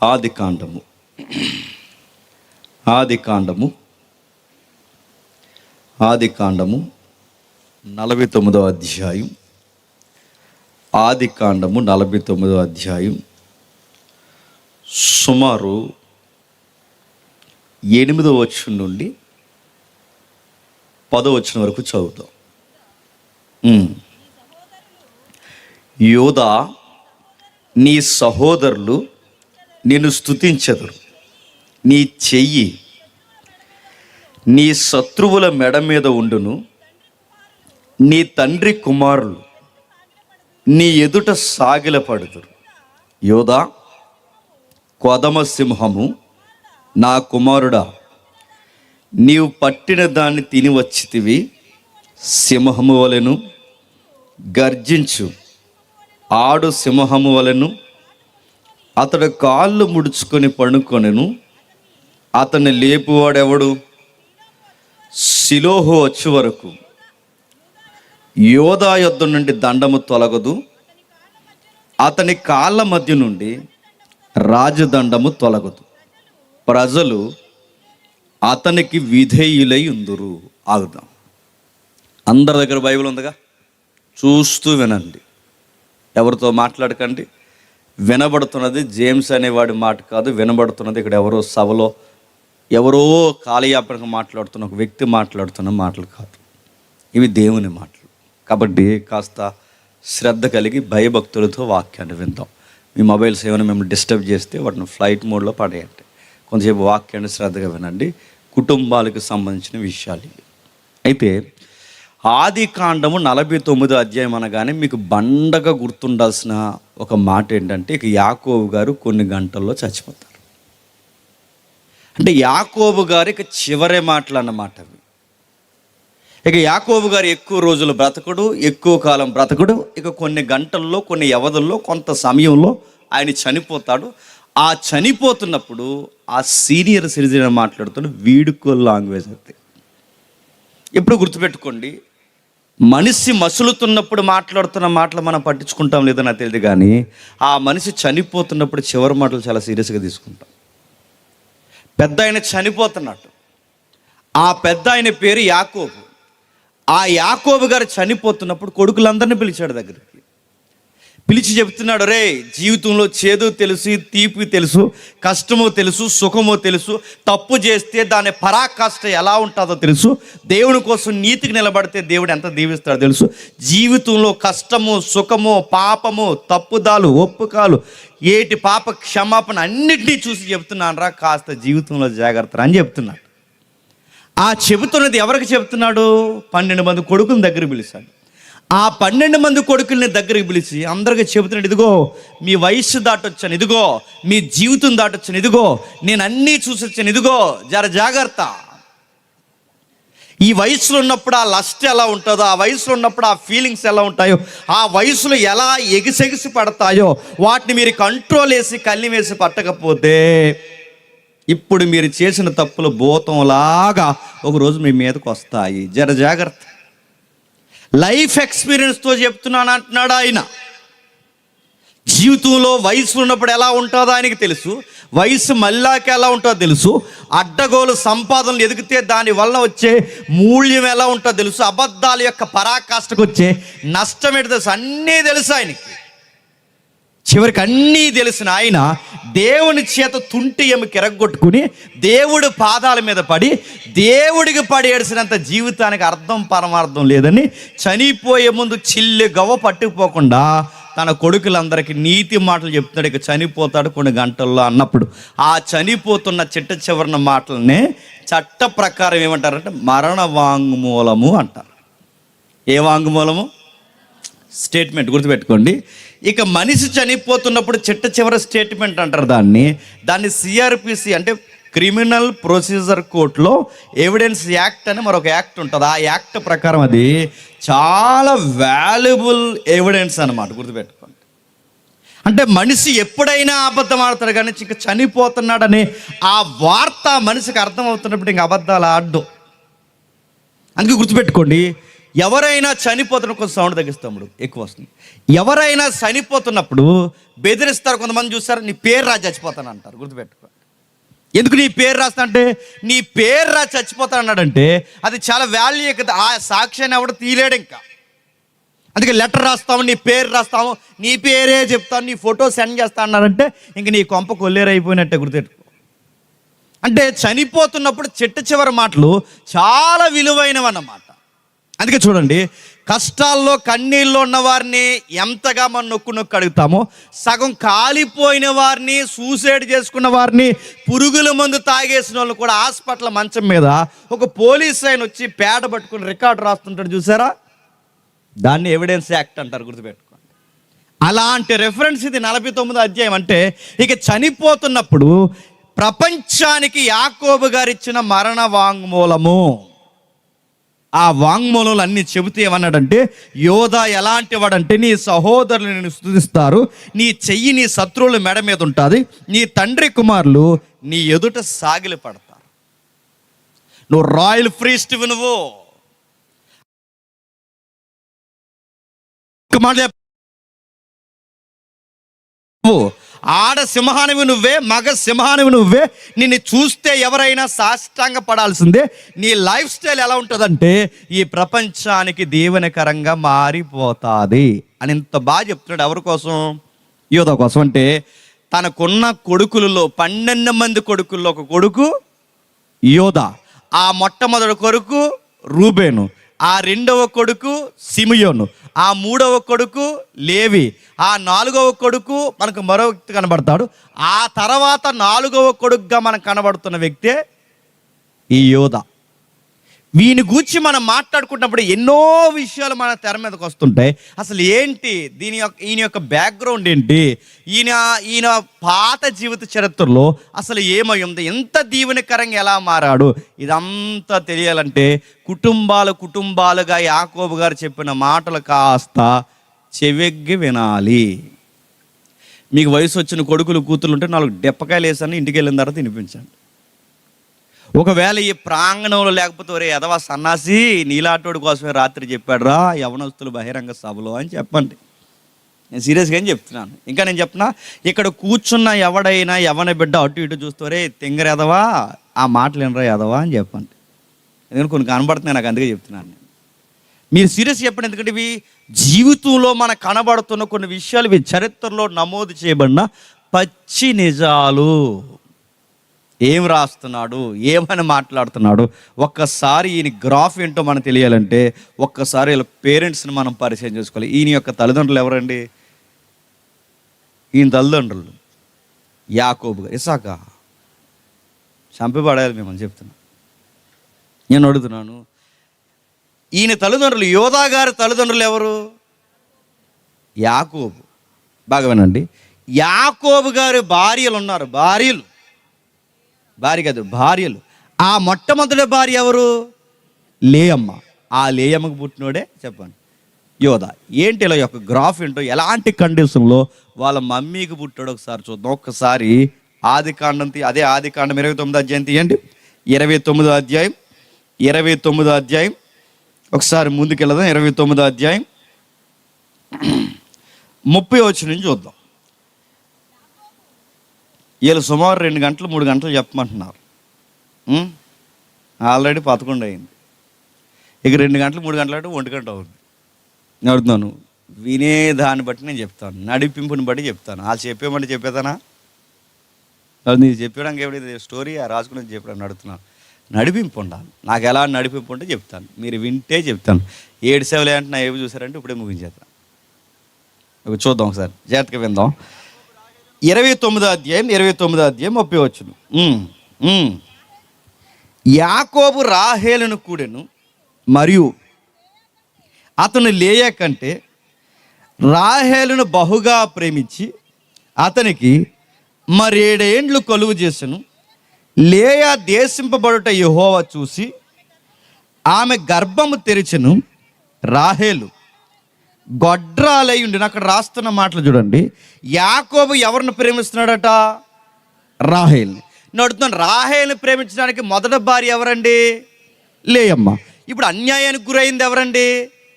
ఆదికాండము 49వ అధ్యాయం. ఆదికాండము 49వ అధ్యాయం సుమారు 8వ వచనం నుండి 10వ వచనం వరకు చదువుతాం. యోధా, నీ సహోదరులు నిన్ను స్తుతించెదరు. నీ చెయ్యి నీ శత్రువుల మెడ మీద ఉండును. నీ తండ్రి కుమారులు నీ ఎదుట సాగిలపడుదురు. యోధా, కొదమ సింహము, నా కుమారుడా, నీవు పట్టిన దాన్ని తిని వచ్చితివి. సింహము వలెను గర్జించు, ఆడు సింహము వలెను. అతడు కాళ్ళు ముడుచుకొని పడుకొనెను. అతన్ని లేపువాడెవడు? షిలోహు వచ్చే వరకు యోధా యొద్ద నుండి దండము తొలగదు, అతని కాళ్ళ మధ్య నుండి రాజదండము తొలగదు. ప్రజలు అతనికి విధేయులై ఉందురు. ఆగుదాం. అందరి దగ్గర బైబిల్ ఉందిగా, చూస్తూ వినండి, ఎవరితో మాట్లాడకండి. వినబడుతున్నది జేమ్స్ అనేవాడి మాట కాదు, వినబడుతున్నది ఇక్కడ ఎవరో సభలో ఎవరో కాలయాపనగా మాట్లాడుతున్న ఒక వ్యక్తి మాట్లాడుతున్న మాటలు కాదు, ఇవి దేవుని మాటలు. కాబట్టి కాస్త శ్రద్ధ కలిగి భయభక్తులతో వాక్యాన్ని విందాం. మీ మొబైల్స్ ఏమైనా మిమ్మల్ని డిస్టర్బ్ చేస్తే వాటిని ఫ్లైట్ మోడ్లో పడేయండి. కొంతసేపు వాక్యాన్ని శ్రద్ధగా వినండి. కుటుంబాలకు సంబంధించిన విషయాలు ఇవి. అయితే ఆదికాండము 49వ అధ్యాయం అనగానే మీకు బండగా గుర్తుండాల్సిన ఒక మాట ఏంటంటే, ఇక యాకోబు గారు కొన్ని గంటల్లో చచ్చిపోతారు. అంటే యాకోబు గారు ఇక చివరి మాటలు అన్నమాట అవి. ఇక యాకోబు గారు ఎక్కువ రోజులు బ్రతకడు, ఎక్కువ కాలం బ్రతకడు. ఇక కొన్ని గంటల్లో, కొన్ని వ్యవధుల్లో, కొంత సమయంలో ఆయన చనిపోతాడు. ఆ చనిపోతున్నప్పుడు ఆ సీనియర్ సిటిజన్ మాట్లాడుతున్న వీడుకో లాంగ్వేజ్ అవుతాయి. ఎప్పుడు గుర్తుపెట్టుకోండి, మనిషి మసులుతున్నప్పుడు మాట్లాడుతున్న మాటలు మనం పట్టించుకుంటాం లేదో నాకు తెలియదు, కానీ ఆ మనిషి చనిపోతున్నప్పుడు చివరి మాటలు చాలా సీరియస్గా తీసుకుంటాం. పెద్ద ఆయన చనిపోతున్నట్టు, ఆ పెద్ద ఆయన పేరు యాకోబు. ఆ యాకోబు గారు చనిపోతున్నప్పుడు కొడుకులందరినీ పిలిచాడు దగ్గరికి. పిలిచి చెప్తున్నాడు, రే, జీవితంలో చేదు తెలుసు, తీపి తెలుసు, కష్టమో తెలుసు, సుఖమో తెలుసు. తప్పు చేస్తే దాని పరాకాష్ట ఎలా ఉంటుందో తెలుసు. దేవుని కోసం నీతికి నిలబడితే దేవుడు ఎంత దీవిస్తాడో తెలుసు. జీవితంలో కష్టము, సుఖము, పాపము, తప్పుదాలు, ఒప్పుకాలు, ఏటి పాప క్షమాపణ అన్నిటినీ చూసి చెప్తున్నాను రా, కాస్త జీవితంలో జాగ్రత్త అని చెప్తున్నాడు. ఆ చెబుతున్నది ఎవరికి చెప్తున్నాడు? 12 మంది కొడుకుని దగ్గర పిలిచాడు. ఆ 12 మంది కొడుకుల్ని దగ్గరికి పిలిచి అందరికీ చెబుతున్నాడు, ఇదిగో మీ వయస్సు దాటొచ్చాను, ఇదిగో మీ జీవితం దాటొచ్చాను, ఇదిగో నేను అన్నీ చూసి వచ్చాను, ఇదిగో జాగ్రత్త. ఈ వయసులో ఉన్నప్పుడు ఆ లస్ట్ ఎలా ఉంటుందో, ఆ వయసులో ఉన్నప్పుడు ఆ ఫీలింగ్స్ ఎలా ఉంటాయో, ఆ వయసులో ఎలా ఎగిసెగిసి పడతాయో వాటిని మీరు కంట్రోల్ వేసి కళ్ళి వేసి పట్టకపోతే ఇప్పుడు మీరు చేసిన తప్పులు భూతంలాగా ఒకరోజు మీ మీదకి వస్తాయి. జాగ్రత్త. లైఫ్ ఎక్స్పీరియన్స్తో చెప్తున్నాను అంటున్నాడు ఆయన. జీవితంలో వయసు ఉన్నప్పుడు ఎలా ఉంటుందో ఆయనకి తెలుసు, వయసు మళ్ళాక ఎలా ఉంటుందో తెలుసు, అడ్డగోలు సంపాదనలు ఎదిగితే దాని వల్ల వచ్చే మూల్యం ఎలా ఉంటుందో తెలుసు, అబద్ధాల యొక్క పరాకాష్ఠకు వచ్చే నష్టం ఏంటో తెలుసు, అన్నీ తెలుసు ఆయనకి. చివరికి అన్నీ తెలిసిన ఆయన దేవుని చేత తుంటి ఎముక ఎరగొట్టుకుని దేవుడి పాదాల మీద పడి దేవుడికి పడి ఏడ్చినంత జీవితానికి అర్థం పరమార్థం లేదని చనిపోయే ముందు చిల్లి గవ్వ పట్టుకుపోకుండా తన కొడుకులందరికీ నీతి మాటలు చెప్తున్నాడు. ఇక చనిపోతాడు కొన్ని గంటల్లో అన్నప్పుడు ఆ చనిపోతున్న చివరిన మాటలనే చట్ట ప్రకారం ఏమంటారంటే మరణ వాంగ్మూలము అంటారు. ఏ వాంగ్మూలము? స్టేట్మెంట్. గుర్తుపెట్టుకోండి. ఇక మనిషి చనిపోతున్నప్పుడు చివరి స్టేట్మెంట్ అంటారు దాన్ని సిఆర్పిసి అంటే క్రిమినల్ ప్రొసీజర్ కోర్టులో ఎవిడెన్స్ యాక్ట్ అని మరొక యాక్ట్ ఉంటుంది. ఆ యాక్ట్ ప్రకారం అది చాలా వాల్యుబుల్ ఎవిడెన్స్ అన్నమాట. గుర్తుపెట్టుకోండి. అంటే మనిషి ఎప్పుడైనా అబద్ధం ఆడతాడు, కానీ ఇంక చనిపోతున్నాడని ఆ వార్త మనిషికి అర్థమవుతున్నప్పుడు ఇంక అబద్ధాలు ఆడడం. అందుకే గుర్తుపెట్టుకోండి, ఎవరైనా చనిపోతున్న కొంచెం సౌండ్ తగ్గిస్తాడు, ఎక్కువ వస్తుంది. ఎవరైనా చనిపోతున్నప్పుడు బెదిరిస్తారు కొంతమంది, చూస్తారు, నీ పేరు రా చచ్చిపోతాను అంటారు. గుర్తుపెట్టుకో. ఎందుకు నీ పేరు రాస్తా అంటే, నీ పేరు రా చచ్చిపోతాను అన్నాడంటే అది చాలా వాల్యూ కదా. ఆ సాక్ష్యాన్ని ఎవడు తీయలేడు ఇంకా. అందుకే లెటర్ రాస్తాము, నీ పేరు రాస్తాము, నీ పేరే చెప్తాను, నీ ఫోటో సెండ్ చేస్తా అన్నారంటే ఇంక నీ కొంప కొల్లేరైపోయినట్టే. గుర్తుపెట్టుకో. అంటే చనిపోతున్నప్పుడు చిట్ట చివరి మాటలు చాలా విలువైనవన్నమాట. అందుకే చూడండి, కష్టాల్లో కన్నీళ్ళు ఉన్న వారిని ఎంతగా మనం నొక్కు అడుగుతామో, సగం కాలిపోయిన వారిని, సూసైడ్ చేసుకున్న వారిని, పురుగుల మందు తాగేసిన వాళ్ళు కూడా హాస్పిటల్ మంచం మీద ఒక పోలీస్ ఆయన వచ్చి పేడ పట్టుకుని రికార్డు రాస్తుంటాడు, చూసారా? దాన్ని ఎవిడెన్స్ యాక్ట్ అంటారు. గుర్తుపెట్టుకోండి. అలాంటి రెఫరెన్స్ ఇది 49వ అధ్యాయం. అంటే ఇక చనిపోతున్నప్పుడు ప్రపంచానికి యాకోబు గారు ఇచ్చిన మరణ వాంగ్మూలము, ఆ వాంగ్మూలంలో అన్ని చెబుతూ ఏమన్నాడంటే, యోధా ఎలాంటి వాడంటే, నీ సహోదరులు నిన్ను స్తుతిస్తారు, నీ చెయ్యి నీ శత్రువుల మెడ మీద ఉంటుంది, నీ తండ్రి కుమారులు నీ ఎదుట సాగిలి పడతారు. నువ్వు రాయల్ ప్రీస్ట్వి, నువ్వు ఆడ సింహానివి నువ్వే, మగ సింహానివి నువ్వే. నిన్ను చూస్తే ఎవరైనా సాష్టాంగ పడాల్సిందే. నీ లైఫ్ స్టైల్ ఎలా ఉంటుందంటే ఈ ప్రపంచానికి దీవెనకరంగా మారిపోతుంది అని ఇంత బాగా చెప్తున్నాడు. ఎవరి కోసం? యోధా కోసం. అంటే తనకున్న కొడుకులలో 12 మంది కొడుకుల్లో ఒక కొడుకు యోధా, ఆ మొట్టమొదటి కొడుకు రూబేను, ఆ రెండవ కొడుకు సిమియోను, ఆ మూడవ కొడుకు లేవి, ఆ 4వ కొడుకు మనకు మరో వ్యక్తి కనబడతాడు. ఆ తర్వాత 4వ కొడుకుగా మనకు కనబడుతున్న వ్యక్తే ఈ యోధా. వీని గూర్చి మనం మాట్లాడుకున్నప్పుడు ఎన్నో విషయాలు మన తెర మీదకి వస్తుంటాయి. అసలు ఏంటి ఈయన యొక్క బ్యాక్గ్రౌండ్ ఏంటి, ఈయన పాత జీవిత చరిత్రలో అసలు ఏమై ఉంది, ఎంత దీవెనకరంగా ఎలా మారాడు, ఇదంతా తెలియాలంటే కుటుంబాలుగా యాకోబు గారు చెప్పిన మాటలు కాస్త చెవెగ్గి వినాలి. మీకు వయసు వచ్చిన కొడుకులు కూతురు ఉంటే 4 డెప్పకాయలు వేసాను, ఇంటికి వెళ్ళిన తర్వాత తినిపించండి. ఒకవేళ ఈ ప్రాంగణంలో లేకపోతే, ఒరే ఎదవా సన్నాసి, నీలాటోడి కోసమే రాత్రి చెప్పాడు రా యవనస్తులు బహిరంగ సభలో అని చెప్పండి. నేను సీరియస్గా ఏం చెప్తున్నాను. ఇంకా నేను చెప్పినా, ఇక్కడ కూర్చున్న ఎవడైనా యవన బిడ్డ అటు ఇటు చూస్తే తింగర ఎదవా, ఆ మాటలు వినరా ఎదవా అని చెప్పండి. ఎందుకంటే కొన్ని కనబడుతున్నాయి నాకు, అందుకే చెప్తున్నాను నేను. మీరు సీరియస్ చెప్పండి. ఎందుకంటే ఇవి జీవితంలో మనకు కనబడుతున్న కొన్ని విషయాలు, ఇవి చరిత్రలో నమోదు చేయబడిన పచ్చి నిజాలు. ఏం రాస్తున్నాడు, ఏమని మాట్లాడుతున్నాడు, ఒక్కసారి ఈయన గ్రాఫ్ ఏంటో మనకు తెలియాలంటే ఒక్కసారి వీళ్ళ పేరెంట్స్ని మనం పరిచయం చేసుకోవాలి. ఈయన యొక్క తల్లిదండ్రులు ఎవరండి? ఈయన తల్లిదండ్రులు యాకోబు గారు. ఇసాకా చంపిపడేయాలి మిమ్మల్ని చెప్తున్నా. నేను అడుగుతున్నాను, ఈయన తల్లిదండ్రులు, యోధా గారి తల్లిదండ్రులు ఎవరు? యాకోబు. బాగా వినండి. యాకోబు గారి భార్యలు ఉన్నారు, భార్య కాదు, భార్యలు. ఆ మొట్టమొదటి భార్య ఎవరు? లేయమ్మ. ఆ లేయమ్మకు పుట్టినోడే చెప్పండి యోధా. ఏంటి ఇలా యొక్క గ్రాఫ్ ఏంటో, ఎలాంటి కండిషన్లో వాళ్ళ మమ్మీకి పుట్టాడు ఒకసారి చూద్దాం. ఒక్కసారి ఆదికాండం అదే ఆదికాండం 29వ అధ్యాయం తీయండి. 29వ అధ్యాయం ఒకసారి ముందుకెళ్దాం. 29వ అధ్యాయం 30వ వచనం నుంచి చూద్దాం. వీళ్ళు సుమారు 2 గంటలు 3 గంటలు చెప్పమంటున్నారు. ఆల్రెడీ 11 అయింది. ఇక 2 గంటలు 3 గంటలు అంటే 1 గంట అవుతుంది. నేను అడుగుతున్నాను, వినే దాన్ని బట్టి నేను చెప్తాను, నడిపింపుని బట్టి చెప్తాను. వాళ్ళు చెప్పేమంటే చెప్పేదానా? నీకు చెప్పడానికి ఎవడైతే స్టోరీ రాసుకుని చెప్పడానికి అడుగుతున్నాను. నడిపింపు ఉండాలి. నాకు ఎలా నడిపింపు ఉంటే చెప్తాను, మీరు వింటే చెప్తాను. 7 సేవలు అంటే నా ఏవి చూసారంటే ఇప్పుడే ముగించేస్తాను. చూద్దాం ఒకసారి, జాగ్రత్తగా విందాం. 29వ అధ్యాయం 30వ వచనం. యాకోబు రాహేలును కూడెను, మరియు అతను లేయా కంటే రాహేలును బహుగా ప్రేమించి అతనికి 7 ఏండ్లు కొలువు చేసెను. లేయా దేశింపబడుట యెహోవా చూసి ఆమె గర్భము తెరిచెను. రాహేలు గొడ్రాలై ఉండిన. అక్కడ రాస్తున్న మాటలు చూడండి. యాకోబు ఎవరిని ప్రేమిస్తున్నాడట? రాహేల్ని. నేను అడుగుతున్నాను, రాహేల్ని ప్రేమించడానికి మొదటి భార్య ఎవరండి? లేయమ్మ. ఇప్పుడు అన్యాయానికి గురైంది ఎవరండి?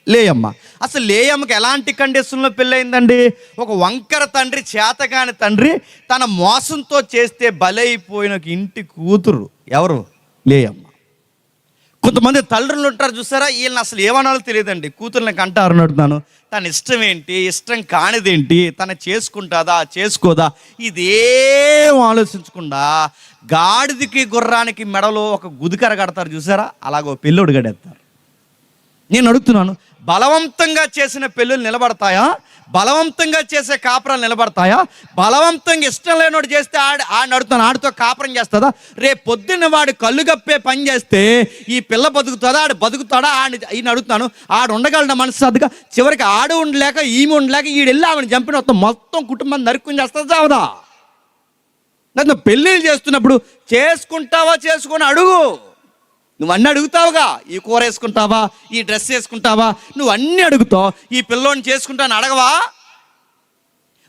లేయమ్మ. అసలు లేయమ్మకి ఎలాంటి కండిషన్లో పెళ్ళయిందండి? ఒక వంకర తండ్రి, చేతగాని తండ్రి తన మోసంతో చేస్తే బలైపోయిన ఒక ఇంటి కూతురు ఎవరు? లేయమ్మ. కొంతమంది తల్లులు ఉంటారు చూసారా, వీళ్ళని అసలు ఏమనాలో తెలియదండి. కూతుర్ని అంటారు అడుగుతాను, తన ఇష్టం ఏంటి, ఇష్టం కానిదేంటి, తన చేసుకుంటుందా చేసుకోదా, ఇదేం ఆలోచించకుండా గాడిదికి గుర్రానికి మెడలో ఒక గుదికర కడతారు చూసారా, అలాగో పెళ్ళోడు గడేస్తారు. నేను అడుగుతున్నాను, బలవంతంగా చేసిన పెళ్ళిళ్ళు నిలబడతాయా? బలవంతంగా చేసే కాపురాలు నిలబడతాయా? బలవంతంగా ఇష్టం లేనోడు చేస్తే ఆడిని అడుగుతాను, ఆడితో కాపురం చేస్తుందా? రేపు పొద్దున్న వాడు కళ్ళు గప్పే పని చేస్తే ఈ పిల్ల బతుకుతుందా, ఆడు బతుకుతాడా? ఈయన అడుగుతాను, ఆడు ఉండగలడా మనశ్శాంతిగా? చివరికి ఆడు ఉండలేక ఈమె ఉండలేక ఈడు వెళ్ళి ఆవిడని చంపిన మొత్తం కుటుంబం నరుక్కుని చేస్తుంది చావదా? నన్ను పెళ్ళిళ్ళు చేస్తున్నప్పుడు చేసుకుంటావా చేసుకొని అడుగు. నువ్వు అన్నీ అడుగుతావుగా, ఈ కూర వేసుకుంటావా, ఈ డ్రెస్ వేసుకుంటావా, నువ్వు అన్నీ అడుగుతావు. ఈ పిల్లోని చేసుకుంటాను అడగవా?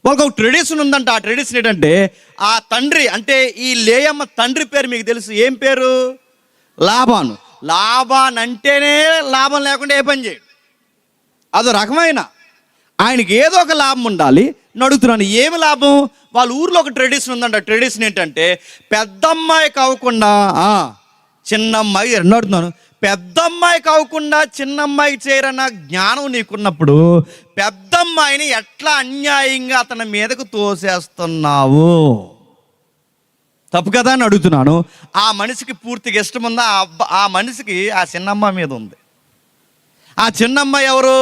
వాళ్ళకి ఒక ట్రెడిషన్ ఉందంట. ఆ ట్రెడిషన్ ఏంటంటే, ఆ తండ్రి అంటే ఈ లేయమ్మ తండ్రి పేరు మీకు తెలుసు, ఏం పేరు? లాబాను. లాబాన్ అంటేనే లాభం లేకుండా ఏ పని చేయడు. అదో రకమైన ఆయనకి ఏదో ఒక లాభం ఉండాలి. అడుగుతున్నాను, ఏమి లాభం? వాళ్ళ ఊర్లో ఒక ట్రెడిషన్ ఉందంట. ట్రెడిషన్ ఏంటంటే, పెద్దమ్మాయి కాకుండా చిన్నమ్మాయి అడుగుతున్నాను, పెద్దమ్మాయి కాకుండా చిన్నమ్మాయికి చేయరన్న జ్ఞానం నీకున్నప్పుడు పెద్దమ్మాయిని ఎట్లా అన్యాయంగా అతని మీదకు తోసేస్తున్నావు? తప్పు కదా అని అడుగుతున్నాను. ఆ మనిషికి పూర్తిగా ఇష్టం ఉందా? ఆ మనిషికి ఆ చిన్నమ్మాయి మీద ఉంది. ఆ చిన్నమ్మాయి ఎవరు?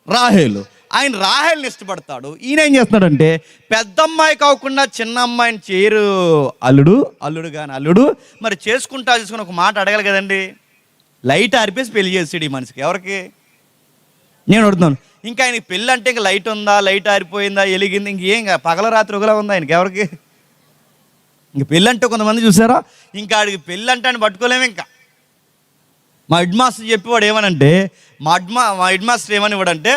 రాహేలు. ఆయన రాహేల్ని ఇష్టపడతాడు. ఈయన ఏం చేస్తున్నాడంటే, పెద్దమ్మాయి కాకుండా చిన్న అమ్మాయిని చేయరు అల్లుడు కానీ అల్లుడు మరి చేసుకుంటా చేసుకుని ఒక మాట అడగాలి కదండి. లైట్ ఆరిపేసి పెళ్లి చేసాడు ఈ మనిషికి. ఎవరికి? నేను అడుగుతున్నాను. ఇంకా ఆయనకి పెళ్ళి అంటే ఇంకా లైట్ ఉందా, లైట్ ఆరిపోయిందా, వెలిగింది, ఇంకేం పగల రాత్రి ఒకలా ఉందా ఆయనకి? ఎవరికి? ఇంక పెళ్ళి అంటే కొంతమంది చూసారా, ఇంకా ఆడికి పెళ్ళి అంటే ఆయన పట్టుకోలేము. ఇంకా మా హెడ్ మాస్టర్ చెప్పేవాడు ఏమనంటే, మా హెడ్ మాస్టర్ ఏమని ఇవ్వడంటే,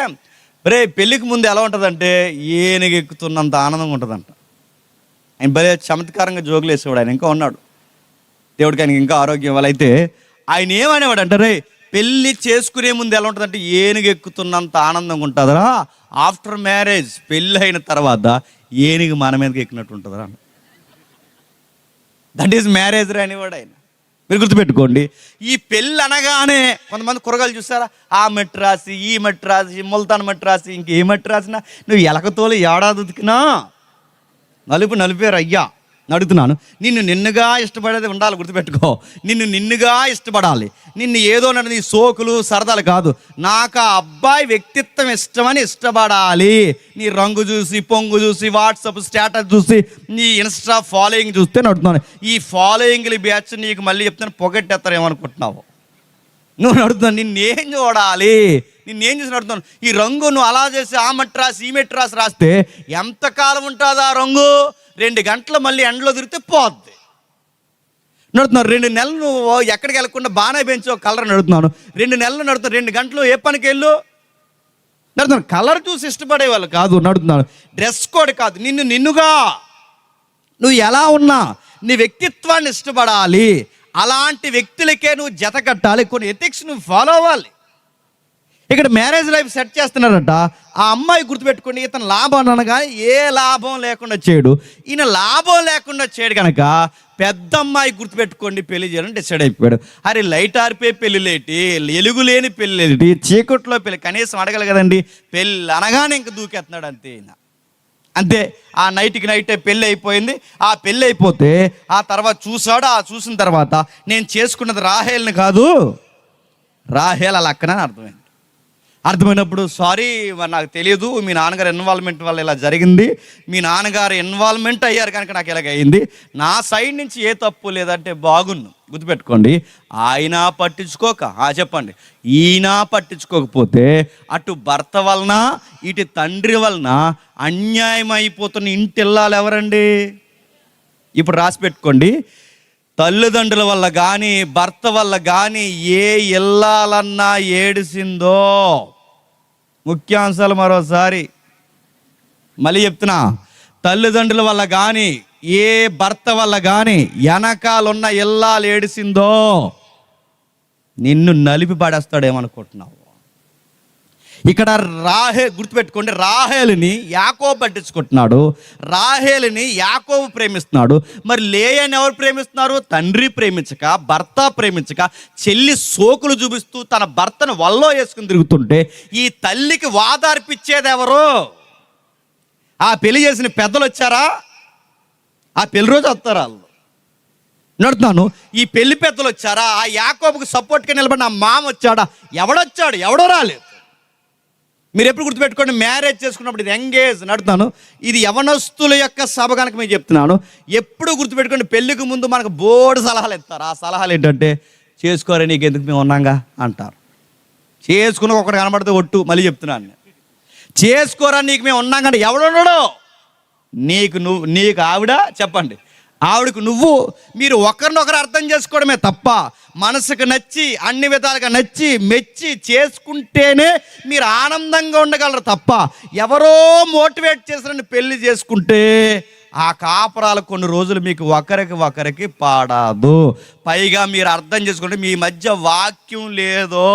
రే పెళ్ళికి ముందు ఎలా ఉంటుందంటే ఏనుగు ఎక్కుతున్నంత ఆనందంగా ఉంటుందంట. ఆయన భలే చమత్కారంగా జోకులు వేసేవాడు. ఆయన ఇంకా ఉన్నాడు, దేవుడికి ఆయనకి ఇంకా ఆరోగ్యం వల్ల. అయితే ఆయన ఏమనేవాడు అంటే, రే పెళ్ళి చేసుకునే ముందు ఎలా ఉంటుందంటే ఏనుగు ఎక్కుతున్నంత ఆనందంగా ఉంటుందిరా, ఆఫ్టర్ మ్యారేజ్ పెళ్ళి అయిన తర్వాత ఏనుగు మన మీదకి ఎక్కినట్టు ఉంటుందిరా. దట్ ఈజ్ మ్యారేజ్ రా అనేవాడు ఆయన. మీరు గుర్తుపెట్టుకోండి. ఈ పెళ్ళి అనగానే కొంతమంది కూరగాయలు చూస్తారా, ఆ మట్టి రాసి, ఈ మట్టి రాసి, ముల్తాన్ మట్టి రాసి, ఇంకే మట్టి రాసినా నువ్వు ఎలకతోలు ఏడాది ఉతికినా నలుపేరు అయ్యా. అడుగుతున్నాను, నిన్నుగా ఇష్టపడేది ఉండాలి. గుర్తుపెట్టుకో, నిన్నుగా ఇష్టపడాలి. నిన్ను ఏదో నీ సోకులు సరదాలు కాదు. నాకు ఆ అబ్బాయి వ్యక్తిత్వం ఇష్టమని ఇష్టపడాలి. నీ రంగు చూసి, పొంగు చూసి, వాట్సాప్ స్టేటస్ చూసి, నీ ఇన్స్టా ఫాలోయింగ్ చూస్తే అడుగుతున్నాను. ఈ ఫాలోయింగ్లు బ్యాచ్ నీకు మళ్ళీ చెప్తాను పొగట్టేస్తారు ఏమనుకుంటున్నావు నువ్వు? అడుగుతున్నాను, నిన్నేం చూడాలి, నిన్నేం చేసి అడుగుతున్నాను. ఈ రంగు నువ్వు అలా చేసి ఆ మట్టి రాసి ఈ మట్టి రాస్తే ఎంతకాలం ఉంటుంది ఆ రంగు? 2 గంటలు మళ్ళీ ఎండలో తిరిగితే పోద్ది. నడుతున్నాను 2 నెలలు నువ్వు ఎక్కడికి వెళ్ళకుండా బాగానే పెంచు కలర్ నడుతున్నాను. 2 నెలలు నడుతున్నాను, 2 గంటలు ఏ పనికి వెళ్ళు నడుతున్నాను. కలర్ చూసి ఇష్టపడే వాళ్ళు కాదు. నడుతున్నాను డ్రెస్ కోడ్ కాదు, నిన్నుగా నువ్వు ఎలా ఉన్నా నీ వ్యక్తిత్వాన్ని ఇష్టపడాలి. అలాంటి వ్యక్తులకే నువ్వు జత కట్టాలి. కొన్ని ఎథిక్స్ నువ్వు ఫాలో అవ్వాలి. ఇక్కడ మ్యారేజ్ లైఫ్ సెట్ చేస్తున్నారట. ఆ అమ్మాయి గుర్తుపెట్టుకోండి, ఇతను లాభం అనగా ఏ లాభం లేకుండా చేయడు. ఈయన లాభం లేకుండా చేయడు కనుక పెద్ద అమ్మాయి గుర్తుపెట్టుకోండి పెళ్లి చేయాలని డిసైడ్ అయిపోయాడు. అరే లైట్ ఆరిపోయి పెళ్ళిలేటి, ఎలుగు లేని పెళ్ళిలేటి, చీకట్లో పెళ్ళి కనీసం అడగలి కదండి. పెళ్ళి అనగానే ఇంక దూకేస్తున్నాడు అంతే. అంతే ఆ నైట్కి నైటే పెళ్ళి అయిపోయింది. ఆ పెళ్ళి అయిపోతే ఆ తర్వాత చూసాడు. ఆ చూసిన తర్వాత నేను చేసుకున్నది రాహేల్ని కాదు, రాహేల్ అలా అక్కనని అర్థమైంది. అర్థమైనప్పుడు సారీ నాకు తెలియదు, మీ నాన్నగారు ఇన్వాల్వ్మెంట్ వల్ల ఇలా జరిగింది, మీ నాన్నగారు ఇన్వాల్వ్మెంట్ అయ్యారు కనుక నాకు ఇలాగ అయింది, నా సైడ్ నుంచి ఏ తప్పు లేదంటే బాగున్ను. గుర్తుపెట్టుకోండి, ఆయన పట్టించుకోక చెప్పండి, ఈయన పట్టించుకోకపోతే అటు భర్త వలన ఇటు తండ్రి వలన అన్యాయం అయిపోతున్న ఇంటి ఇల్లాలు ఎవరండి? ఇప్పుడు రాసి పెట్టుకోండి, తల్లిదండ్రుల వల్ల కానీ భర్త వల్ల కానీ ఏ ఇల్లాలన్నా ఏడిసిందో, ముఖ్యాంశాలు మరోసారి మళ్ళీ చెప్తున్నా, తల్లిదండ్రుల వల్ల కానీ ఏ భర్త వల్ల కానీ వెనకాలన్న ఇల్లాలు ఏడిసిందో నిన్ను నలిపి పాడేస్తాడేమనుకుంటున్నావు. ఇక్కడ గుర్తుపెట్టుకోండి, రాహేలుని యాకోబు పట్టించుకుంటున్నాడు, రాహేలుని యాకోబు ప్రేమిస్తున్నాడు. మరి లేయాని ఎవరు ప్రేమిస్తున్నారు? తండ్రి ప్రేమించక, భర్త ప్రేమించక, చెల్లి సోకులు చూపిస్తూ తన భర్తను వల్లో వేసుకుని తిరుగుతుంటే ఈ తల్లికి వాదార్పిచ్చేది ఎవరు? ఆ పెళ్లి చేసిన పెద్దలు వచ్చారా? ఆ పెళ్లి రోజు వస్తారు వాళ్ళు. నడుతున్నాను, ఈ పెళ్లి పెద్దలు వచ్చారా? ఆ యాకోబుకు సపోర్ట్గా నిలబడిన ఆ మామ వచ్చాడా? ఎవడొచ్చాడు? ఎవడో రాలేదు. మీరు ఎప్పుడు గుర్తుపెట్టుకోండి, మ్యారేజ్ చేసుకున్నప్పుడు ఇది ఎంగేజ్ నడుతున్నాను, ఇది యవనస్తుల యొక్క సభ కనుక మీకు చెప్తున్నాను. ఎప్పుడు గుర్తుపెట్టుకోండి, పెళ్ళికి ముందు మనకు బోర్డు సలహాలు ఇస్తారు. ఆ సలహాలు ఏంటంటే, చేసుకోరే నీకు ఎందుకు మేము ఉన్నాగా అంటారు. చేసుకున్న ఒకటి కనబడితే ఒట్టు, మళ్ళీ చెప్తున్నాను, చేసుకోరా నీకు మేము ఉన్నాం అంటే ఎవడున్నాడో? నీకు ఆవిడ, చెప్పండి, ఆవిడకు నువ్వు, మీరు ఒకరినొకరు అర్థం చేసుకోవడమే తప్ప మనసుకు నచ్చి అన్ని విధాలుగా నచ్చి మెచ్చి చేసుకుంటేనే మీరు ఆనందంగా ఉండగలరు తప్ప ఎవరో మోటివేట్ చేసిన పెళ్లి చేసుకుంటే ఆ కాపురాలు కొన్ని రోజులు మీకు ఒకరికి పాడదు. పైగా మీరు అర్థం చేసుకుంటే మీ మధ్య వాక్యం లేదో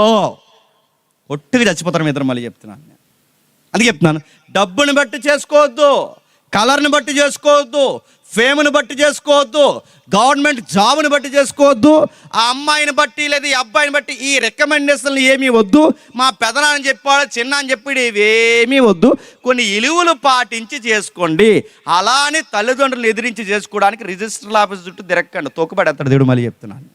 ఒట్టుగా చచ్చిపోతారు మీ ఇద్దరు. మళ్ళీ చెప్తున్నాను, అందుకే చెప్తున్నాను, డబ్బుని బట్టి చేసుకోవద్దు, కలర్ని బట్టి చేసుకోవద్దు, ఫేమ్ని బట్టి చేసుకోవద్దు, గవర్నమెంట్ జాబ్ని బట్టి చేసుకోవద్దు, ఆ అమ్మాయిని బట్టి లేదా ఈ అబ్బాయిని బట్టి ఈ రికమెండేషన్లు ఏమీ వద్దు, మా పెదనాన్ని చెప్పాడు చిన్న అని చెప్పి ఇవేమీ వద్దు. కొన్ని విలువలు పాటించి చేసుకోండి. అలా అని తల్లిదండ్రులను ఎదిరించి చేసుకోవడానికి రిజిస్టర్ ఆఫీస్ చుట్టూ తిరక్కండి, తొక్కుపడేస్తాడు దేవుడు. మళ్ళీ చెప్తున్నాను,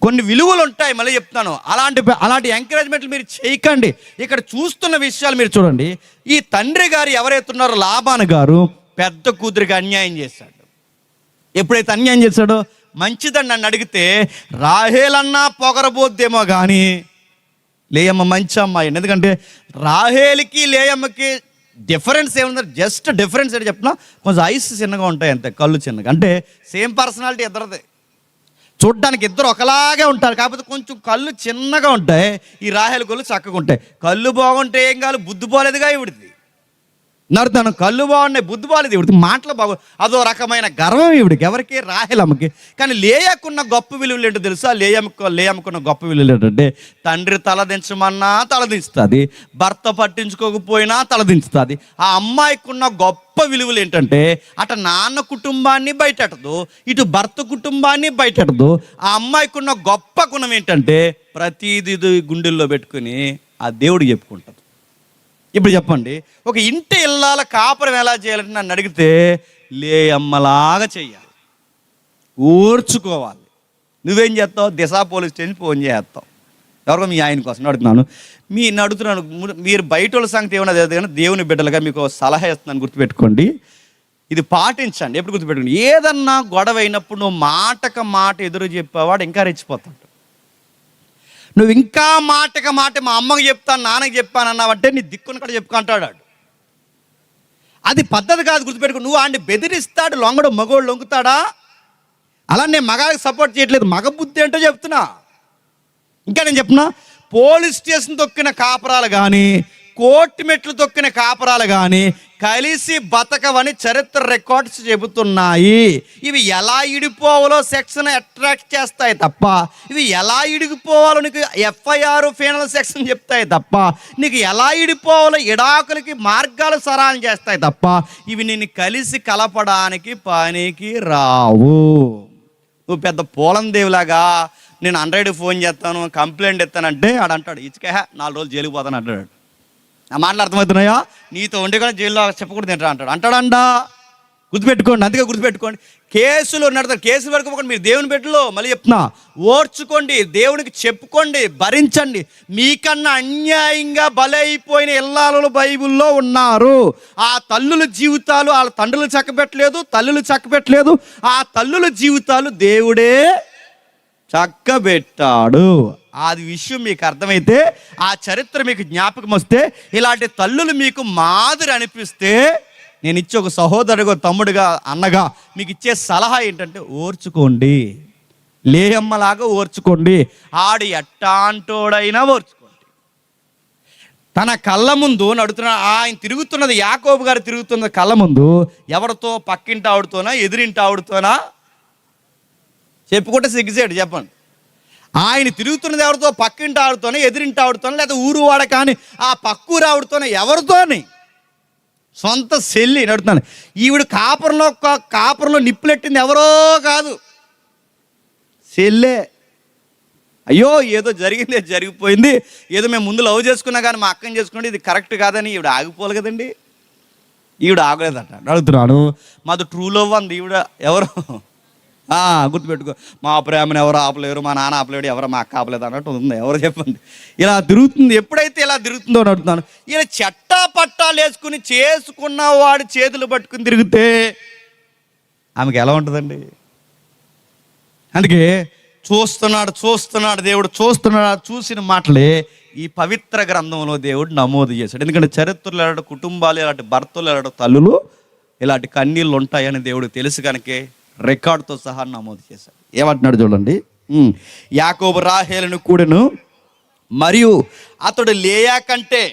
కొన్ని విలువలు ఉంటాయి. మళ్ళీ చెప్తాను, అలాంటి ఎంకరేజ్మెంట్లు మీరు చేయకండి. ఇక్కడ చూస్తున్న విషయాలు మీరు చూడండి. ఈ తండ్రి గారు ఎవరైతున్నారో లాబాను గారు పెద్ద కూతురికి అన్యాయం చేశాడు. ఎప్పుడైతే అన్యాయం చేశాడో, మంచిదని నన్ను అడిగితే రాహేలన్నా పొగరబోద్దేమో కానీ లేయమ్మ మంచి అమ్మాయి. ఎందుకంటే రాహేల్కి లేయమ్మకి డిఫరెన్స్ ఏముంది? జస్ట్ డిఫరెన్స్ ఏంటి చెప్పినా, కొంచెం ఐస్ చిన్నగా ఉంటాయి అంతే, కళ్ళు చిన్నగా. అంటే సేమ్ పర్సనాలిటీ ఇద్దరిదే, చూడ్డానికి ఇద్దరు ఒకలాగే ఉంటారు, కాకపోతే కొంచెం కళ్ళు చిన్నగా ఉంటాయి. ఈ రాహేల్ కళ్ళు చక్కగా ఉంటాయి. కళ్ళు బాగుంటే ఏం కాదు, బుద్ధి పోలేదుగా ఇవిడిది. నడుతాను, కళ్ళు బాగున్నాయి, బుద్ధి బాలేదు ఇవిడికి, మాటలు బాగు, అదో రకమైన గర్వం ఇవిడికి. ఎవరికి? రాహేలమ్మకి. కానీ లేయాకున్న గొప్ప విలువలు ఏంటో తెలుసా? లేయమ్మకున్న గొప్ప విలువలు ఏంటంటే, తండ్రి తలదించమన్నా తలదించుతుంది, భర్త పట్టించుకోకపోయినా తలదించుతుంది. ఆ అమ్మాయికున్న గొప్ప విలువలు ఏంటంటే, అటు నాన్న కుటుంబాన్ని బయటెట్టదు, ఇటు భర్త కుటుంబాన్ని బయటెట్టదు. ఆ అమ్మాయికున్న గొప్ప గుణం ఏంటంటే, ప్రతిదీ గుండెల్లో పెట్టుకుని ఆ దేవుడికి చెప్పుకుంటుంది. ఇప్పుడు చెప్పండి, ఒక ఇంటి ఇళ్ళాల కాపురం ఎలా చేయాలంటే నన్ను అడిగితే లేయమ్మలాగా చెయ్యాలి, ఓర్చుకోవాలి. నువ్వేం చేస్తావు? దిశ పోలీస్ స్టేషన్ ఫోన్ చేస్తావు. ఎవరికో మీ ఆయన కోసం అడుగుతున్నాను, మీరు బయట వాళ్ళ సంగతి ఏమన్నా తెలియదు కానీ దేవుని బిడ్డలుగా మీకు సలహా ఇస్తున్నాను, గుర్తుపెట్టుకోండి. ఇది పాటించండి. ఎప్పుడు గుర్తుపెట్టుకోండి, ఏదన్నా గొడవ అయినప్పుడు నువ్వు మాటకు మాట ఎదురు చెప్పేవాడు ఇంకా రెచ్చిపోతాడు. నువ్వు ఇంకా మాటకు మాట మా అమ్మకి చెప్తాను, నాన్నకి చెప్పాను అన్నావంటే నీ దిక్కును కూడా చెప్పుకుంటాడు. అది పద్ధతి కాదు, గుర్తుపెట్టుకో. నువ్వు ఆడిని బెదిరిస్తాడు, లొంగడు, మగోడు లొంగుతాడా? అలా నేను మగాళ్ళకి సపోర్ట్ చేయట్లేదు, మగ బుద్ధి ఏంటో చెప్తున్నా. ఇంకా నేను చెప్తున్నా, పోలీస్ స్టేషన్ తొక్కిన కాపురాలు కానీ, కోర్టు మెట్లు తొక్కిన కాపురాలు కానీ కలిసి బతకవని చరిత్ర రికార్డ్స్ చెబుతున్నాయి. ఇవి ఎలా ఇడిపోవాలో సెక్షన్ అట్రాక్ట్ చేస్తాయి తప్ప, ఇవి ఎలా ఇడిగిపోవాలో నీకు ఎఫ్ఐఆర్ ఫైనల్ సెక్షన్ చెప్తాయి తప్ప, నీకు ఎలా ఇడిపోవాలో ఇడాకులకి మార్గాలు సరాలు చేస్తాయి తప్ప, ఇవి నిన్ను కలిసి కలపడానికి పనికి రావు. నువ్వు పెద్ద పోలం దేవులాగా నేను 100 ఫోన్ చేస్తాను, కంప్లైంట్ ఇస్తానంటే ఆడంటాడు ఇచ్చికే 4 రోజులు జైలుకి పోతాను అంటాడు. ఆ మాటలు అర్థమవుతున్నాయా? నీతో ఉండి కూడా జైల్లో చెప్పకూడదు ఏంటా అంటాడంట. గుర్తుపెట్టుకోండి, అందుకే గుర్తుపెట్టుకోండి. కేసులు నడతారు, కేసులు పెట్టుకోకండి. మీరు దేవుని బిడ్డలో మళ్ళీ చెప్తున్నా, ఓర్చుకోండి, దేవునికి చెప్పుకోండి, భరించండి. మీకన్నా అన్యాయంగా బలైపోయిన ఇల్లాలు బైబిల్లో ఉన్నారు. ఆ తల్లుల జీవితాలు వాళ్ళ తండ్రులు చక్కబెట్టలేదు, తల్లులు చక్కబెట్టలేదు. ఆ తల్లుల జీవితాలు దేవుడే చక్కబెట్టాడు. అది విషయం మీకు అర్థమైతే, ఆ చరిత్ర మీకు జ్ఞాపకం వస్తే, ఇలాంటి తల్లులు మీకు మాదిరి అనిపిస్తే, నేను ఇచ్చే ఒక సహోదరుగా, తమ్ముడుగా, అన్నగా మీకు ఇచ్చే సలహా ఏంటంటే ఓర్చుకోండి. లేయమ్మలాగా ఓర్చుకోండి. ఆడు ఎట్టాంటోడైనా ఓర్చుకోండి. తన కళ్ళ ముందు నడుతున్న ఆయన తిరుగుతున్నది, యాకోబు గారు తిరుగుతున్న కళ్ళ ముందు ఎవరితో? పక్కింటి ఆవిడతోనా, ఎదురింటి ఆవిడతోనా? చెప్పుకుంటే సిగ్గుసేడు చెప్పండి. ఆయన తిరుగుతున్నది ఎవరితో? పక్కింటి ఆవిడతోనే, ఎదురింటి ఆవిడతోనే, లేదా ఊరు వాడ కానీ ఆ పక్కూరు ఆవిడతోనే, ఎవరితోని? సొంత చెల్లి నడుతున్నాను. ఈవిడ కాపురంలో నిప్పులెట్టింది ఎవరో కాదు, చెల్లే. అయ్యో ఏదో జరిగింది, జరిగిపోయింది, ఏదో మేము ముందు లవ్ చేసుకున్నా కానీ మా అక్కని చేసుకుంటే ఇది కరెక్ట్ కాదని ఈవిడ ఆగిపోవాలి కదండి. ఈవిడ ఆగలేదట. అడుగుతున్నాను, మాది ట్రూ లవ్ అంది ఈవిడ. ఎవరు గుర్తుపెట్టుకో, మా ప్రేమను ఎవరు ఆపలేరు, మా నాన్న ఆపలేడు, ఎవరు మా అక్క ఆపలేదు అన్నట్టు ఉంది. ఎవరు చెప్పండి. ఇలా తిరుగుతుంది. ఎప్పుడైతే ఇలా తిరుగుతుందో అని అడుగుతున్నాను. ఇలా చట్టా పట్టాలు వేసుకుని చేసుకున్న వాడి చేతులు పట్టుకుని తిరిగితే ఆమెకి ఎలా ఉంటుందండి? అందుకే చూస్తున్నాడు దేవుడు, చూసిన మాటలే ఈ పవిత్ర గ్రంథంలో దేవుడు నమోదు చేశాడు. ఎందుకంటే చరిత్రలు ఎలాంటి కుటుంబాలు, ఇలాంటి భర్తలు, ఎలాంటి తల్లులు, ఇలాంటి కన్నీళ్ళు ఉంటాయని దేవుడు తెలుసు కనుకే రికార్డుతో సహా నమోదు చేశాడు. ఏమంటున్నాడు చూడండి. యాకోబు రాహేలును కూడెను, మరియు అతడు లేయా కంటే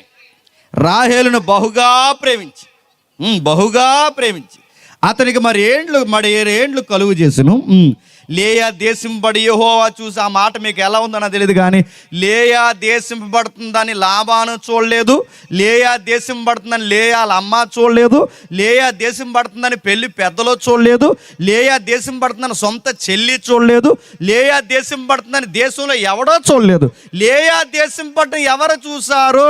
రాహేలును బహుగా ప్రేమించి అతనికి మరి ఏరేండ్లు కలుగు చేసెను. లేయా దేశింపబడి యెహోవా చూసి, ఆ మాట మీకు ఎలా ఉందన్న తెలియదు కానీ, లేయా దేశింపబడుతుందని లాబాను చూడలేదు, లేయా దేశింపబడుతుందని లేయా వాళ్ళ అమ్మ చూడలేదు, లేయా దేశింపబడుతుందని పెళ్లి పెద్దలో చూడలేదు, లేయా దేశింపబడుతుందని సొంత చెల్లి చూడలేదు, లేయా దేశింపబడుతుందని దేశంలో ఎవడో చూడలేదు. లేయా దేశింపబడటం ఎవరు చూశారు?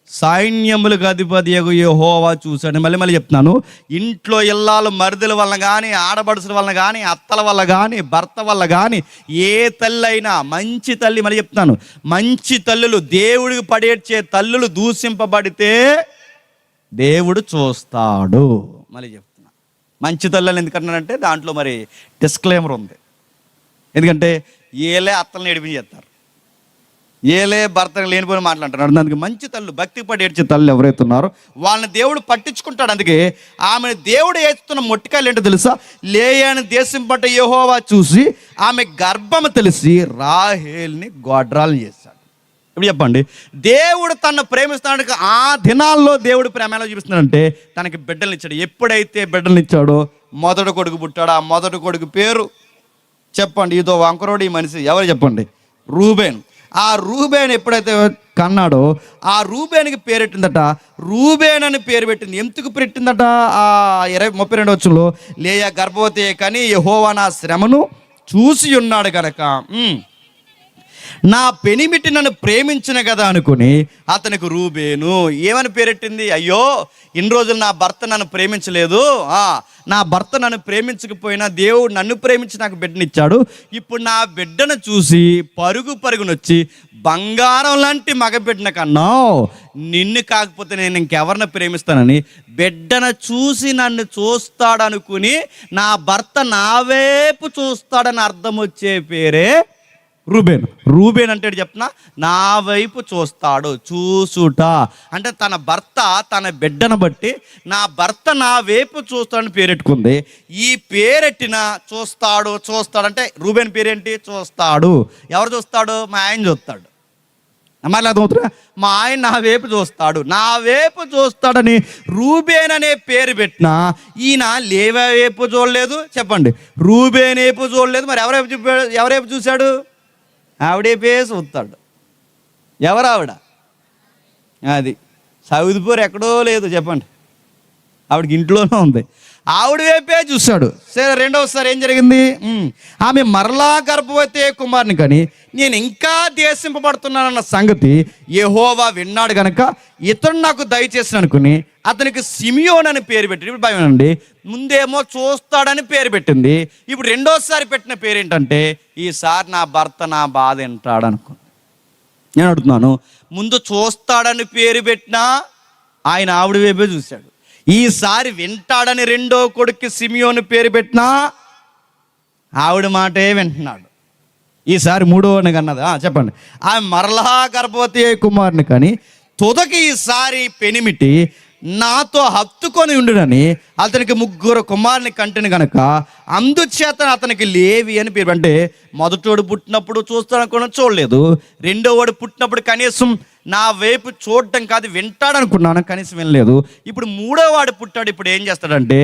సైన్యములకు అధిపతియగు యెహోవా చూశాడు. మళ్ళీ చెప్తున్నాను, ఇంట్లో ఇల్లాలు మరిదల వల్ల కానీ, ఆడబడుసుల వల్ల కానీ, అత్తల వల్ల కానీ, భర్త వల్ల కానీ, ఏ తల్లి అయినా మంచి తల్లి, మళ్ళీ చెప్తున్నాను, మంచి తల్లులు, దేవుడికి పడేర్చే తల్లులు దూషింపబడితే దేవుడు చూస్తాడు. మళ్ళీ చెప్తున్నా, మంచి తల్లులు ఎందుకంటున్నానంటే దాంట్లో మరి డిస్క్లైమర్ ఉంది. ఎందుకంటే ఏలే అత్తలను ఏడిపించి చేస్తారు, ఏలే భర్తను లేనిపోయిన మాట్లాడుతున్నాడు. అందుకే మంచి తల్లు, భక్తి పడి ఏడ్చే తల్లు ఎవరైతే ఉన్నారో వాళ్ళని దేవుడు పట్టించుకుంటాడు. అందుకే ఆమెను దేవుడు ఏస్తున్న మొట్టికాయలు ఏంటో తెలుసా? లేయాని దేశం పట్ట యెహోవా చూసి ఆమె గర్భము తెలిసి రాహేల్ని గొడ్రాలను చేశాడు. ఇప్పుడు చెప్పండి, దేవుడు తనను ప్రేమిస్తున్నాడు. ఆ దినాల్లో దేవుడు ప్రేమ ఎలా చూపిస్తున్నాడంటే తనకి బిడ్డలను ఇచ్చాడు. ఎప్పుడైతే బిడ్డలను ఇచ్చాడో మొదటి కొడుకు పుట్టాడు. ఆ మొదటి కొడుకు పేరు చెప్పండి, ఇదో వంకరోడు ఈ మనిషి ఎవరు చెప్పండి? రూబేన్. ఆ రూబేన్ ఎప్పుడైతే కన్నాడో ఆ రూబేన్కి పేరెట్టిందట, రూబేన్ అని పేరు పెట్టింది. ఎందుకు పెట్టిందట? ఆ 32 వచనంలో, లేయా గర్భవతి కానీ యెహోవా నా శ్రమను చూసి ఉన్నాడు కనుక నా పెనిమిటి నన్ను ప్రేమించిన కదా అనుకుని అతనికి రూబేను ఏమని పేరెట్టింది? అయ్యో ఇన్ని రోజులు నా భర్త నన్ను ప్రేమించలేదు, నా భర్త నన్ను ప్రేమించకపోయినా దేవుడు నన్ను ప్రేమించి నాకు బిడ్డనిచ్చాడు. ఇప్పుడు నా బిడ్డను చూసి పరుగునొచ్చి బంగారం లాంటి మగబిడ్డన కన్నావు, నిన్ను కాకపోతే నేను ఇంకెవరిని ప్రేమిస్తానని బిడ్డను చూసి నన్ను చూస్తాడనుకుని నా భర్త నా వైపు చూస్తాడని అర్థం వచ్చే పేరే రూబేన్. రూబేన్ అంటే చెప్తున్నా, నా వైపు చూస్తాడు. చూసుట అంటే తన భర్త తన బిడ్డను బట్టి నా భర్త నా వైపు చూస్తాడని పేరెట్టుకుంది. ఈ పేరెట్టిన చూస్తాడు అంటే రూబేన్ పేరేంటి? చూస్తాడు. ఎవరు చూస్తాడు? మా ఆయన చూస్తాడు. మళ్ళీ అర్థమవుతున్నా, మా ఆయన నా వైపు చూస్తాడు. నా వైపు చూస్తాడని రూబేన్ అనే పేరు పెట్టినా ఈయన లేవా వైపు చూడలేదు. చెప్పండి, రూబేన్ వైపు చూడలేదు. మరి ఎవరైపు చూశాడు? ఆవిడే పేరు చూస్తాడు. ఎవరు ఆవిడ? అది సౌదిపూర్ ఎక్కడో లేదు, చెప్పండి, ఆవిడకి ఇంట్లోనే ఉంది. ఆవిడ వైపే చూశాడు. సరే, రెండవసారి ఏం జరిగింది? ఆమె మరలా గర్భవతి కుమారుని కానీ నేను ఇంకా దేశింపబడుతున్నానన్న సంగతి యెహోవా విన్నాడు కనుక ఇతడు నాకు దయచేసిన అనుకుని అతనికి సిమియోన్ అని పేరు పెట్టింది. ఇప్పుడు భయం అండి, ముందేమో చూస్తాడని పేరు పెట్టింది. ఇప్పుడు రెండోసారి పెట్టిన పేరు ఏంటంటే ఈసారి నా భర్త నా బాధ వింటాడు అనుకుంది. నేను అడుగుతున్నాను, ముందు చూస్తాడని పేరు పెట్టినా ఆయన ఆవిడ వైపే చూశాడు. ఈసారి వింటాడని రెండో కొడుక్కి సిమియోను పేరు పెట్టినా ఆవిడ మాటే వింటున్నాడు. ఈసారి మూడోని కన్నదా? చెప్పండి. ఆమె మరలా గర్భవతి కుమారుని కానీ తుదకి ఈసారి పెనిమిటి నాతో హత్తుకొని ఉండునని అతనికి 3 కుమారుని కంటిని గనక అందుచేత అతనికి లేవి అని పేరు. అంటే మొదటోడు పుట్టినప్పుడు చూస్తాడనుకున్నా చూడలేదు, రెండోవాడు పుట్టినప్పుడు కనీసం నా వైపు చూడటం కాదు వింటాడనుకున్నాను, కనీసం వినలేదు. ఇప్పుడు 3వ పుట్టాడు. ఇప్పుడు ఏం చేస్తాడంటే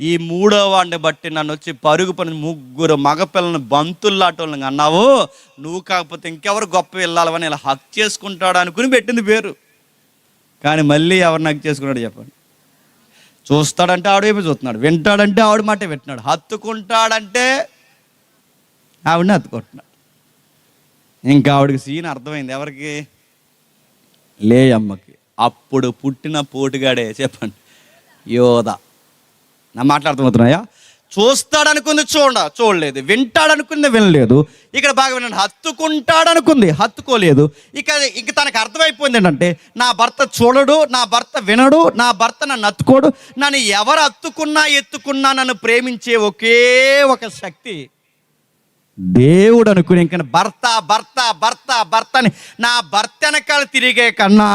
ఈ 3వ బట్టి నన్ను వచ్చి పరుగు పని 3 మగపిల్లలను బంతుల్లాటోళ్ళని అన్నావు, నువ్వు కాకపోతే ఇంకెవరు గొప్ప వెళ్ళాలని ఇలా హక్ చేసుకుంటాడు అనుకుని పెట్టింది పేరు. కానీ మళ్ళీ ఎవరిని హక్ చేసుకున్నాడు చెప్పండి? చూస్తాడంటే ఆవిడ వైపు చూస్తున్నాడు, వింటాడంటే ఆవిడ మాట వింటున్నాడు, హత్తుకుంటాడంటే ఆవిడని హత్తుకుంటున్నాడు. ఇంకా ఆవిడకి సీన్ అర్థమైంది. ఎవరికి? లేయమ్మకి. అప్పుడు పుట్టిన పోటుగాడే చెప్పండి, యోధ. నా మాట్లాడుతున్నాయా? చూస్తాడనుకుంది చూడలేదు, వింటాడనుకుంది వినలేదు. ఇక్కడ బాగా వినండి, హత్తుకుంటాడనుకుంది హత్తుకోలేదు. ఇక తనకు అర్థమైపోయింది ఏంటంటే నా భర్త చూడడు, నా భర్త వినడు, నా భర్త నన్ను హత్తుకోడు, నన్ను ఎవరు హత్తుకున్నా ఎత్తుకున్నా నన్ను ప్రేమించే ఒకే ఒక శక్తి దేవుడు అనుకుని ఇంకా భర్త భర్త భర్త భర్త అని నా భర్త వెనకాల తిరిగే కన్నా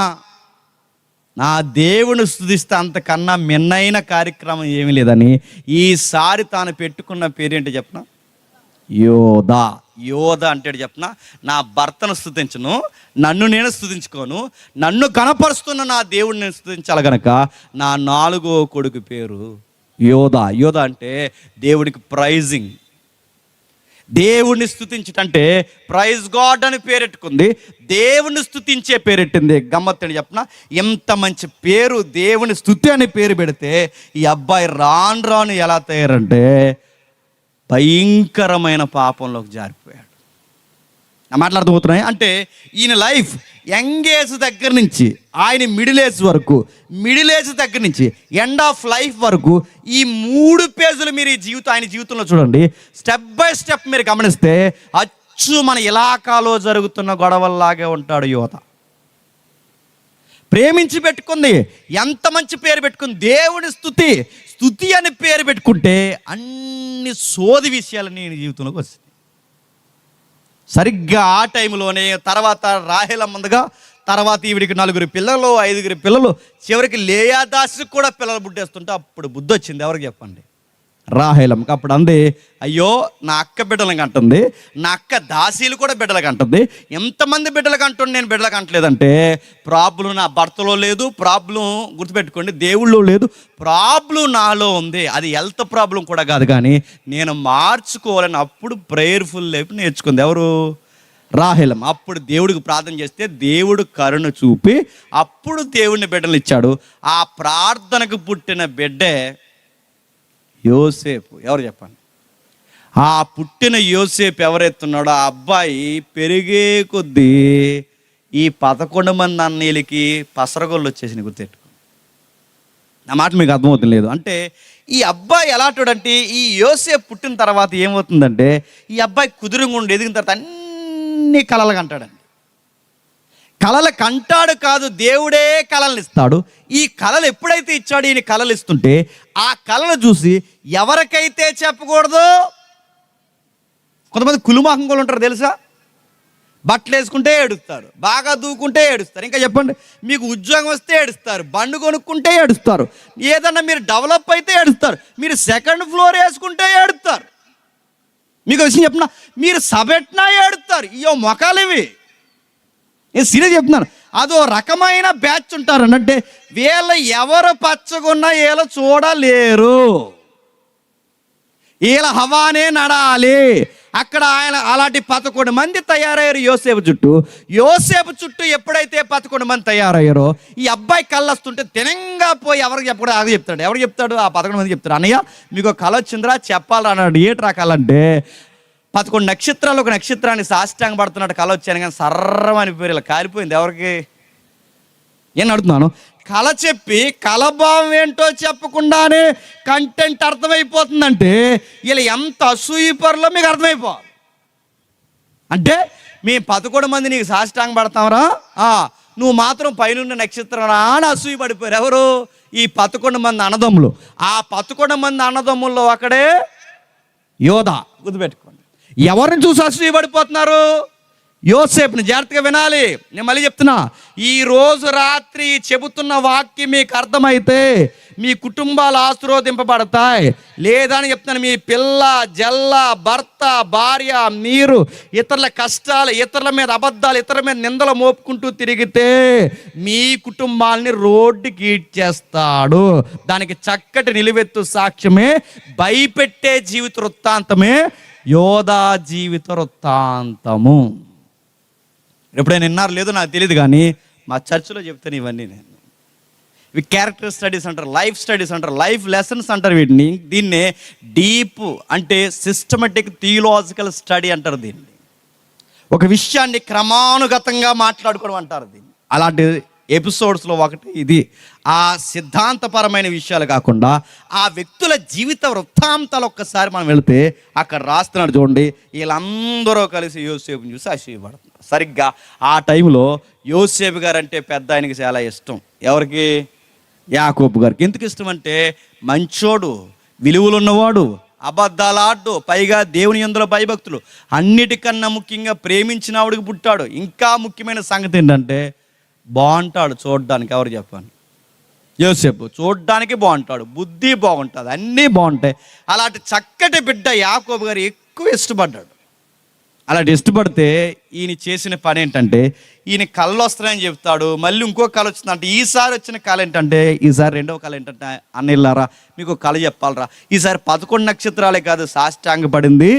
నా దేవుని స్తుతిస్తే అంతకన్నా మిన్నైన కార్యక్రమం ఏమీ లేదని ఈసారి తాను పెట్టుకున్న పేరేంటి చెప్పనా? యోధ. యోధ అంటే చెప్పనా, నా భర్తను స్తుతించను, నన్ను నేను స్తుతించుకోను, నన్ను కనపరుస్తున్న నా దేవుడిని నేను స్తుతించాలి గనక నా 4వ కొడుకు పేరు యోధ. యోధ అంటే దేవుడికి ప్రైజింగ్, దేవుణ్ణి స్తుతించటంటే ప్రైజ్ గాడ్ అని పేరెట్టుకుంది, దేవుని స్తుతించే పేరెట్టింది. గమ్మత్తని చెప్పిన ఎంత మంచి పేరు, దేవుని స్తుతి అని పేరు పెడితే ఈ అబ్బాయి రాను ఎలా తయారంటే భయంకరమైన పాపంలోకి జారిపోయాడు. నా మాట్లాడుతూపోతున్నాయి అంటే ఈయన లైఫ్ యంగ్ ఏజ్ దగ్గర నుంచి ఆయన మిడిల్ ఏజ్ వరకు, మిడిల్ ఏజ్ దగ్గర నుంచి ఎండ్ ఆఫ్ లైఫ్ వరకు ఈ 3 పేజీలు మీరు ఆయన జీవితంలో చూడండి. స్టెప్ బై స్టెప్ మీరు గమనిస్తే అచ్చు మన ఇలాకాలో జరుగుతున్న గొడవల్లాగే ఉంటాడు యువత. ప్రేమించి పెట్టుకుంది, ఎంత మంచి పేరు పెట్టుకుంది, దేవుని స్తుతి అని పేరు పెట్టుకుంటే అన్ని సోది విషయాలు నేను జీవితంలోకి వస్తాయి. సరిగ్గా ఆ టైంలోనే తర్వాత రాహేలమ్మందుగా, తర్వాత ఈవిడికి 4 పిల్లలు 5 పిల్లలు, చివరికి లేయాదాసుకు కూడా పిల్లలు పుట్టేస్తుంటే అప్పుడు బుద్ధి వచ్చింది. ఎవరికి చెప్పండి? రాహేలమ్మకి. అప్పుడు అంది, అయ్యో నా అక్క బిడ్డలకు అంటుంది, నా అక్క దాసీలు కూడా బిడ్డలకు అంటుంది, ఎంతమంది బిడ్డలకు అంటుంది, నేను బిడ్డలకు అంటలేదంటే ప్రాబ్లం నా భర్తలో లేదు, ప్రాబ్లం గుర్తుపెట్టుకోండి దేవుళ్ళో లేదు, ప్రాబ్లం నాలో ఉంది. అది హెల్త్ ప్రాబ్లం కూడా కాదు, కానీ నేను మార్చుకోవాలని అప్పుడు ప్రేయర్ఫుల్ లైఫ్ నేర్చుకుంది. ఎవరు? రాహేలమ్మ. అప్పుడు దేవుడికి ప్రార్థన చేస్తే దేవుడు కరుణ చూపి అప్పుడు దేవుడిని బిడ్డలు ఇచ్చాడు. ఆ ప్రార్థనకు పుట్టిన బిడ్డే యోసేపు. ఎవరు చెప్పండి? ఆ పుట్టిన యోసేపు ఎవరైతున్నాడో ఆ అబ్బాయి పెరిగే కొద్దీ ఈ 11 మంది అన్నయ్యలకి పసరగొళ్ళు వచ్చేసింది. గుర్తెట్టుకో, నా మాట మీకు అర్థమవుతుంది లేదు అంటే ఈ అబ్బాయి ఎలాంటివాడంటే ఈ యోసేపు పుట్టిన తర్వాత ఏమవుతుందంటే ఈ అబ్బాయి కుదురుగా ఎదిగిన తర్వాత అన్ని కలలు కంటాడండి. కలలు కంటాడు కాదు, దేవుడే కళలు ఇస్తాడు. ఈ కళలు ఎప్పుడైతే ఇచ్చాడు, ఈయన కళలు ఇస్తుంటే ఆ కళలు చూసి ఎవరికైతే చెప్పకూడదు, కొంతమంది కులుమాకంగా ఉంటారు తెలుసా, బట్టలు వేసుకుంటే ఏడుస్తారు, బాగా దూకుంటే ఏడుస్తారు, ఇంకా చెప్పండి మీకు ఉద్యోగం వస్తే ఏడుస్తారు, బండి కొనుక్కుంటే ఏడుస్తారు, ఏదన్నా మీరు డెవలప్ అయితే ఏడుస్తారు, మీరు 2nd ఫ్లోర్ వేసుకుంటే ఏడుస్తారు, మీకు విషయం చెప్పిన మీరు సబెట్నా ఏడుస్తారు. ఇయో మొఖాలు ఇవి, నేను సీరియస్ చెప్తున్నాను. అదో రకమైన బ్యాచ్ ఉంటారు అంటే వీళ్ళు ఎవరు పచ్చగున్నా వీళ్ళు చూడలేరు, వీళ్ళ హవానే నడాలి. అక్కడ ఆయన అలాంటి 11 మంది తయారయ్యారు యోసేపు చుట్టూ ఎప్పుడైతే 11 మంది తయారయ్యారో ఈ అబ్బాయి కళ్ళు వస్తుంటే తినంగా పోయి ఎవరికి చెప్పకూడదు ఆగ చెప్తాడు. ఎవరికి చెప్తాడు? ఆ 11 మంది చెప్తాడు, అన్నయ్య మీకు కళ వచ్చిందిరా చెప్పాలి అన్నాడు. ఏటి రాకాలంటే 11 నక్షత్రాలు ఒక నక్షత్రాన్ని సాష్టాంగ పడుతున్నట్టు కళ వచ్చాను, కానీ సర్రమని పేరు ఇలా కాలిపోయింది. ఎవరికి ఏం అడుగుతున్నాను? కళ చెప్పి కళభావం ఏంటో చెప్పకుండానే కంటెంట్ అర్థమైపోతుందంటే వీళ్ళు ఎంత అసూయపరులో మీకు అర్థమైపోవాలి. అంటే మీ 11 మంది నీకు సాష్టాంగ పడతామరా, నువ్వు మాత్రం పైనున్న నక్షత్రం రా అని అసూయ పడిపోయారు. ఎవరు? ఈ 11 మంది అన్నదమ్ములు. ఆ 11 మంది అన్నదమ్ముల్లో ఒకడే యోధ. గుర్తుపెట్టుకోండి. ఎవరిని చూసి అసూయ పడిపోతున్నారు? యోసేపుని జాగ్రత్తగా వినాలి. నేను మళ్ళీ చెప్తున్నా, ఈ రోజు రాత్రి చెబుతున్న వాక్యం మీకు అర్థమైతే మీ కుటుంబాలు ఆశీర్వదింపబడతాయి. లేదా అని చెప్తున్నాను, మీ పిల్ల జల్ల భర్త భార్య మీరు ఇతరుల కష్టాలు, ఇతరుల మీద అబద్ధాలు, ఇతరుల మీద నిందలు మోపుకుంటూ తిరిగితే మీ కుటుంబాలని రోడ్డుకి ఈడ్చేస్తాడు. దానికి చక్కటి నిలువెత్తు సాక్ష్యమే, భయపెట్టే జీవిత వృత్తాంతమే యోధా జీవిత వృత్తాంతము. ఎప్పుడైనా విన్నారు లేదో నాకు తెలియదు, కానీ మా చర్చిలో చెప్తాను ఇవన్నీ. నేను ఇవి క్యారెక్టర్ స్టడీస్ అంటారు, లైఫ్ స్టడీస్ అంటారు, లైఫ్ లెసన్స్ అంటారు వీటిని. దీన్నే డీప్ అంటే సిస్టమేటిక్ థియలాజికల్ స్టడీ అంటారు దీన్ని. ఒక విషయాన్ని క్రమానుగతంగా మాట్లాడుకోవడం అంటారు దీన్ని. అలాంటి ఎపిసోడ్స్లో ఒకటి ఇది. ఆ సిద్ధాంతపరమైన విషయాలు కాకుండా ఆ వ్యక్తుల జీవిత వృత్తాంతాలు ఒక్కసారి మనం వెళితే అక్కడ రాస్తున్నాడు చూడండి. వీళ్ళందరూ కలిసి యోసేపుని చూసి ఆశీర్వపడుతున్నారు. సరిగ్గా ఆ టైంలో యోసేపు గారు అంటే పెద్ద ఆయనకి చాలా ఇష్టం. ఎవరికి? యాకోబు గారికి. ఎందుకు ఇష్టం అంటే మంచోడు, విలువలు ఉన్నవాడు, అబద్ధాలాడు, పైగా దేవుని యందులో భయభక్తులు, అన్నిటికన్నా ముఖ్యంగా ప్రేమించినవాడికి పుట్టాడు. ఇంకా ముఖ్యమైన సంగతి ఏంటంటే బాగుంటాడు చూడడానికి. ఎవరు చెప్పండి? యోసేపు చూడడానికి బాగుంటాడు, బుద్ధి బాగుంటుంది, అన్నీ బాగుంటాయి. అలాంటి చక్కటి బిడ్డ యాకోబు గారు ఎక్కువ ఇష్టపడ్డాడు. అలాంటి ఇష్టపడితే ఈయన చేసిన పని ఏంటంటే, ఈయన కళ్ళు వస్తున్నాయని చెప్తాడు. మళ్ళీ ఇంకో కళ వచ్చిందంటే, ఈసారి వచ్చిన కళ ఏంటంటే, ఈసారి రెండవ కళ ఏంటంటే, అన్నయ్యలారా మీకు కళ చెప్పాలరా, ఈసారి 11 నక్షత్రాలే కాదు సాష్టాంగ పడింది,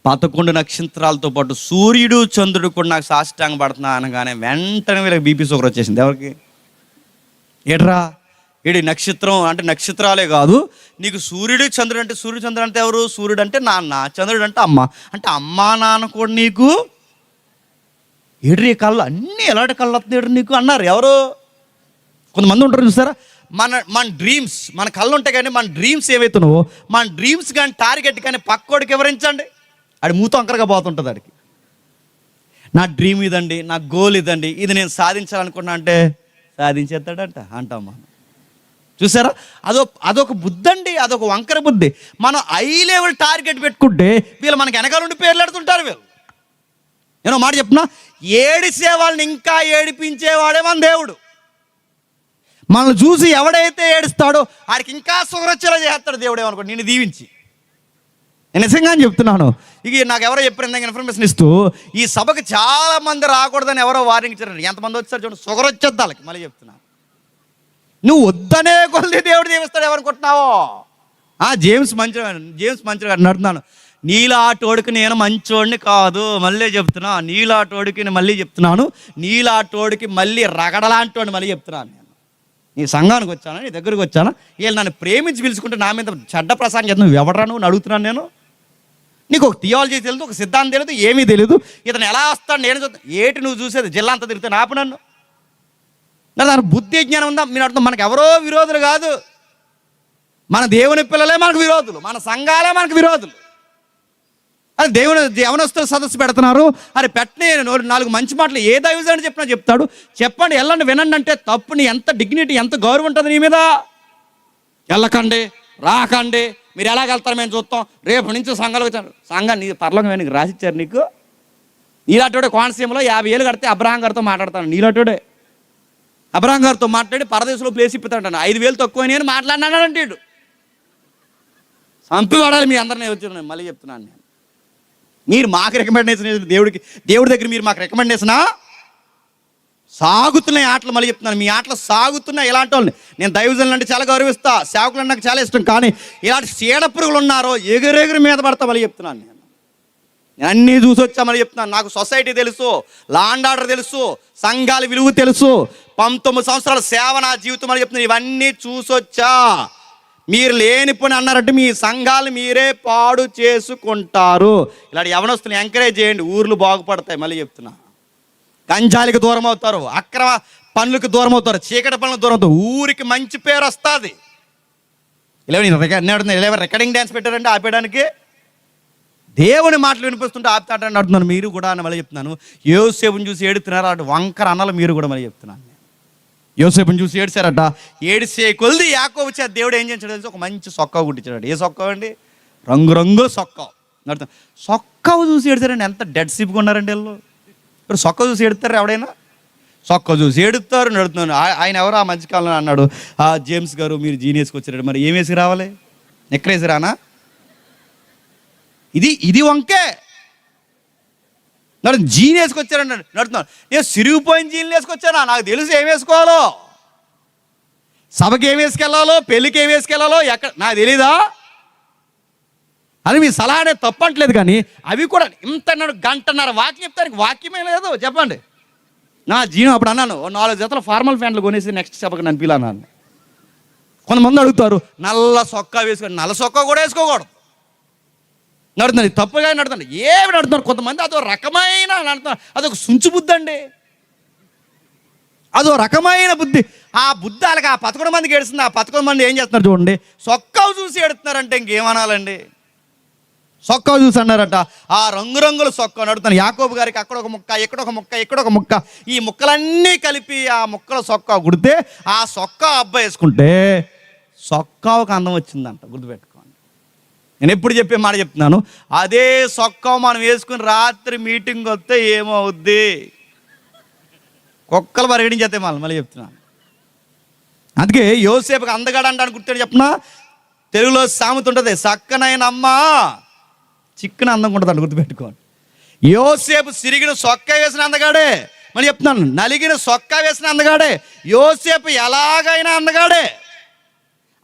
11 నక్షత్రాలతో పాటు సూర్యుడు చంద్రుడు కూడా నాకు సాష్టాంగ పడుతున్నా అనగానే వెంటనే వీళ్ళకి బీపీ షుగర్ వచ్చేసింది. ఎవరికి? ఏట్రా ఏడి నక్షత్రం అంటే నక్షత్రాలే కాదు, నీకు సూర్యుడు చంద్రుడు అంటే, సూర్యుడు చంద్రుడు అంటే ఎవరు? సూర్యుడు అంటే నాన్న, చంద్రుడు అంటే అమ్మ, అంటే అమ్మా నాన్న కూడా నీకు ఏడ్రీ కళ్ళు అన్నీ ఎలాంటి కళ్ళు వస్తుంది నీకు అన్నారు. ఎవరు? కొంతమంది ఉంటారు చూసారా, మన డ్రీమ్స్, మన కళ్ళు ఉంటాయి కానీ మన డ్రీమ్స్ ఏవైతున్నావో, మన డ్రీమ్స్ కానీ టార్గెట్ కానీ పక్కోడికి వివరించండి, ఆడి మూత అంకరగా పోతుంటుంది. ఆడికి నా డ్రీమ్ ఇదండి, నా గోల్ ఇదండి, ఇది నేను సాధించాలనుకున్నా అంటే సాధించేస్తాడంట అంటాం మనం. చూసారా, అదొక బుద్ధి అండి, అదొక వంకర బుద్ధి. మనం హై లెవెల్ టార్గెట్ పెట్టుకుంటే వీళ్ళు మనకి వెనకాల నుండి పేర్లు పెడుతుంటారు. వీళ్ళు నేను మాట చెప్తున్నా, ఏడిసే వాళ్ళని ఇంకా ఏడిపించేవాడే మన దేవుడు. మనల్ని చూసి ఎవడైతే ఏడుస్తాడో ఆడికి ఇంకా సుఖరచ్చేలా చేస్తాడు దేవుడు. ఏమనుకోండి, నేను దీవించి, నేను నిజంగా చెప్తున్నాను. ఇక నాకు ఎవరో చెప్పారు ఇందాక ఇన్ఫర్మేషన్ ఇస్తూ, ఈ సభకు చాలా మంది రాకూడదని ఎవరో వార్నింగ్ ఇచ్చారు. ఎంతమంది వచ్చారు చూడండి, షుగర్ వచ్చేద్దా వాళ్ళకి. మళ్ళీ చెప్తున్నాను, నువ్వు వద్దనే కొద్ది దేవుడు దీవిస్తాడు. ఎవరనుకుంటున్నావో? జేమ్స్ మంచిగా నడుతున్నాను, నీలాటోడికి నేను మంచోడిని కాదు. మళ్ళీ చెప్తున్నా, నీలాటోడికి నేను మళ్ళీ చెప్తున్నాను, నీలాటోడికి మళ్ళీ రగడలాంటోడిని మళ్ళీ చెప్తున్నాను. నేను నీ సంఘానికి వచ్చాను, నీ దగ్గరికి వచ్చాను, వీళ్ళు నన్ను ప్రేమించి పిలుచుకుంటే నా మీద చెడ్డ ప్రసంగం చేస్తాను. నువ్వు ఎవడరా నువ్వు అడుగుతున్నాను నేను. నీకు ఒక థియాలజీ తెలియదు, ఒక సిద్ధాంతం తెలియదు, ఏమీ తెలియదు. ఇతను ఎలా వస్తాడు నేను చూస్తాను. ఏటి నువ్వు చూసేది? జిల్లా అంతా తిరిగితే నాపు నన్ను. దాని బుద్ధి జ్ఞానం ఉందా? మీరు అర్థం, మనకు ఎవరో విరోధులు కాదు, మన దేవుని పిల్లలే మనకు విరోధులు, మన సంఘాలే మనకు విరోధులు. అది దేవుని యవనస్తుల సదస్సు పెడుతున్నారు, అది పెట్టనే 4 మంచి మాటలు ఏ దైవజనుడు చెప్పినా చెప్తాడు. చెప్పండి, వెళ్ళండి, వినండి అంటే తప్పుని ఎంత డిగ్నిటీ, ఎంత గౌరవం ఉంటుంది నీ మీద. వెళ్ళకండి, రాకండి, మీరు ఎలాగెళ్తారు మేము చూస్తాం, రేపు నుంచి సంఘాలు వచ్చారు. సంఘాన్ని నీ పర్లోకం నీకు రాసిచ్చారు. నీకు నీలాటోడే కోనసీమలో 50 ఏళ్ళు కడితే అబ్రహాం గారితో మాట్లాడతాను. నీలాటోడే అబ్రహాం గారితో మాట్లాడి పరదేశంలో ప్లేస్ ఇప్పుతాడు. 5,000 తక్కువ అని మాట్లాడినాడంటే సంపి వాడాలి మీ అందరినీ వచ్చి. మళ్ళీ చెప్తున్నాను, నేను మీరు మాకు రికమెండేషన్ దేవుడి దగ్గర మీరు మాకు రికమెండేషనా? సాగుతున్నాయి ఆటలు. మళ్ళీ చెప్తున్నాను, మీ ఆటలు సాగుతున్నాయి. ఇలాంటి వాళ్ళని నేను దైవజనులు అంటే చాలా గౌరవిస్తా, సేవకులు అంటే నాకు చాలా ఇష్టం, కానీ ఇలాంటి చీడ పురుగులు ఉన్నారో ఎగురెగురు మీద పడతా. మళ్ళీ చెప్తున్నాను, నేను అన్నీ చూసి వచ్చా. మళ్ళీ చెప్తున్నాను, నాకు సొసైటీ తెలుసు, లా అండ్ ఆర్డర్ తెలుసు, సంఘాల విలువ తెలుసు, 19 సంవత్సరాల సేవ నా జీవితం. మళ్ళీ చెప్తున్నాను, ఇవన్నీ చూసొచ్చా. మీరు లేని పని అన్నారంటే మీ సంఘాలు మీరే పాడు చేసుకుంటారు. ఇలాంటి యవనస్తుని ఎంకరేజ్ చేయండి, ఊర్లు బాగుపడతాయి. మళ్ళీ చెప్తున్నా, గంజాలికి దూరం అవుతారు, అక్రమ పనులకు దూరం అవుతారు, చీకటి పనులకు దూరం అవుతారు, ఊరికి మంచి పేరు వస్తుంది. ఇలా రికార్డింగ్ డ్యాన్స్ పెట్టారంటే ఆపేయడానికి, దేవుని మాటలు వినిపిస్తుంటే ఆపుతాడని అంటున్నాను. మీరు కూడా అని మళ్ళీ చెప్తున్నాను, యోసేపుని చూసి ఏడుతున్నారు అటు వంకర అన్నలు మీరు కూడా. మళ్ళీ చెప్తున్నాను, యోసేపుని చూసి ఏడిచారట. ఏడిసే కొలిది యాకోబు చేత దేవుడు ఏం చేశాడు తెలిసి ఒక మంచి సొక్క కుట్టించాడు. ఏ సొక్క అండి? రంగురంగు సొక్క. నడుతాను. సొక్కవు చూసి ఏడుతారండి. ఎంత డెడ్ సిప్గా ఉన్నారండి వీళ్ళు. ఇప్పుడు సొక్క చూసి ఏడుతారు ఎవడైనా? సొక్క చూసి ఏడుతారు, నడుతున్నాను. ఆయన ఎవరు ఆ మధ్యకాలంలో అన్నాడు, జేమ్స్ గారు మీరు జీనియస్కి వచ్చారు, మరి ఏం వేసి రావాలి? నెక్రేసి రానా? ఇది వంకే. జీన్ వేసుకొచ్చారన్నాడు, నడుతున్నాను. నేను సిరిగిపోయిన జీన్లు వేసుకొచ్చానా? నాకు తెలుసు ఏం వేసుకోవాలో, సభకి ఏం వేసుకెళ్ళాలో, పెళ్ళికి ఏం వేసుకెళ్ళాలో, ఎక్కడ నాకు తెలీదా అని మీ సలహా అనేది తప్పట్లేదు. కానీ అవి కూడా ఇంత గంటన్నర వాక్యం చెప్తానికి వాక్యమే లేదు. చెప్పండి. నా జీవం అప్పుడు అన్నాను, 4 జతల ఫార్మల్ ప్యాంట్లు కొనేసి నెక్స్ట్ సభకి నన్ను పిల్లన్నాను. కొంతమంది అడుగుతారు, నల్ల సొక్కా వేసుకొని. నల్ల సొక్కా కూడా వేసుకోకూడదు. నడుతుంది తప్పుగా నడుతుంది. ఏమి నడుతున్నారు కొంతమంది, అదో రకమైన నడుతున్నారు. అదొక సుంచు బుద్ధి అండి, అదో రకమైన బుద్ధి. ఆ బుద్ధి వాళ్ళకి ఆ 11 మందికి ఏడుస్తుంది. ఆ 11 మంది ఏం చేస్తున్నారు చూడండి, సొక్కావు చూసి ఏడుతున్నారంటే ఇంకేమనాలండి? సొక్కావు చూసి అన్నారట. ఆ రంగురంగుల సొక్క నడుతాను. యాకోబు గారికి అక్కడ ఒక ముక్క, ఇక్కడ ఒక ముక్క, ఇక్కడ ఒక ముక్క, ఈ ముక్కలన్నీ కలిపి ఆ ముక్కల సొక్కా కుడితే ఆ సొక్కా అబ్బాయి వేసుకుంటే సొక్కావుకి అందం వచ్చిందంట. గుర్తుపెట్టుకోండి. నేను ఎప్పుడు చెప్పే మాట చెప్తున్నాను. అదే సొక్కావు మనం వేసుకుని రాత్రి మీటింగ్ వస్తే ఏమవుద్ది? కుక్కలు పరిగణించేస్తే మళ్ళీ చెప్తున్నాను. అందుకే యోసేపుకి అందగాడు అంటాను. గుర్తు చెప్తున్నా, తెలుగులో సామెత ఉంటుంది, సక్కనైన అమ్మ చిక్కన అందంగా ఉంటుంది అంట. గుర్తుపెట్టుకోండి. యోసేపు సిరిగిన సొక్క వేసిన అందగాడే. మళ్ళీ చెప్తున్నాను, నలిగిన సొక్క వేసిన అందగాడే. యోసేపు ఎలాగైనా అందగాడే.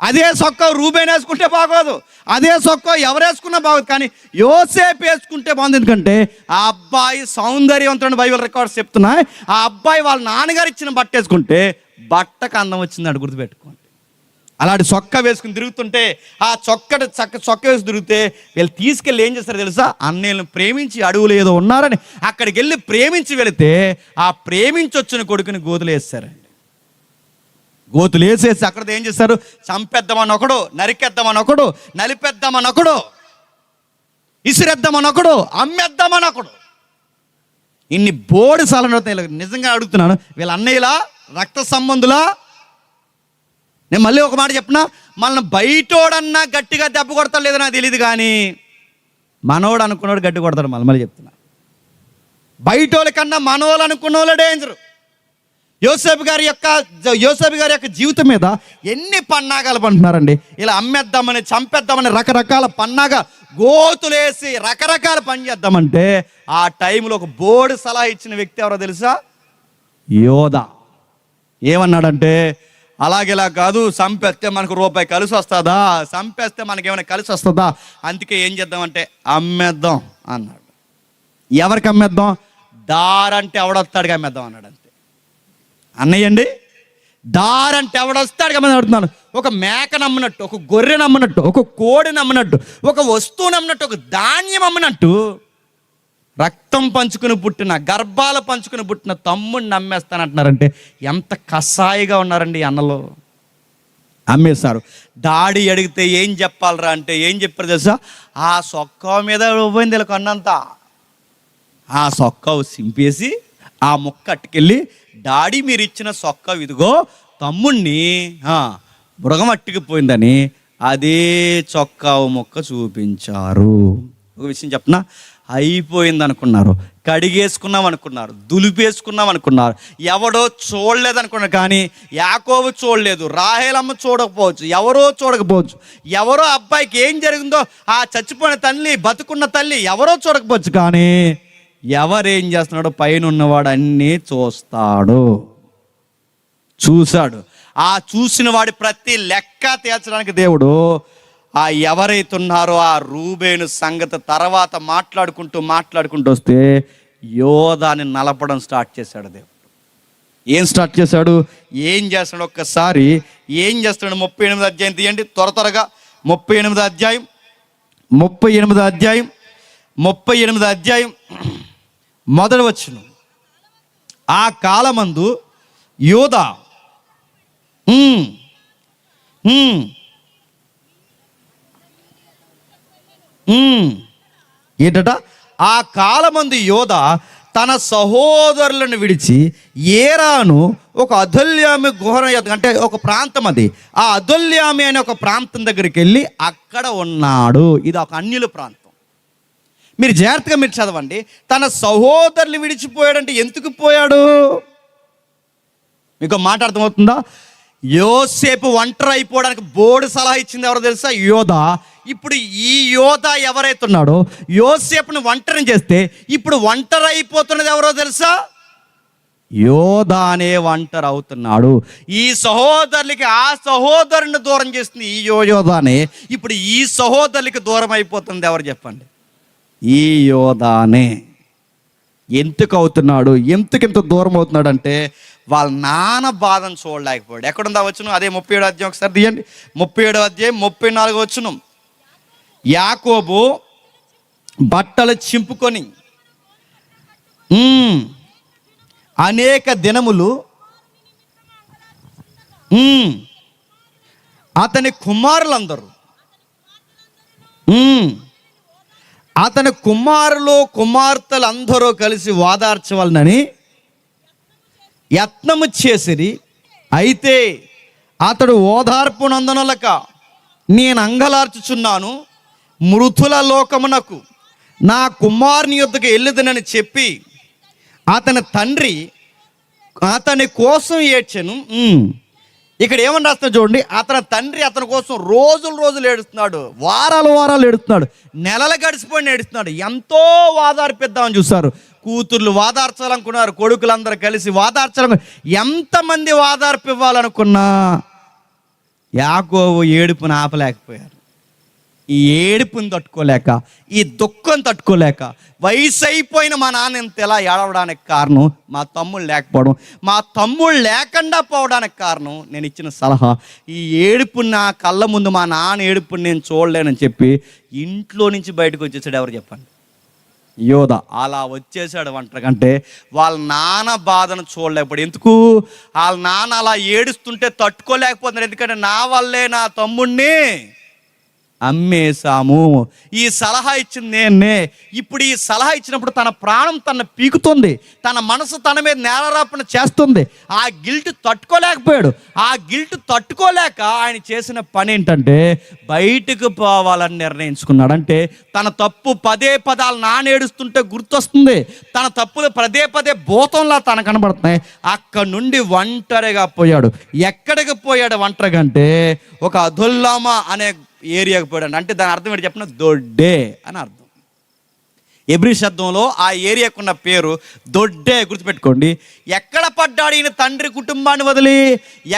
అదే సొక్క రూబేన్ వేసుకుంటే బాగోదు, అదే సొక్క ఎవరు వేసుకున్నా బాగోదు, కానీ యోసేపు వేసుకుంటే బాగుంది. ఎందుకంటే ఆ అబ్బాయి సౌందర్యవంతుడని బైబిల్ రికార్డ్స్ చెప్తున్నాయి. ఆ అబ్బాయి వాళ్ళ నాన్నగారు ఇచ్చిన బట్ట వేసుకుంటే బట్టకు అందం వచ్చింది. గుర్తుపెట్టుకోండి. అలాంటి సొక్క వేసుకుని తిరుగుతుంటే, ఆ చొక్క వేసి తిరిగితే వీళ్ళు తీసుకెళ్ళి ఏం చేస్తారు తెలుసా? అన్నయ్యలను ప్రేమించి అడవులు ఏదో ఉన్నారని అక్కడికి వెళ్ళి ప్రేమించి వెళితే ఆ ప్రేమించి వచ్చిన కొడుకుని గోతులు వేస్తారండి. గోతులు వేసేసి అక్కడ ఏం చేస్తారు? చంపేద్దామని ఒకడు, నరికేద్దామని ఒకడు, నలిపేద్దామని ఒకడు, ఇసిరేద్దామని ఒకడు, అమ్మేద్దామని ఒకడు. ఇన్ని బోడి సార్లు నిజంగా అడుగుతున్నాను, వీళ్ళ అన్నయ్యలా, రక్త సంబంధులా? నేను మళ్ళీ ఒక మాట చెప్పినా, మనల్ని బయటోడన్నా గట్టిగా దెబ్బ కొడతాడు లేదో నాకు తెలియదు, కానీ మనోడు అనుకున్నాడు గట్టి కొడతాడు. మళ్ళీ చెప్తున్నా, బయటోళ్ళ కన్నా మనోళ్ళు అనుకున్న వాళ్ళే డేంజరు. యోసేపు గారి యొక్క జీవితం మీద ఎన్ని పన్నాగాలు పంటున్నారండి. ఇలా అమ్మేద్దామని, చంపేద్దామని, రకరకాల పన్నాగా గోతులేసి రకరకాల పని చేద్దామంటే ఆ టైంలో ఒక బోర్డు సలహా ఇచ్చిన వ్యక్తి ఎవరో తెలుసా? యోధా. ఏమన్నాడంటే, అలాగేలా కాదు, చంపేస్తే మనకు రూపాయి కలిసి వస్తుందా, చంపేస్తే మనకి ఏమైనా కలిసి వస్తుందా, అందుకే ఏం చేద్దామంటే అమ్మేద్దాం అన్నాడు. ఎవరికి అమ్మేద్దాం? దారంటే ఎవడొస్తాడుగా అమ్మేద్దాం అన్నాడు. అంతే అన్నయ్య అండి, దారంటే ఎవడొస్తాడుగా అమ్మేది అడుగుతున్నాను. ఒక మేక నమ్మినట్టు, ఒక గొర్రె నమ్మినట్టు, ఒక కోడి నమ్మినట్టు, ఒక వస్తువు నమ్మినట్టు, ఒక ధాన్యం అమ్మినట్టు రక్తం పంచుకుని పుట్టిన, గర్భాలు పంచుకుని పుట్టిన తమ్ముడిని నమ్మేస్తానంటున్నారంటే ఎంత కసాయిగా ఉన్నారండి ఈ అన్నలు. అమ్మేశారు. డాడీ అడిగితే ఏం చెప్పాలరా అంటే ఏం చెప్పారు తెలుసా? ఆ సొక్క మీద పోయింది వీళ్ళ కన్నంతా. ఆ సొక్క సింపేసి ఆ ముక్క అట్టుకెళ్ళి, డాడీ మీరు ఇచ్చిన సొక్క ఇదిగో తమ్ముణ్ణి మృగం అట్టుకుపోయిందని అదే చొక్కా ముక్క చూపించారు. ఒక విషయం చెప్పనా, అయిపోయింది అనుకున్నారు, కడిగేసుకున్నాం అనుకున్నారు, దులిపేసుకున్నాం అనుకున్నారు, ఎవడో చూడలేదు అనుకున్నారు. కానీ యాకోబు చూడలేదు, రాహేలమ్మ చూడకపోవచ్చు, ఎవరో చూడకపోవచ్చు, ఎవరో అబ్బాయికి ఏం జరిగిందో ఆ చచ్చిపోయిన తల్లి, బతుకున్న తల్లి ఎవరో చూడకపోవచ్చు, కానీ ఎవరేం చేస్తున్నాడో పైన ఉన్నవాడు అన్నీ చూస్తాడు. చూశాడు. ఆ చూసిన వాడి ప్రతి లెక్క తీర్చడానికి దేవుడు ఆ ఎవరైతే ఉన్నారో ఆ రూబేను సంగతి తర్వాత మాట్లాడుకుంటూ వస్తే యోధాని నలపడం స్టార్ట్ చేశాడు దేవుడు. ఏం స్టార్ట్ చేశాడు? ఏం చేస్తాడు? ఒక్కసారి ఏం చేస్తాడు? 38 అధ్యాయం తీయండి త్వరగా. 38 అధ్యాయం మొదటి వచనం. ఆ కాలమందు యోధా ఏంటట? ఆ కాలమందు యోధా తన సహోదరులను విడిచి ఏరాను ఒక అదుల్యామి గుహ, అంటే ఒక ప్రాంతం, అది ఆ అదుల్యామి అనే ఒక ప్రాంతం దగ్గరికి వెళ్ళి అక్కడ ఉన్నాడు. ఇది ఒక అన్యుల ప్రాంతం. మీరు జాగ్రత్తగా మీరు చదవండి. తన సహోదరులు విడిచిపోయాడంటే ఎందుకు పోయాడు? మీకు మాట అర్థమవుతుందా? యోసేపు ఒంటరి అయిపోవడానికి బోర్డు సలహా ఇచ్చింది ఎవరో తెలుసా? యోధా. ఇప్పుడు ఈ యోధా ఎవరైతే ఉన్నాడో యోసేపుని ఒంటరిని చేస్తే ఇప్పుడు ఒంటరి అయిపోతున్నది ఎవరో తెలుసా? యోధా అనే ఒంటరి అవుతున్నాడు. ఈ సహోదరులకి ఆ సహోదరుని దూరం చేస్తుంది ఈ యోధానే. ఇప్పుడు ఈ సహోదరులకి దూరం అయిపోతుంది ఎవరు చెప్పండి? ఈ యోధానే. ఎందుకు అవుతున్నాడు? ఎందుకింత దూరం అవుతున్నాడు అంటే వాళ్ళ నాన్న బాధను చూడలేకపోయాడు. ఎక్కడుందా వచ్చును? అదే 37 అధ్యాయం ఒకసారి తీయండి. 37 అధ్యాయం 34 వచ్చును. యాకోబు బట్టలు చింపుకొని అనేక దినములు అతని కుమారులందరూ అతని కుమారులు కుమార్తెలందరూ కలిసి ఓదార్చవలనని యత్నము చేసిరి. అయితే అతడు ఓదార్పు నందనలక నేను అంగలార్చుచున్నాను, మృతుల లోకమునకు నా కుమారుని యొద్దకు వెళ్ళుదనని చెప్పి అతని తండ్రి అతని కోసం ఏడ్చెను. ఇక్కడ ఏమని రాస్తున్నా చూడండి. అతని తండ్రి అతని కోసం రోజులు ఏడుస్తున్నాడు, వారాలు ఏడుస్తున్నాడు, నెలలు గడిచిపోయి ఏడుస్తున్నాడు. ఎంతో వాదార్పిద్దామని చూస్తారు. కూతుర్లు వాదార్చాలనుకున్నారు, కొడుకులందరూ కలిసి ఎంతమంది వాదార్పు ఇవ్వాలనుకున్నా యాకోబు ఏడుపుని ఆపలేకపోయారు. ఈ ఏడుపుని తట్టుకోలేక, ఈ దుఃఖం తట్టుకోలేక, వయసు అయిపోయిన మా నాన్న ఇంత ఎలా ఏడవడానికి కారణం మా తమ్ముళ్ళు లేకపోవడం, మా తమ్ముళ్ళు లేకుండా పోవడానికి కారణం నేను ఇచ్చిన సలహా. ఈ ఏడుపుని నా కళ్ళ ముందు మా నాన్న ఏడుపుని నేను చూడలేనని చెప్పి ఇంట్లో నుంచి బయటకు వచ్చేసాడు. ఎవరు చెప్పండి? యోధా. అలా వచ్చేసాడు ఒంటరికంటే వాళ్ళ నాన్న బాధను చూడలేకపోయాడు. ఎందుకు? వాళ్ళ నాన్న అలా ఏడుస్తుంటే తట్టుకోలేకపోతున్నారు. ఎందుకంటే నా వల్లే నా తమ్ముడిని అమ్మేశాము. ఈ సలహా ఇచ్చింది నేనే. ఇప్పుడు ఈ సలహా ఇచ్చినప్పుడు తన ప్రాణం తన పీకుతుంది, తన మనసు తన మీద నేలరాపణ చేస్తుంది. ఆ గిల్ట్ తట్టుకోలేకపోయాడు. ఆ గిల్ట్ తట్టుకోలేక ఆయన చేసిన పని ఏంటంటే బయటకు పోవాలని నిర్ణయించుకున్నాడు. అంటే తన తప్పు పదే పదాలు నానేడుస్తుంటే గుర్తొస్తుంది, తన తప్పులు పదే భూతంలా తన కనబడుతున్నాయి. అక్కడ నుండి ఒంటరిగా పోయాడు. ఎక్కడికి పోయాడు ఒంటరిగా అంటే ఒక అదుల్లామా అనే ఏరియాకి పోయాడు. అంటే దాని అర్థం ఏంటి చెప్పిన? దొడ్డే అని అర్థం. ఎబ్రీ శబ్దంలో ఆ ఏరియాకు ఉన్న పేరు దొడ్డే. గుర్తుపెట్టుకోండి. ఎక్కడ పడ్డాడు ఈయన? తండ్రి కుటుంబాన్ని వదిలి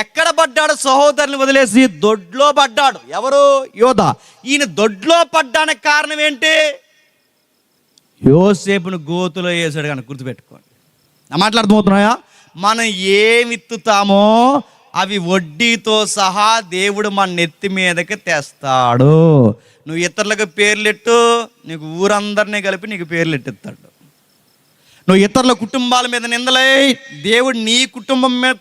ఎక్కడ పడ్డాడు? సహోదరుని వదిలేసి దొడ్లో పడ్డాడు. ఎవరు? యోధా. ఈయన దొడ్లో పడ్డానికి కారణం ఏంటి? యోసేపును గోతులో వేసాడు కనుక. గుర్తుపెట్టుకోండి. నా మాటలు అర్థమవుతున్నాయా? మనం ఏమిత్తుతామో అవి వడ్డీతో సహా దేవుడు మన నెత్తి మీదకి తెస్తాడు. నువ్వు ఇతరులకు పేర్లెట్టు, నీకు ఊరందరినీ కలిపి నీకు పేర్లెట్టిస్తాడు. నువ్వు ఇతరుల కుటుంబాల మీద నిందలై దేవుడు నీ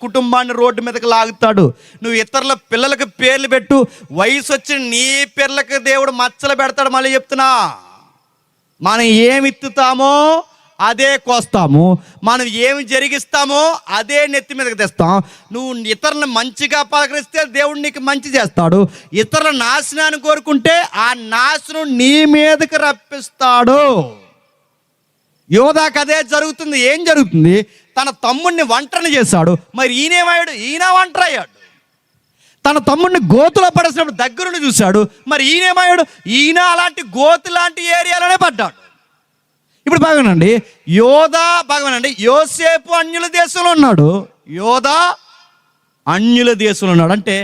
కుటుంబాన్ని రోడ్డు మీదకి లాగుతాడు. నువ్వు ఇతరుల పిల్లలకు పేర్లు పెట్టు, వయసు వచ్చి నీ పిల్లలకు దేవుడు మచ్చలు పెడతాడు. మళ్ళీ చెప్తున్నా, మనం ఏమి ఇత్తుతామో అదే కోస్తాము, మనం ఏమి జరిగిస్తామో అదే నెత్తి మీదకి తెస్తాం. నువ్వు ఇతరులను మంచిగా పలకరిస్తే దేవుడు నీకు మంచి చేస్తాడు. ఇతరుల నాశనాన్ని కోరుకుంటే ఆ నాశనం నీ మీదకి రప్పిస్తాడు. యోధాకు అదే జరుగుతుంది. ఏం జరుగుతుంది? తన తమ్ముడిని ఒంటరిని చేశాడు. మరి ఈయనేమయ్యాడు? ఈయన ఒంటరి అయ్యాడు. తన తమ్ముడిని గోతులో పడేసినప్పుడు దగ్గరుండి చూశాడు. మరి ఈయనేమయ్యాడు? ఈయన అలాంటి గోతు లాంటి ఏరియాలోనే పడ్డాడు. ఇప్పుడు బాగానండి, యోధా బాగానండి, యోసేపు అన్యుల దేశంలో ఉన్నాడు, యోధా అన్యుల దేశంలో ఉన్నాడు. అంటే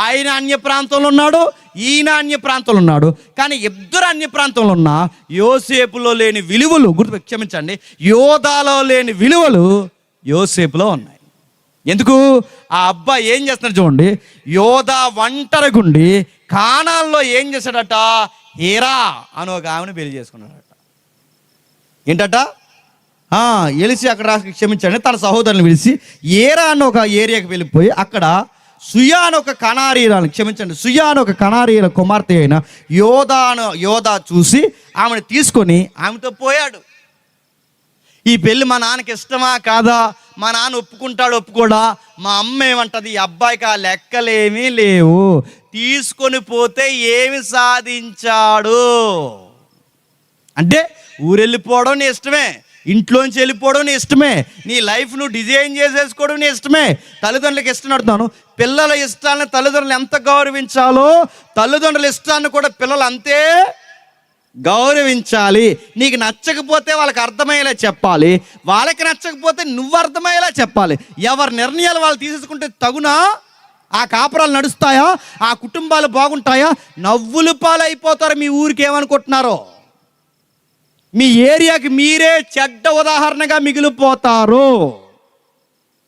ఆయన అన్య ప్రాంతంలో ఉన్నాడు, ఈయన అన్య ప్రాంతంలో ఉన్నాడు. కానీ ఇద్దరు అన్య ప్రాంతంలో ఉన్న యోసేపులో లేని విలువలు క్షమించండి, యోధాలో లేని విలువలు యోసేపులో ఉన్నాయి. ఎందుకు? ఆ అబ్బాయి ఏం చేస్తున్నాడు చూడండి. యోధా ఒంటరిగుండి కానాల్లో ఏం చేశాడట? హీరా అని ఒక ఆమెను పెళ్లి చేసుకున్నాడట. ఏంటట? ఎలిసి అక్కడ క్షమించండి తన సహోదరుని పిలిచి ఏరా అని ఒక ఏరియాకి వెళ్ళిపోయి అక్కడ సుయా అని ఒక కనారీయురాలు సుయా అని ఒక కనారీయుల కుమార్తె అయిన యోధా చూసి ఆమెను తీసుకొని ఆమెతో పోయాడు. ఈ పెళ్ళి మా నాన్నకి ఇష్టమా కాదా? మా నాన్న ఒప్పుకోడా? మా అమ్మ ఏమంటది? ఈ అబ్బాయికి ఆ లెక్కలేమీ లేవు, తీసుకొని పోతే ఏమి సాధించాడు అంటే ఊరెళ్ళిపోవడం నీ ఇష్టమే, ఇంట్లోంచి వెళ్ళిపోవడం నీ ఇష్టమే, నీ లైఫ్ నువ్వు డిజైన్ చేసేసుకోవడం నీ ఇష్టమే. తల్లిదండ్రులకు ఇష్టం అడుగుతాను. పిల్లల ఇష్టాలను తల్లిదండ్రులు ఎంత గౌరవించాలో తల్లిదండ్రుల ఇష్టాన్ని కూడా పిల్లలు అంతే గౌరవించాలి. నీకు నచ్చకపోతే వాళ్ళకి అర్థమయ్యేలా చెప్పాలి, వాళ్ళకి నచ్చకపోతే నువ్వు అర్థమయ్యేలా చెప్పాలి. ఎవరి నిర్ణయాలు వాళ్ళు తీసేసుకుంటే తగునా? ఆ కాపురాలు నడుస్తాయా? ఆ కుటుంబాలు బాగుంటాయా? నవ్వులు పాలైపోతారు. మీ ఊరికి ఏమనుకుంటున్నారో, మీ ఏరియాకి మీరే చెడ్డ ఉదాహరణగా మిగిలిపోతారు.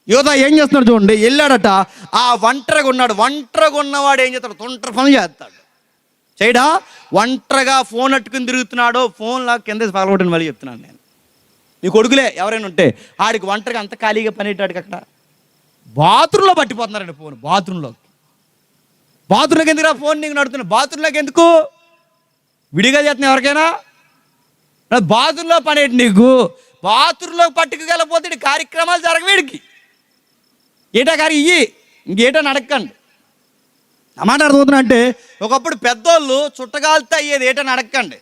యోధా ఏం చేస్తున్నాడు చూడండి. వెళ్ళాడట, ఆ ఒంటరిగా ఉన్నాడు. ఒంటరిగా ఉన్నవాడు ఏం చేస్తాడు? తొంటరి పనులు చేస్తాడు. చేయడా? ఒంటరిగా ఫోన్ అట్టుకుని తిరుగుతున్నాడు. ఫోన్లా కింద పగలగొట్టని మళ్ళీ చెప్తున్నాను నేను. మీ కొడుకులే ఎవరైనా ఉంటే ఆడికి ఒంటరిగా అంత ఖాళీగా పనేటాడికి అక్కడ బాత్రూంలో పట్టిపోతున్నారండి ఫోన్. బాత్రూంలోకి ఎందుకురా ఫోన్ నీకు నడుతున్నా? బాత్రూంలోకి ఎందుకు? విడిగా చేస్తున్నా ఎవరికైనా? బాత్రూంలో పనేటి నీకు? బాత్రూంలో పట్టుకుకెళ్ళకపోతే ఇటు కార్యక్రమాలు జరగవేడికి ఏటా కారు ఇయ్యి ఇంకేటని అడగండి. అమాట అర్థమవుతున్నా అంటే, ఒకప్పుడు పెద్దోళ్ళు చుట్టగాలితే అయ్యేది ఏటని అడగండి,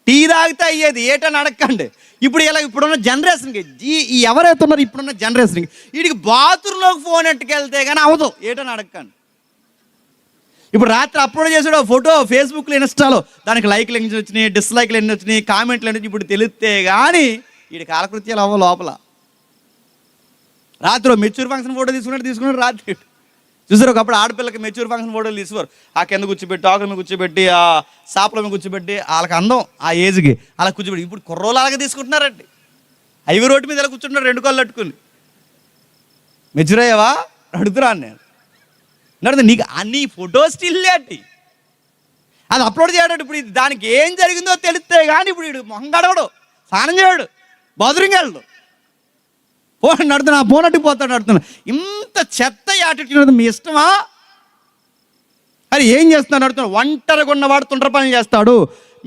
టీ తాగితే అయ్యేది ఏటని అడగండి. ఇప్పుడున్న జనరేషన్కి ఎవరైతే ఉన్నారో ఇప్పుడున్న జనరేషన్కి వీడికి బాత్రూంలోకి ఫోన్ ఎట్టుకెళ్తే కానీ అవదు ఏటని అడగండి. ఇప్పుడు రాత్రి అప్లోడ్ చేసాడు ఫోటో ఫేస్బుక్లో, ఇన్స్టాలో, దానికి లైక్లు ఎన్ని వచ్చినాయి, డిస్లైక్లు ఎన్ని వచ్చినాయి, కామెంట్లు ఎన్ని వచ్చినాయి ఇప్పుడు తెలిస్తే కానీ వీడి కాలకృత్యాలు అవ్వ. లోపల రాత్రి మెచ్యూర్ ఫంక్షన్ ఫోటో తీసుకున్నాడు రాత్రి. చూసారు ఒకప్పుడు ఆడపిల్లకి మెచ్యూర్ ఫంక్షన్ ఫోటోలు తీసుకోరు. ఆ కింద కూర్చోబెట్టి, ఆకుల మీద కూర్చోబెట్టి, ఆ సాపల మీద కూర్చోబెట్టి, వాళ్ళకి అందం ఆ ఏజ్కి అలా కూర్చోబెట్టి. ఇప్పుడు కుర్రోలు అలాగే తీసుకుంటున్నారండి. ఐవి రోడ్డు మీద ఇలా కూర్చుంటున్నారు 2 కాళ్ళు అట్టుకుని. మెచ్యూర్ అయ్యావా అడుగుతున్నాను నేను. నడుతుంది నీకు అన్ని ఫోటో స్టిల్ అట్టి అది అప్లోడ్ చేయడాడు. ఇప్పుడు దానికి ఏం జరిగిందో తెలిస్తే కానీ ఇప్పుడు వీడు మొహం గడవడు, స్నానం చేయడు, బాత్రూమ్కి వెళ్ళడు, ఫోన్ నడుతున్నా, ఫోన్ అట్టుకుపోతాడు నడుతున్నా. ఇంత చెత్త యాటిట్యూడ్ మీ ఇష్టమా? అది ఏం చేస్తున్నాడు నడుతున్నాడు. ఒంటరిగా ఉన్నవాడు తొందర పనులు చేస్తాడు.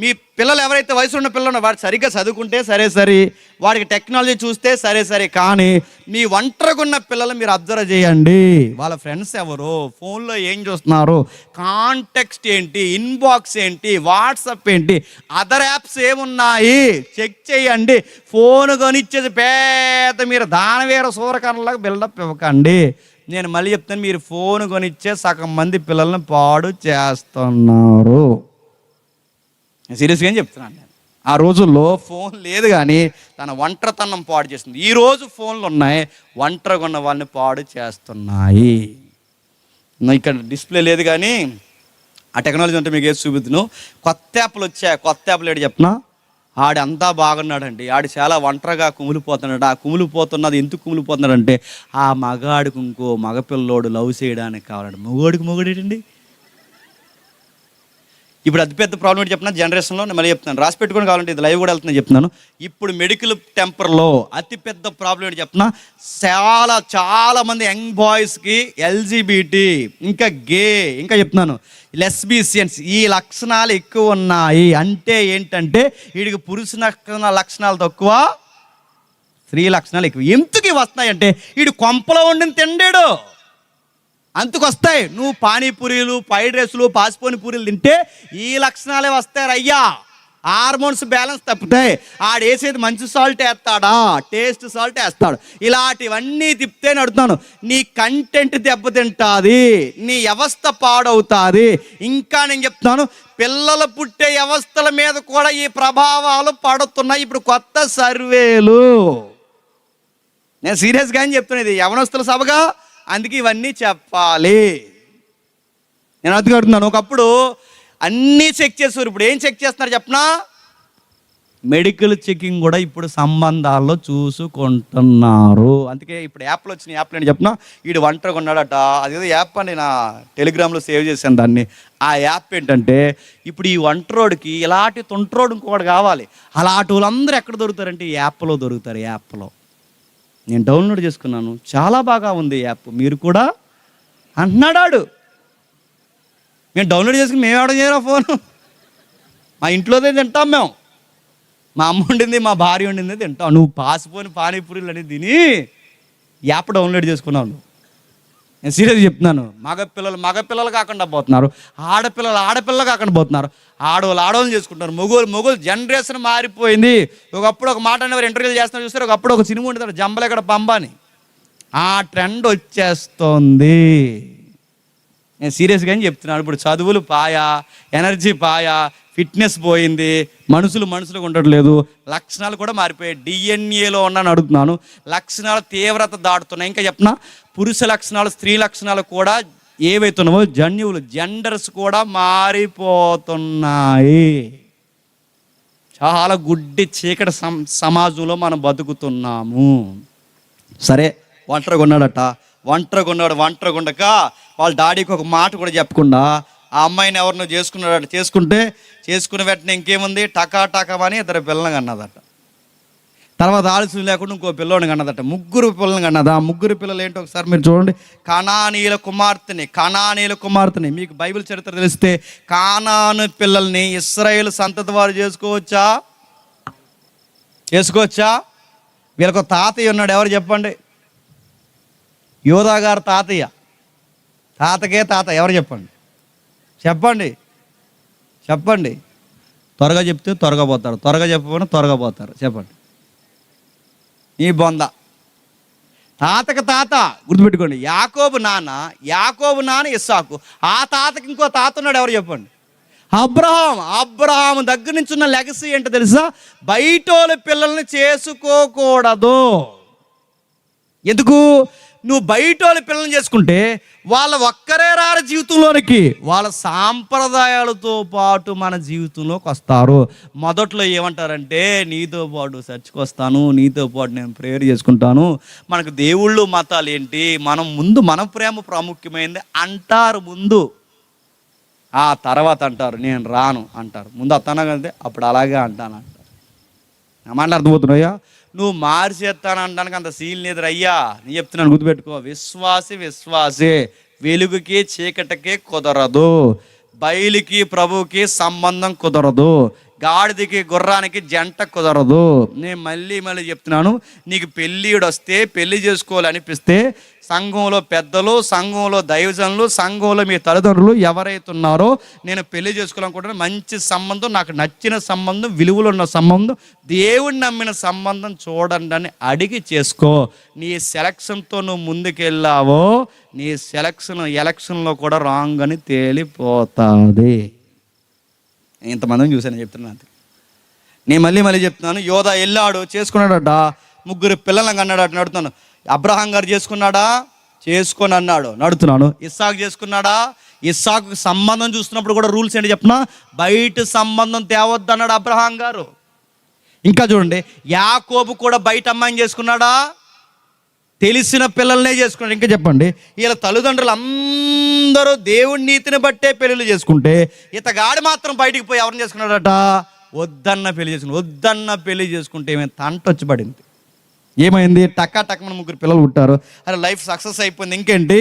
మీ పిల్లలు ఎవరైతే వయసు ఉన్న పిల్లలు వాడు సరిగ్గా చదువుకుంటే సరే, వాడికి టెక్నాలజీ చూస్తే సరే, కానీ మీ ఒంటరిగా ఉన్న పిల్లలు మీరు అబ్జర్వ్ చేయండి. వాళ్ళ ఫ్రెండ్స్ ఎవరు, ఫోన్లో ఏం చూస్తున్నారు, కాంటెక్స్ట్ ఏంటి, ఇన్బాక్స్ ఏంటి, వాట్సాప్ ఏంటి, అదర్ యాప్స్ ఏమున్నాయి చెక్ చేయండి. ఫోన్ కొనిచ్చేది పేద మీరు దానవీర సూరకర్ణలాగా బిల్డప్ ఇవ్వకండి. నేను మళ్ళీ చెప్తాను, మీరు ఫోన్ కొనిచ్చే సగం మంది పిల్లల్ని పాడు చేస్తున్నారు. నేను సీరియస్గా ఏం చెప్తున్నాను. నేను ఆ రోజుల్లో ఫోన్ లేదు కానీ తన ఒంటరితనం పాడు చేస్తుంది. ఈరోజు ఫోన్లు ఉన్నాయి, ఒంటరిగా ఉన్న వాళ్ళని పాడు చేస్తున్నాయి. ఇక్కడ డిస్ప్లే లేదు కానీ ఆ టెక్నాలజీ ఉంటే మీకు ఏది చూపిద్దును. కొత్త యాప్లు వచ్చాయి. కొత్త యాప్లు ఏంటి చెప్పనా? ఆడు అంతా బాగున్నాడండి, ఆడు చాలా ఒంటరిగా కుమిలిపోతున్నాడు. ఆ కుమిలిపోతున్నది ఎందుకు కుమిలిపోతున్నాడంటే ఆ మగాడికి ఇంకో మగపిల్లోడు లవ్ చేయడానికి కావాలండి. మొగోడేటండి ఇప్పుడు అతిపెద్ద ప్రాబ్లం ఏంటి చెప్తున్నా జనరేషన్లో. నేను మళ్ళీ చెప్తున్నాను, రాసి పెట్టుకొని కావాలంటే ఇది లైవ్ కూడా వెళ్తుందని చెప్తున్నాను. ఇప్పుడు మెడికల్ టెంపర్లో అతిపెద్ద ప్రాబ్లం ఏంటి చెప్తున్నా, చాలా మంది యంగ్ బాయ్స్కి ఎల్జీబీటీ, ఇంకా గే, ఇంకా చెప్తున్నాను లెస్బియన్స్, ఈ లక్షణాలు ఎక్కువ ఉన్నాయి. అంటే ఏంటంటే వీడికి పురుష లక్షణాలు తక్కువ, స్త్రీ లక్షణాలు ఎక్కువ. ఎందుకు వస్తున్నాయంటే వీడు కొంపలో ఉండిని తిండాడు అందుకు వస్తాయి. నువ్వు పానీపూరీలు, ఫ్రైడ్ రైస్లు, పాసిపోని పూరీలు తింటే ఈ లక్షణాలే వస్తాయి అయ్యా. Hormones balance తప్పుతాయి. ఆడేసేది మంచి సాల్ట్ వేస్తాడా, టేస్ట్ సాల్ట్ వేస్తాడు. ఇలాంటివన్నీ తిప్పితే నడుతున్నాను, నీ కంటెంట్ దెబ్బతింటుంది, నీ వ్యవస్థ పాడవుతుంది. ఇంకా నేను చెప్తున్నాను, పిల్లలు పుట్టే వ్యవస్థల మీద కూడా ఈ ప్రభావాలు పడుతున్నాయి. ఇప్పుడు కొత్త సర్వేలు, నేను సీరియస్గా అని చెప్తున్నాను, ఇది యవనస్తుల సభగా, అందుకే ఇవన్నీ చెప్పాలి. నేను అడుగుతున్నాను. ఒకప్పుడు అన్నీ చెక్ చేస్తారు, ఇప్పుడు ఏం చెక్ చేస్తున్నారు చెప్పనా? మెడికల్ చెకింగ్ కూడా ఇప్పుడు సంబంధాల్లో చూసుకుంటున్నారు. అందుకే ఇప్పుడు యాప్లు వచ్చినాయి. యాప్లు ఏంటి చెప్పనా? వీడు ఒంటరిగా ఉన్నాడట, అదేదో యాప్ అని నా టెలిగ్రామ్లో సేవ్ చేశాను దాన్ని. ఆ యాప్ ఏంటంటే ఇప్పుడు ఈ ఒంటరోడికి ఇలాంటి తొంటరోడు ఇంకొకటి కావాలి. అలాంటి వాళ్ళందరూ ఎక్కడ దొరుకుతారంటే ఈ యాప్లో దొరుకుతారు. యాప్లో నేను డౌన్లోడ్ చేసుకున్నాను, చాలా బాగా ఉంది యాప్, మీరు కూడా అంటున్నాడు. మేము డౌన్లోడ్ చేసుకుని మేము ఆర్డర్ చేయరా ఫోను, మా ఇంట్లోదే తింటాం మేము, మా అమ్మ వండింది, మా భార్య వండింది తింటాం. నువ్వు పాసిపోని పానీపూరీలు అనేది తిని యాప్ డౌన్లోడ్ చేసుకున్నావు. నేను సీరియస్ చెప్తున్నాను. మగపిల్లలు కాకుండా పోతున్నారు, ఆడపిల్లలు కాకుండా పోతున్నారు, ఆడవాళ్ళు చేసుకుంటున్నారు, మొగోళ్ళు జనరేషన్ మారిపోయింది. ఒకప్పుడు ఒక మాట అనేవారు, ఇంటర్వ్యూలు చేస్తున్నారు చూస్తారు, ఒకప్పుడు ఒక సినిమా ఉండేది జంబలెక్కడ పంబ అని. ఆ ట్రెండ్ వచ్చేస్తోంది. నేను సీరియస్గా చెప్తున్నాను. ఇప్పుడు చదువులు పాయా, ఎనర్జీ పాయా, ఫిట్నెస్ పోయింది, మనుషులుగా ఉండట్లేదు, లక్షణాలు కూడా మారిపోయాయి. డిఎన్ఏలో ఉన్నాను అడుగుతున్నాను, లక్షణాలు తీవ్రత దాటుతున్నాయి. ఇంకా చెప్పిన పురుష లక్షణాలు, స్త్రీ లక్షణాలు కూడా ఏవైతున్నావో జన్యువులు, జెండర్స్ కూడా మారిపోతున్నాయి. చాలా గుడ్డి చీకటి సమాజంలో మనం బతుకుతున్నాము. సరే, ఒంటరిగా ఉండక వాళ్ళ డాడీకి ఒక మాట కూడా చెప్పకుండా ఆ అమ్మాయిని ఎవరినో చేసుకున్న వెంటనే ఇంకేముంది, టకామని ఇద్దరు పిల్లల్ని కన్నదట. తర్వాత ఆలస్యం లేకుండా ఇంకో పిల్లోని కన్నదట. 3 పిల్లల్ని కన్నదా. 3 పిల్లలు ఏంటో ఒకసారి మీరు చూడండి. కనానీయుల కుమార్తెని. మీకు బైబిల్ చరిత్ర తెలిస్తే కానాను పిల్లల్ని ఇశ్రాయేలు సంతతి వారు చేసుకోవచ్చా? వీళ్ళకు తాతయ్య ఉన్నాడు, ఎవరు చెప్పండి? యోధా గారు తాతకే తాత ఎవరు చెప్పండి. త్వరగా చెప్తే త్వరగా పోతారు, త్వరగా చెప్పకపోయినా త్వరగా పోతారు. చెప్పండి. ఈ బొంద తాతకి తాత గుర్తుపెట్టుకోండి. యాకోబు నాన్న ఇస్సాకు. ఆ తాతకి ఇంకో తాత ఉన్నాడు, ఎవరు చెప్పండి? అబ్రహాం దగ్గర నుంచి ఉన్న లెగసీ ఏంటో తెలుసా? బయటోళ్ళ పిల్లల్ని చేసుకోకూడదు. ఎందుకు? నువ్వు బయటోళ్ళ పిల్లల్ని చేసుకుంటే వాళ్ళ ఒక్కరే రారు జీవితంలోనికి, వాళ్ళ సాంప్రదాయాలతో పాటు మన జీవితంలోకి వస్తారు. మొదట్లో ఏమంటారంటే, నీతో పాటు చర్చికి వస్తాను, నీతో పాటు నేను ప్రేయర్ చేసుకుంటాను, మనకు దేవుళ్ళు మతాలు ఏంటి, మన ప్రేమ ప్రాముఖ్యమైంది అంటారు ముందు. ఆ తర్వాత అంటారు నేను రాను అంటారు. ముందు అత్తానా కంటే అప్పుడు అలాగే అంటాను. నా మాటలు అర్థమవుతున్నాయా? నువ్వు మార్చేస్తానంటానికి అంత సీల్ లేదు అయ్యా. నేను చెప్తున్నాను, గుర్తుపెట్టుకో. విశ్వాసే, వెలుగుకి చీకటికి కుదరదు, బయలుకి ప్రభువుకి సంబంధం కుదరదు, గాడిదకి గుర్రానికి జంట కుదరదు. నేను మళ్ళీ చెప్తున్నాను, నీకు పెళ్ళిడు వస్తే పెళ్లి చేసుకోవాలనిపిస్తే సంఘంలో పెద్దలు, సంఘంలో దైవజనులు, సంఘంలో మీ తల్లిదండ్రులు ఎవరైతే ఉన్నారో, నేను పెళ్లి చేసుకోవాలనుకుంటున్నా, మంచి సంబంధం, నాకు నచ్చిన సంబంధం, విలువలు ఉన్న సంబంధం, దేవుడిని నమ్మిన సంబంధం చూడండి అని అడిగి చేసుకో. నీ సెలక్షన్తో నువ్వు ముందుకెళ్ళావో నీ ఎలక్షన్లో కూడా రాంగ్ అని తేలిపోతుంది. ఇంతమందిని చూశాను చెప్తున్నాను. నేను మళ్ళీ చెప్తున్నాను. యోధా వెళ్ళాడు, చేసుకున్నాడట, 3 పిల్లలను అన్నాడట. నడుతున్నాను. అబ్రహాం గారు చేసుకొని అన్నాడు, నడుతున్నాను. ఇస్సాకు చేసుకున్నాడా? ఇస్సాకు సంబంధం చూస్తున్నప్పుడు కూడా రూల్స్ ఏంటి చెప్పినా, బయట సంబంధం తేవద్దు అన్నాడు అబ్రహాం గారు. ఇంకా చూడండి, యాకోబు కూడా బయట అమ్మాయిని చేసుకున్నాడా? తెలిసిన పిల్లల్నే చేసుకున్నాడు. ఇంకా చెప్పండి, వీళ్ళ తల్లిదండ్రులు అందరూ దేవుడి నీతిని బట్టే పెళ్ళిళ్ళు చేసుకుంటే, ఇతగాడు మాత్రం బయటికి పోయి ఎవరిని చేసుకున్నాడట? వద్దన్న పెళ్లి చేసుకుంటే ఏమైనా తంట వచ్చి పడింది. ఏమైంది? టక్కమని 3 పిల్లలు పుట్టారు. అరే లైఫ్ సక్సెస్ అయిపోయింది. ఇంకేంటి?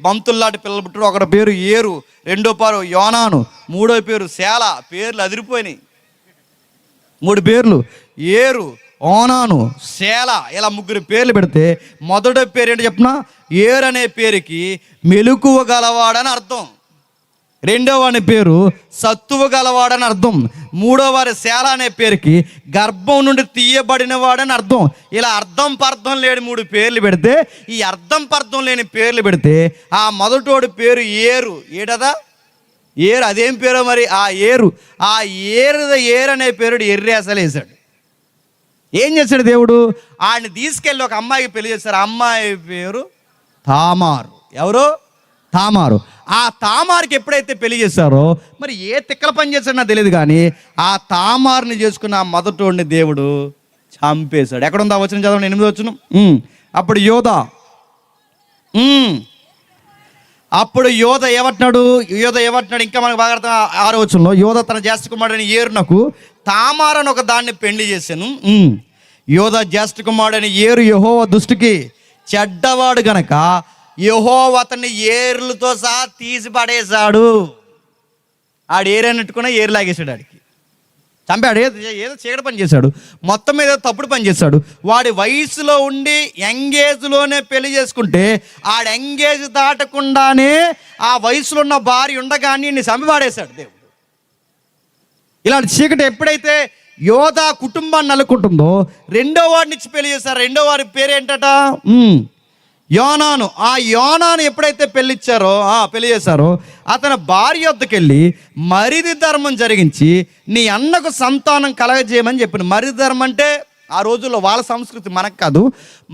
బంతుల్లాంటి పిల్లలు పుట్టారు. ఒకటి పేరు ఏరు, రెండో పేరు యోనాను, మూడో పేరు శేల. పేర్లు అదిరిపోయినాయి. 3 పేర్లు ఏరు, ఓనాను, శేల, ఇలా 3 పేర్లు పెడితే మొదటి పేరు ఏంటి చెప్పిన? ఏరు అనే పేరుకి మెలకువ గలవాడని అర్థం. రెండో వాడి పేరు సత్తువ గలవాడని అర్థం. మూడో వారి శేల అనే పేరుకి గర్భం నుండి తీయబడిన వాడని అర్థం. ఇలా అర్థం పర్థం లేని 3 పేర్లు పెడితే, ఈ అర్థం పర్థం లేని పేర్లు పెడితే ఆ మొదటోడి పేరు ఏరు. ఏడదా ఏరు, అదేం పేరో మరి. ఆ ఏరు అనే పేరుడు ఎర్రేసలు వేశాడు. ఏం చేశాడు దేవుడు? ఆయన్ని తీసుకెళ్ళి ఒక అమ్మాయికి పెళ్లి చేశారు. ఆ అమ్మాయి పేరు తామారు. ఎవరు? తామారు. ఆ తామారుకి ఎప్పుడైతే పెళ్లి చేశారో, మరి ఏ తిక్కల పని చేశాడో నాకు తెలియదు, కానీ ఆ తామారుని చేసుకున్న ఆ మొదటోడిని దేవుడు చంపేశాడు. ఎక్కడుందా వచనం చదవండి, 8వ వచనం. అప్పుడు యోధ ఏమంటున్నాడు? ఇంకా మనకు బాగా అర్థం. 6వ వచనంలో, యోధ తన జ్యేష్ఠ కుమారుడైన ఏరునకు తామారని ఒక దాన్ని పెళ్లి చేశాను. యోధ జ్యేష్ఠ కుమారుడైన ఏరు యెహోవా దృష్టికి చెడ్డవాడు గనక యెహోవా అతన్ని ఏర్లతో సహా తీసి పడేశాడు. ఆడు ఏరన్నట్టుకున్నా ఏరు లాగేశాడు. ఆడికి చంపాడు, ఏదో చీకటి పని చేశాడు, మొత్తం మీద తప్పుడు పని చేశాడు. వాడి వయసులో ఉండి యంగేజ్లోనే పెళ్లి చేసుకుంటే ఆడ యంగేజ్ దాటకుండానే ఆ వయసులో ఉన్న భార్య ఉండగానే చంపి పాడేశాడు దేవుడు. ఇలాంటి చీకటి ఎప్పుడైతే యోధా కుటుంబాన్ని నలుకుంటుందో రెండో వాడిని ఇచ్చి పెళ్లి చేశారు. రెండో వాడి పేరేంటట? యోనాను. ఆ యోనాను ఎప్పుడైతే పెళ్లి చేశారో అతని భార్య వద్దకు వెళ్ళి మరిది ధర్మం జరిగించి నీ అన్నకు సంతానం కలగజేయమని చెప్పింది. మరిది ధర్మం అంటే ఆ రోజుల్లో వాళ్ళ సంస్కృతి, మనకు కాదు.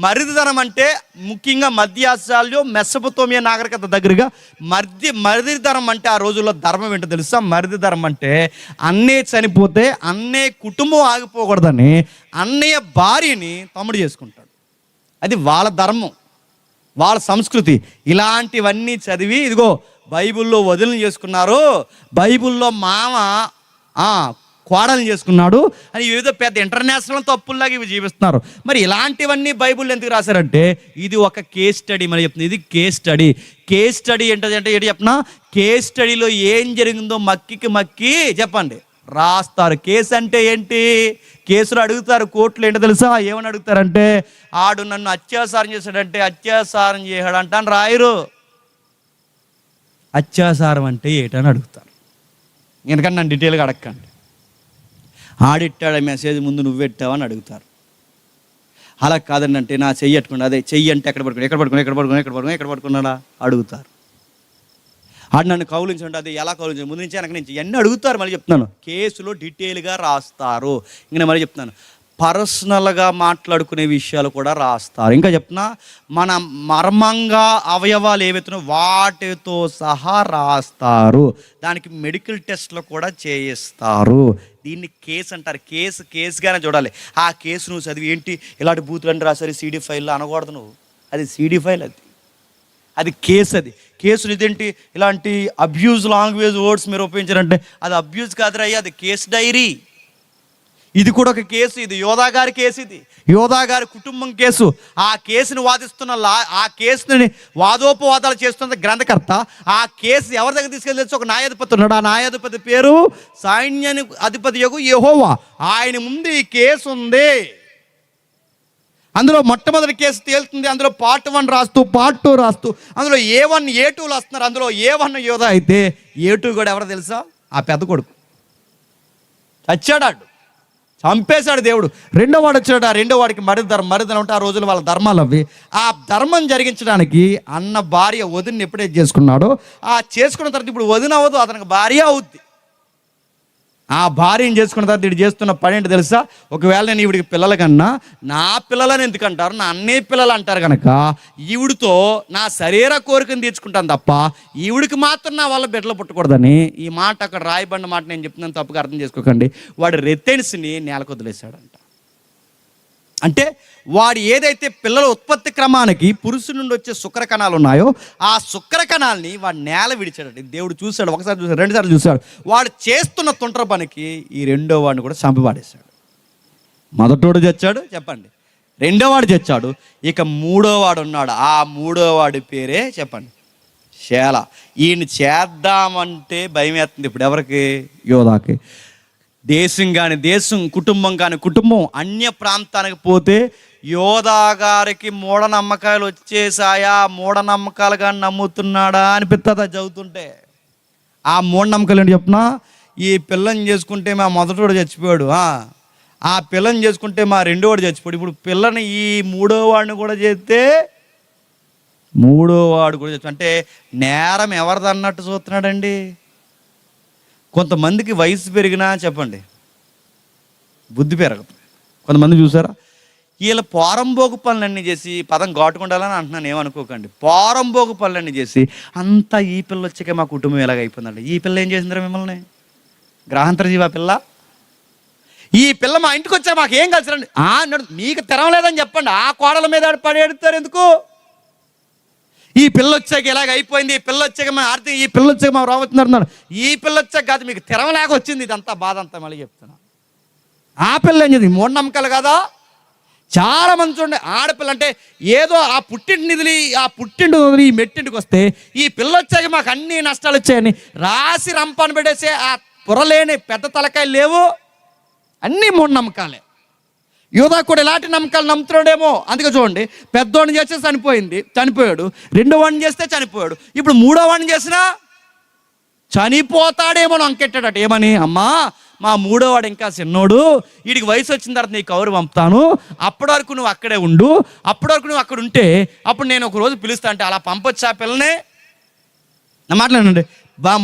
మరిది ధర్మం అంటే ముఖ్యంగా మధ్య ఆసియాలో మెసొపొతేమియా నాగరికత దగ్గరగా మరిది ధర్మం అంటే ఆ రోజుల్లో ధర్మం ఏంటో తెలుసా? మరిది ధర్మం అంటే అన్నయ్య చనిపోతే అన్నయ్య కుటుంబం ఆగిపోకూడదని అన్నయ్య భార్యని తమ్ముడు చేసుకుంటాడు. అది వాళ్ళ ధర్మం, వాళ్ళ సంస్కృతి. ఇలాంటివన్నీ చదివి ఇదిగో బైబిల్లో వదిలిని చేసుకున్నారు, బైబిల్లో మామ కోడల్ని చేసుకున్నాడు అని ఏదో పెద్ద ఇంటర్నేషనల్ తప్పుల్లాగా ఇవి జీవిస్తున్నారు. మరి ఇలాంటివన్నీ బైబిల్ ఎందుకు రాశారంటే ఇది ఒక కేస్ స్టడీ. మరి చెప్తుంది, ఇది కేస్ స్టడీ. కేస్ స్టడీ ఏంటంటే ఏంటి చెప్పనా? కేస్ స్టడీలో ఏం జరిగిందో మక్కి చెప్పండి రాస్తారు. కేసు అంటే ఏంటి? కేసులు అడుగుతారు కోర్టులో, ఏంటో తెలుసా? ఏమని అడుగుతారంటే ఆడు నన్ను అత్యాచారం చేశాడంటే అత్యాచారం చేశాడంట అని రాయరు. అత్యాచారం అంటే ఏంటని అడుగుతారు. ఎందుకంటే నన్ను డీటెయిల్గా అడగండి. ఆడిట్టాడు మెసేజ్ ముందు నువ్వెట్టావని అడుగుతారు. అలా కాదండి అంటే నా చెయ్యి అట్టుకున్నా, అదే చెయ్యి అంటే ఎక్కడ పడుకున్నాడా అడుగుతారు. ఆడు నన్ను కౌలించండి, అది ఎలా కౌలించండి, ముందు నుంచి వెనక నుంచి ఇవన్నీ అడుగుతారు. మళ్ళీ చెప్తున్నాను, కేసులో డీటెయిల్గా రాస్తారు. ఇంకా మళ్ళీ చెప్తున్నాను, పర్సనల్గా మాట్లాడుకునే విషయాలు కూడా రాస్తారు. ఇంకా చెప్తున్నా, మన మర్మంగా అవయవాలు ఏవైతున్నాయో వాటితో సహా రాస్తారు. దానికి మెడికల్ టెస్ట్లు కూడా చేయిస్తారు. దీన్ని కేసు అంటారు. కేసుగానే చూడాలి. ఆ కేసు నువ్వు చదివి ఏంటి ఇలాంటి బూతులు రాసరి CD ఫైల్లో అనకూడదు నువ్వు. అది CD ఫైల్, అది కేసు. అది కేసులు ఇదేంటి ఇలాంటి అబ్యూజ్ లాంగ్వేజ్ వర్డ్స్ మీరు ఉపయోగించారంటే అది అబ్యూజ్ కాదురయ్యా, అది కేసు డైరీ. ఇది కూడా ఒక కేసు. ఇది యోధా గారి కేసు, ఇది యోధా గారి కుటుంబం కేసు. ఆ కేసుని వాదిస్తున్న ఆ కేసుని వాదోపవాదాలు చేస్తున్న గ్రంథకర్త. ఆ కేసు ఎవరి దగ్గర తీసుకెళ్ళి ఒక న్యాయాధిపతి ఉన్నాడు. ఆ న్యాయాధిపతి పేరు సైన్యాని అధిపతి యెహోవా. ఆయన ముందు ఈ కేసు ఉంది. అందులో మొట్టమొదటి కేసు తేలుతుంది. అందులో పార్ట్ 1 రాస్తూ పార్ట్ 2 రాస్తూ అందులో A1 A2 వస్తున్నారు. అందులో A1 యోధా అయితే A2 కూడా ఎవరో తెలుసా? ఆ పెద్ద కొడుకు చచ్చాడు, చంపేశాడు దేవుడు. రెండో వాడు వచ్చాడు. ఆ రెండో వాడికి మరిదనం ఉంటే ఆ రోజులు వాళ్ళ ధర్మాలు అవి. ఆ ధర్మం జరిగించడానికి అన్న భార్య వదిన ఎప్పుడైతే చేసుకున్నాడో ఆ చేసుకున్న తర్వాత ఇప్పుడు వదిన అవ్వదు, అతనికి భార్య అవుద్ది. ఆ భార్యను చేసుకున్న తర్వాత వీడు చేస్తున్న పని ఏంటి తెలుసా? ఒకవేళ నేను ఈవిడికి పిల్లల కన్నా నా పిల్లలని ఎందుకంటారు, నా అన్నయ్య పిల్లలు అంటారు కనుక ఈవిడితో నా శరీర కోరికను తీర్చుకుంటాను తప్ప ఈవిడికి మాత్రం నా వల్ల బిడ్డలు పుట్టకూడదని. ఈ మాట అక్కడ రాయబడిన మాట నేను చెప్తున్నాను, తప్పుగా అర్థం చేసుకోకండి. వాడు రెత్తెన్స్ని నేలకు వదిలేశాడంట. అంటే వాడు ఏదైతే పిల్లల ఉత్పత్తి క్రమానికి పురుషుడి నుండి వచ్చే శుక్ర కణాలు ఉన్నాయో ఆ శుక్ర కణాలని వాడు నేల విడిచాడు. దేవుడు చూశాడు, ఒకసారి చూశాడు, 2 సార్లు చూశాడు. వాడు చేస్తున్న తుంట్ర పనికి ఈ రెండో వాడిని కూడా చంపిపాడేశాడు. మొదటోడు చచ్చాడు, చెప్పండి, రెండో వాడు చచ్చాడు, ఇక మూడో వాడు ఉన్నాడు. ఆ మూడో వాడి పేరే చెప్పండి శేల. ఈయన చేద్దామంటే భయం వేస్తుంది ఇప్పుడు ఎవరికి? యోధాకి. దేశం కానీ దేశం, కుటుంబం కానీ కుటుంబం అన్య ప్రాంతానికి పోతే యోధా గారికి మూఢనమ్మకాలు వచ్చేసాయా, మూఢనమ్మకాలు కానీ నమ్ముతున్నాడా అనిపిస్తుంది చదువుతుంటే. ఆ మూఢనమ్మకాలు ఏంటి చెప్పినా, ఈ పిల్లని చేసుకుంటే మా మొదటోడు చచ్చిపోయాడు, ఆ పిల్లని చేసుకుంటే మా రెండో వాడు చచ్చిపోయాడు, ఇప్పుడు పిల్లని ఈ మూడో వాడిని కూడా చేస్తే మూడో వాడు కూడా చచ్చిపోయాడు. అంటే నేరం ఎవరిది అన్నట్టు చూస్తున్నాడండి. కొంతమందికి వయసు పెరిగినా చెప్పండి బుద్ధి పెరగదు. కొంతమంది చూసారా, వీళ్ళ పోరంబోగు పనులన్నీ చేసి, పదం ఘాటుకుండాలని అంటున్నాను ఏమనుకోకండి, పోరంబోగు పనులన్నీ చేసి అంతా ఈ పిల్ల వచ్చాక మా కుటుంబం ఎలాగైపోయిందండి. ఈ పిల్ల ఏం చేసిందిరా మిమ్మల్ని? గ్రహాంతర జీవా పిల్ల. ఈ పిల్ల మా ఇంటికి వచ్చా మాకేం కలిసిరండి అన్నాడు. మీకు తెరవలేదని చెప్పండి. ఆ కోడల మీద పడేడుతారు ఎందుకు? ఈ పిల్ల వచ్చాక ఎలాగ అయిపోయింది, ఈ పిల్ల వచ్చాక మా ఆర్థిక, ఈ పిల్ల వచ్చాక మా రావచ్చున్నారు. ఈ పిల్ల వచ్చాక కాదు, మీకు తెరవలేక వచ్చింది ఇదంతా బాధ అంతా. మళ్ళీ చెప్తున్నా, ఆ పిల్ల ఏం చేసింది? మూఢనమ్మకాలు కదా. చాలా మంది చూడండి, ఆడపిల్ల అంటే ఏదో ఆ పుట్టింటి నిధులు, ఆ పుట్టింటి వదిలి ఈ మెట్టింటికి వస్తే ఈ పిల్ల వచ్చాక మాకు అన్ని నష్టాలు వచ్చాయని రాసి రంపాను పెట్టేసి ఆ పొరలేని పెద్ద తలకాయలు లేవు. అన్నీ మూఢనమ్మకాలే. యోధా కూడా ఇలాంటి నమ్మకాలు నమ్ముతున్నాడేమో. అందుకే చూడండి, పెద్దోడిని చేస్తే చనిపోయాడు, రెండో వాడిని చేస్తే చనిపోయాడు, ఇప్పుడు మూడో వాడిని చేసినా చనిపోతాడేమో అంకెట్టాడట. ఏమని? అమ్మా, మా మూడో వాడు ఇంకా చిన్నోడు, వీడికి వయసు వచ్చిన తర్వాత నీకు కౌరు పంపుతాను, అప్పటి వరకు నువ్వు అక్కడే ఉండు, అప్పటి వరకు నువ్వు అక్కడ ఉంటే అప్పుడు నేను ఒక రోజు పిలుస్తా అంటే అలా పంపొచ్చా పిల్లనే? నా మాట్లాడండి.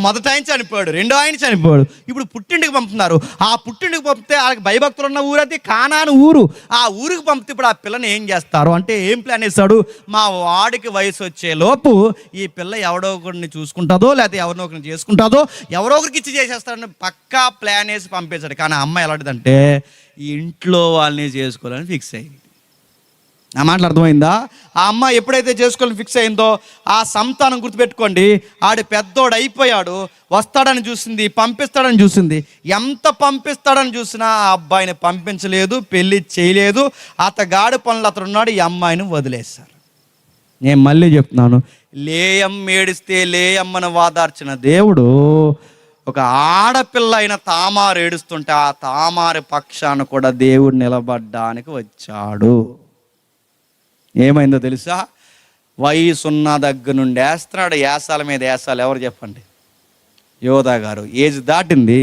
మొదట ఆయన చనిపోయాడు, రెండో ఆయన చనిపోయాడు, ఇప్పుడు పుట్టింటికి పంపుతున్నారు. ఆ పుట్టింటికి పంపితే వాళ్ళకి భయభక్తులు ఉన్న ఊరు అది కానాను ఊరు. ఆ ఊరికి పంపితే ఇప్పుడు ఆ పిల్లని ఏం చేస్తారు అంటే ఏం ప్లాన్ వేస్తాడు? మా వాడికి వయసు వచ్చే లోపు ఈ పిల్ల ఎవడో ఒకరిని చూసుకుంటుందో, లేకపోతే ఎవరినో ఒకరిని చేసుకుంటుందో, ఎవరో ఒకరికి ఇచ్చి చేసేస్తాడని పక్కా ప్లాన్ వేసి పంపేశాడు. కానీ ఆ అమ్మాయి ఎలాంటిదంటే ఈ ఇంట్లో వాళ్ళని చేసుకోవాలని ఫిక్స్ అయ్యింది. నా మాటలు అర్థమైందా? ఆ అమ్మాయి ఎప్పుడైతే చేసుకోవాలని ఫిక్స్ అయిందో ఆ సంతానం గుర్తుపెట్టుకోండి, ఆడు పెద్దోడు అయిపోయాడు, వస్తాడని చూసింది, పంపిస్తాడని చూసింది. ఎంత పంపిస్తాడని చూసినా ఆ అబ్బాయిని పంపించలేదు, పెళ్ళి చేయలేదు. అతగాడు పనులు అతను ఉన్నాడు, ఈ అమ్మాయిని వదిలేశారు. నేను మళ్ళీ చెప్తున్నాను, లేయమ్మ ఏడిస్తే లేయమ్మను వాదార్చిన దేవుడు ఒక ఆడపిల్ల అయిన తామారు ఏడుస్తుంటే ఆ తామారి పక్షాన కూడా దేవుడు నిలబడ్డానికి వచ్చాడు. ఏమైందో తెలుసా? వయసున్న దగ్గర నుండి వేస్తున్నాడు, యాసాల మీద యాసాలు. ఎవరు చెప్పండి? యోధా గారు. ఏజ్ దాటింది,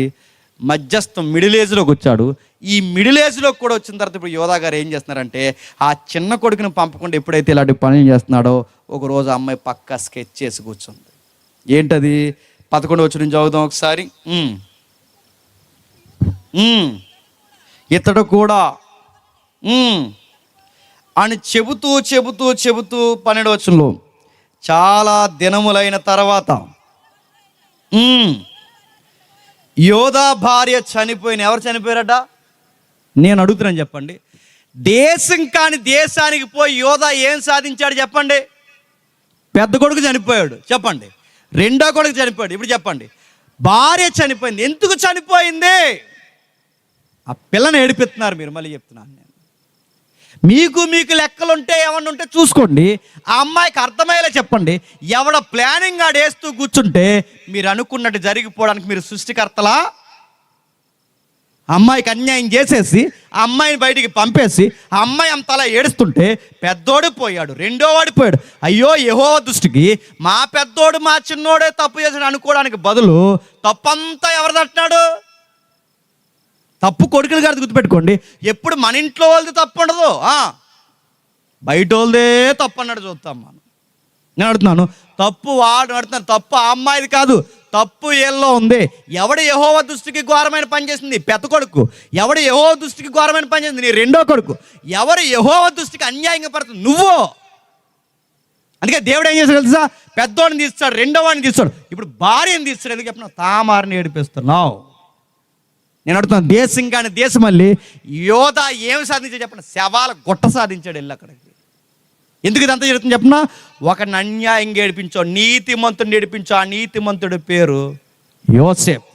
మధ్యస్థం మిడిల్ ఏజ్లోకి వచ్చాడు. ఈ మిడిల్ ఏజ్లోకి కూడా వచ్చిన తర్వాత ఇప్పుడు యోధా గారు ఏం చేస్తున్నారంటే ఆ చిన్న కొడుకుని పంపకుండా ఎప్పుడైతే ఇలాంటి పనులు చేస్తున్నాడో ఒకరోజు అమ్మాయి పక్కా స్కెచ్ చేసి కూర్చుంది. ఏంటది? 11వ వచనం చదువుదాం ఒకసారి. ఇతడు కూడా అని చెబుతూ 12వ వచనంలో చాలా దినములైన తర్వాత యోధా భార్య చనిపోయిన. ఎవరు చనిపోయారట? నేను అడుగుతున్నాను, చెప్పండి. దేశం కాని దేశానికి పోయి యోధా ఏం సాధించాడు చెప్పండి? పెద్ద కొడుకు చనిపోయాడు, చెప్పండి. రెండో కొడుకు చనిపోయాడు, ఇప్పుడు చెప్పండి. భార్య చనిపోయింది. ఎందుకు చనిపోయింది? ఆ పిల్లని ఏడిపిస్తున్నారు మీరు. మళ్ళీ చెప్తున్నాను నేను, మీకు లెక్కలుంటే ఏమన్నా ఉంటే చూసుకోండి. ఆ అమ్మాయికి అర్థమయ్యేలా చెప్పండి. ఎవడ ప్లానింగ్ ఆడేస్తూ కూర్చుంటే మీరు అనుకున్నట్టు జరిగిపోవడానికి మీరు సృష్టికర్తలా? అమ్మాయికి అన్యాయం చేసేసి ఆ అమ్మాయిని బయటికి పంపేసి ఆ అమ్మాయి అంతలా ఏడుస్తుంటే పెద్దోడు పోయాడు, రెండో వాడు పోయాడు. అయ్యో, యెహోవా దృష్టికి మా పెద్దోడు మా చిన్నోడే తప్పు చేసాడు అనుకోవడానికి బదులు తప్పంతా ఎవరిదంటున్నాడు? తప్పు కొడుకులు గారి గుర్తుపెట్టుకోండి. ఎప్పుడు మన ఇంట్లో వాళ్ళది తప్పు ఉండదు, బయట వాళ్ళదే తప్పు అన్నాడు చూస్తాం మనం. నేను అడుగుతున్నాను, తప్పు వాడు అడుగుతున్నాను, తప్పు ఆ అమ్మాయిది కాదు, తప్పు ఏళ్ళలో ఉంది. ఎవడు యెహోవా దృష్టికి ఘోరమైన పని చేసింది? పెద్ద కొడుకు. ఎవడు యెహోవా దృష్టికి ఘోరమైన పని చేసింది? నీ రెండో కొడుకు. ఎవరు యెహోవా దృష్టికి అన్యాయంగా పడుతుంది? నువ్వు. అందుకే దేవుడు ఏం చేస్తాడు తెలుసా? పెద్దోడిని తీస్తాడు, రెండో వాడిని తీస్తాడు, ఇప్పుడు భార్యని తీస్తాడు. ఎందుకు చెప్పిన? తామారిని ఏడిపిస్తున్నావు. నేను అడుగుతున్నాను, దేశం కానీ దేశం మళ్ళీ యోధా ఏమి సాధించాడు చెప్పండి? శవాల గుట్ట సాధించాడు వెళ్ళి అక్కడికి. ఎందుకు ఇదంతా జరుగుతుంది చెప్పిన? ఒకరిని అన్యాయంగా ఏడిపించో, నీతిమంతుడిని ఏడిపించో. ఆ నీతిమంతుడి పేరు యోసేపు.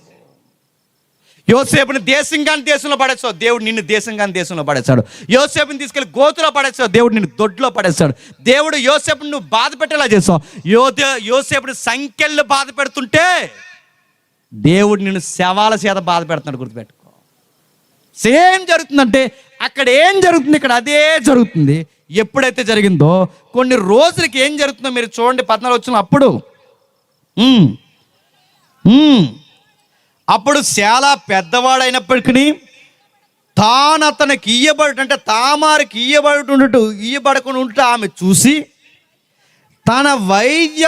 యోసేపుని దేశం కానీ దేశంలో పడేస్తావు, దేవుడు నిన్ను దేశం కానీ దేశంలో పడేస్తాడు. యోసేపుని తీసుకెళ్ళి గోతులో పడేస్తావు, దేవుడు నిన్ను దొడ్లో పడేస్తాడు. దేవుడు యోసేపుని నువ్వు బాధ పెట్టేలా చేస్తావు. యోసేపుని సంఖ్యలు బాధ పెడుతుంటే దేవుడు నిన్ను శవాల చేత బాధ పెడుతున్నాడు, గుర్తుపెట్టుకో. సేమ్ జరుగుతుందంటే అక్కడ ఏం జరుగుతుంది, ఇక్కడ అదే జరుగుతుంది. ఎప్పుడైతే జరిగిందో కొన్ని రోజులకి ఏం జరుగుతుందో మీరు చూడండి. 14 వచ్చిన అప్పుడు చాలా పెద్దవాడైనప్పటికీ తాను అతనికి ఇయ్యబడుతుంటే తామారికి ఇయ్యబడకుండా ఉంటే ఆమె చూసి తన వైద్య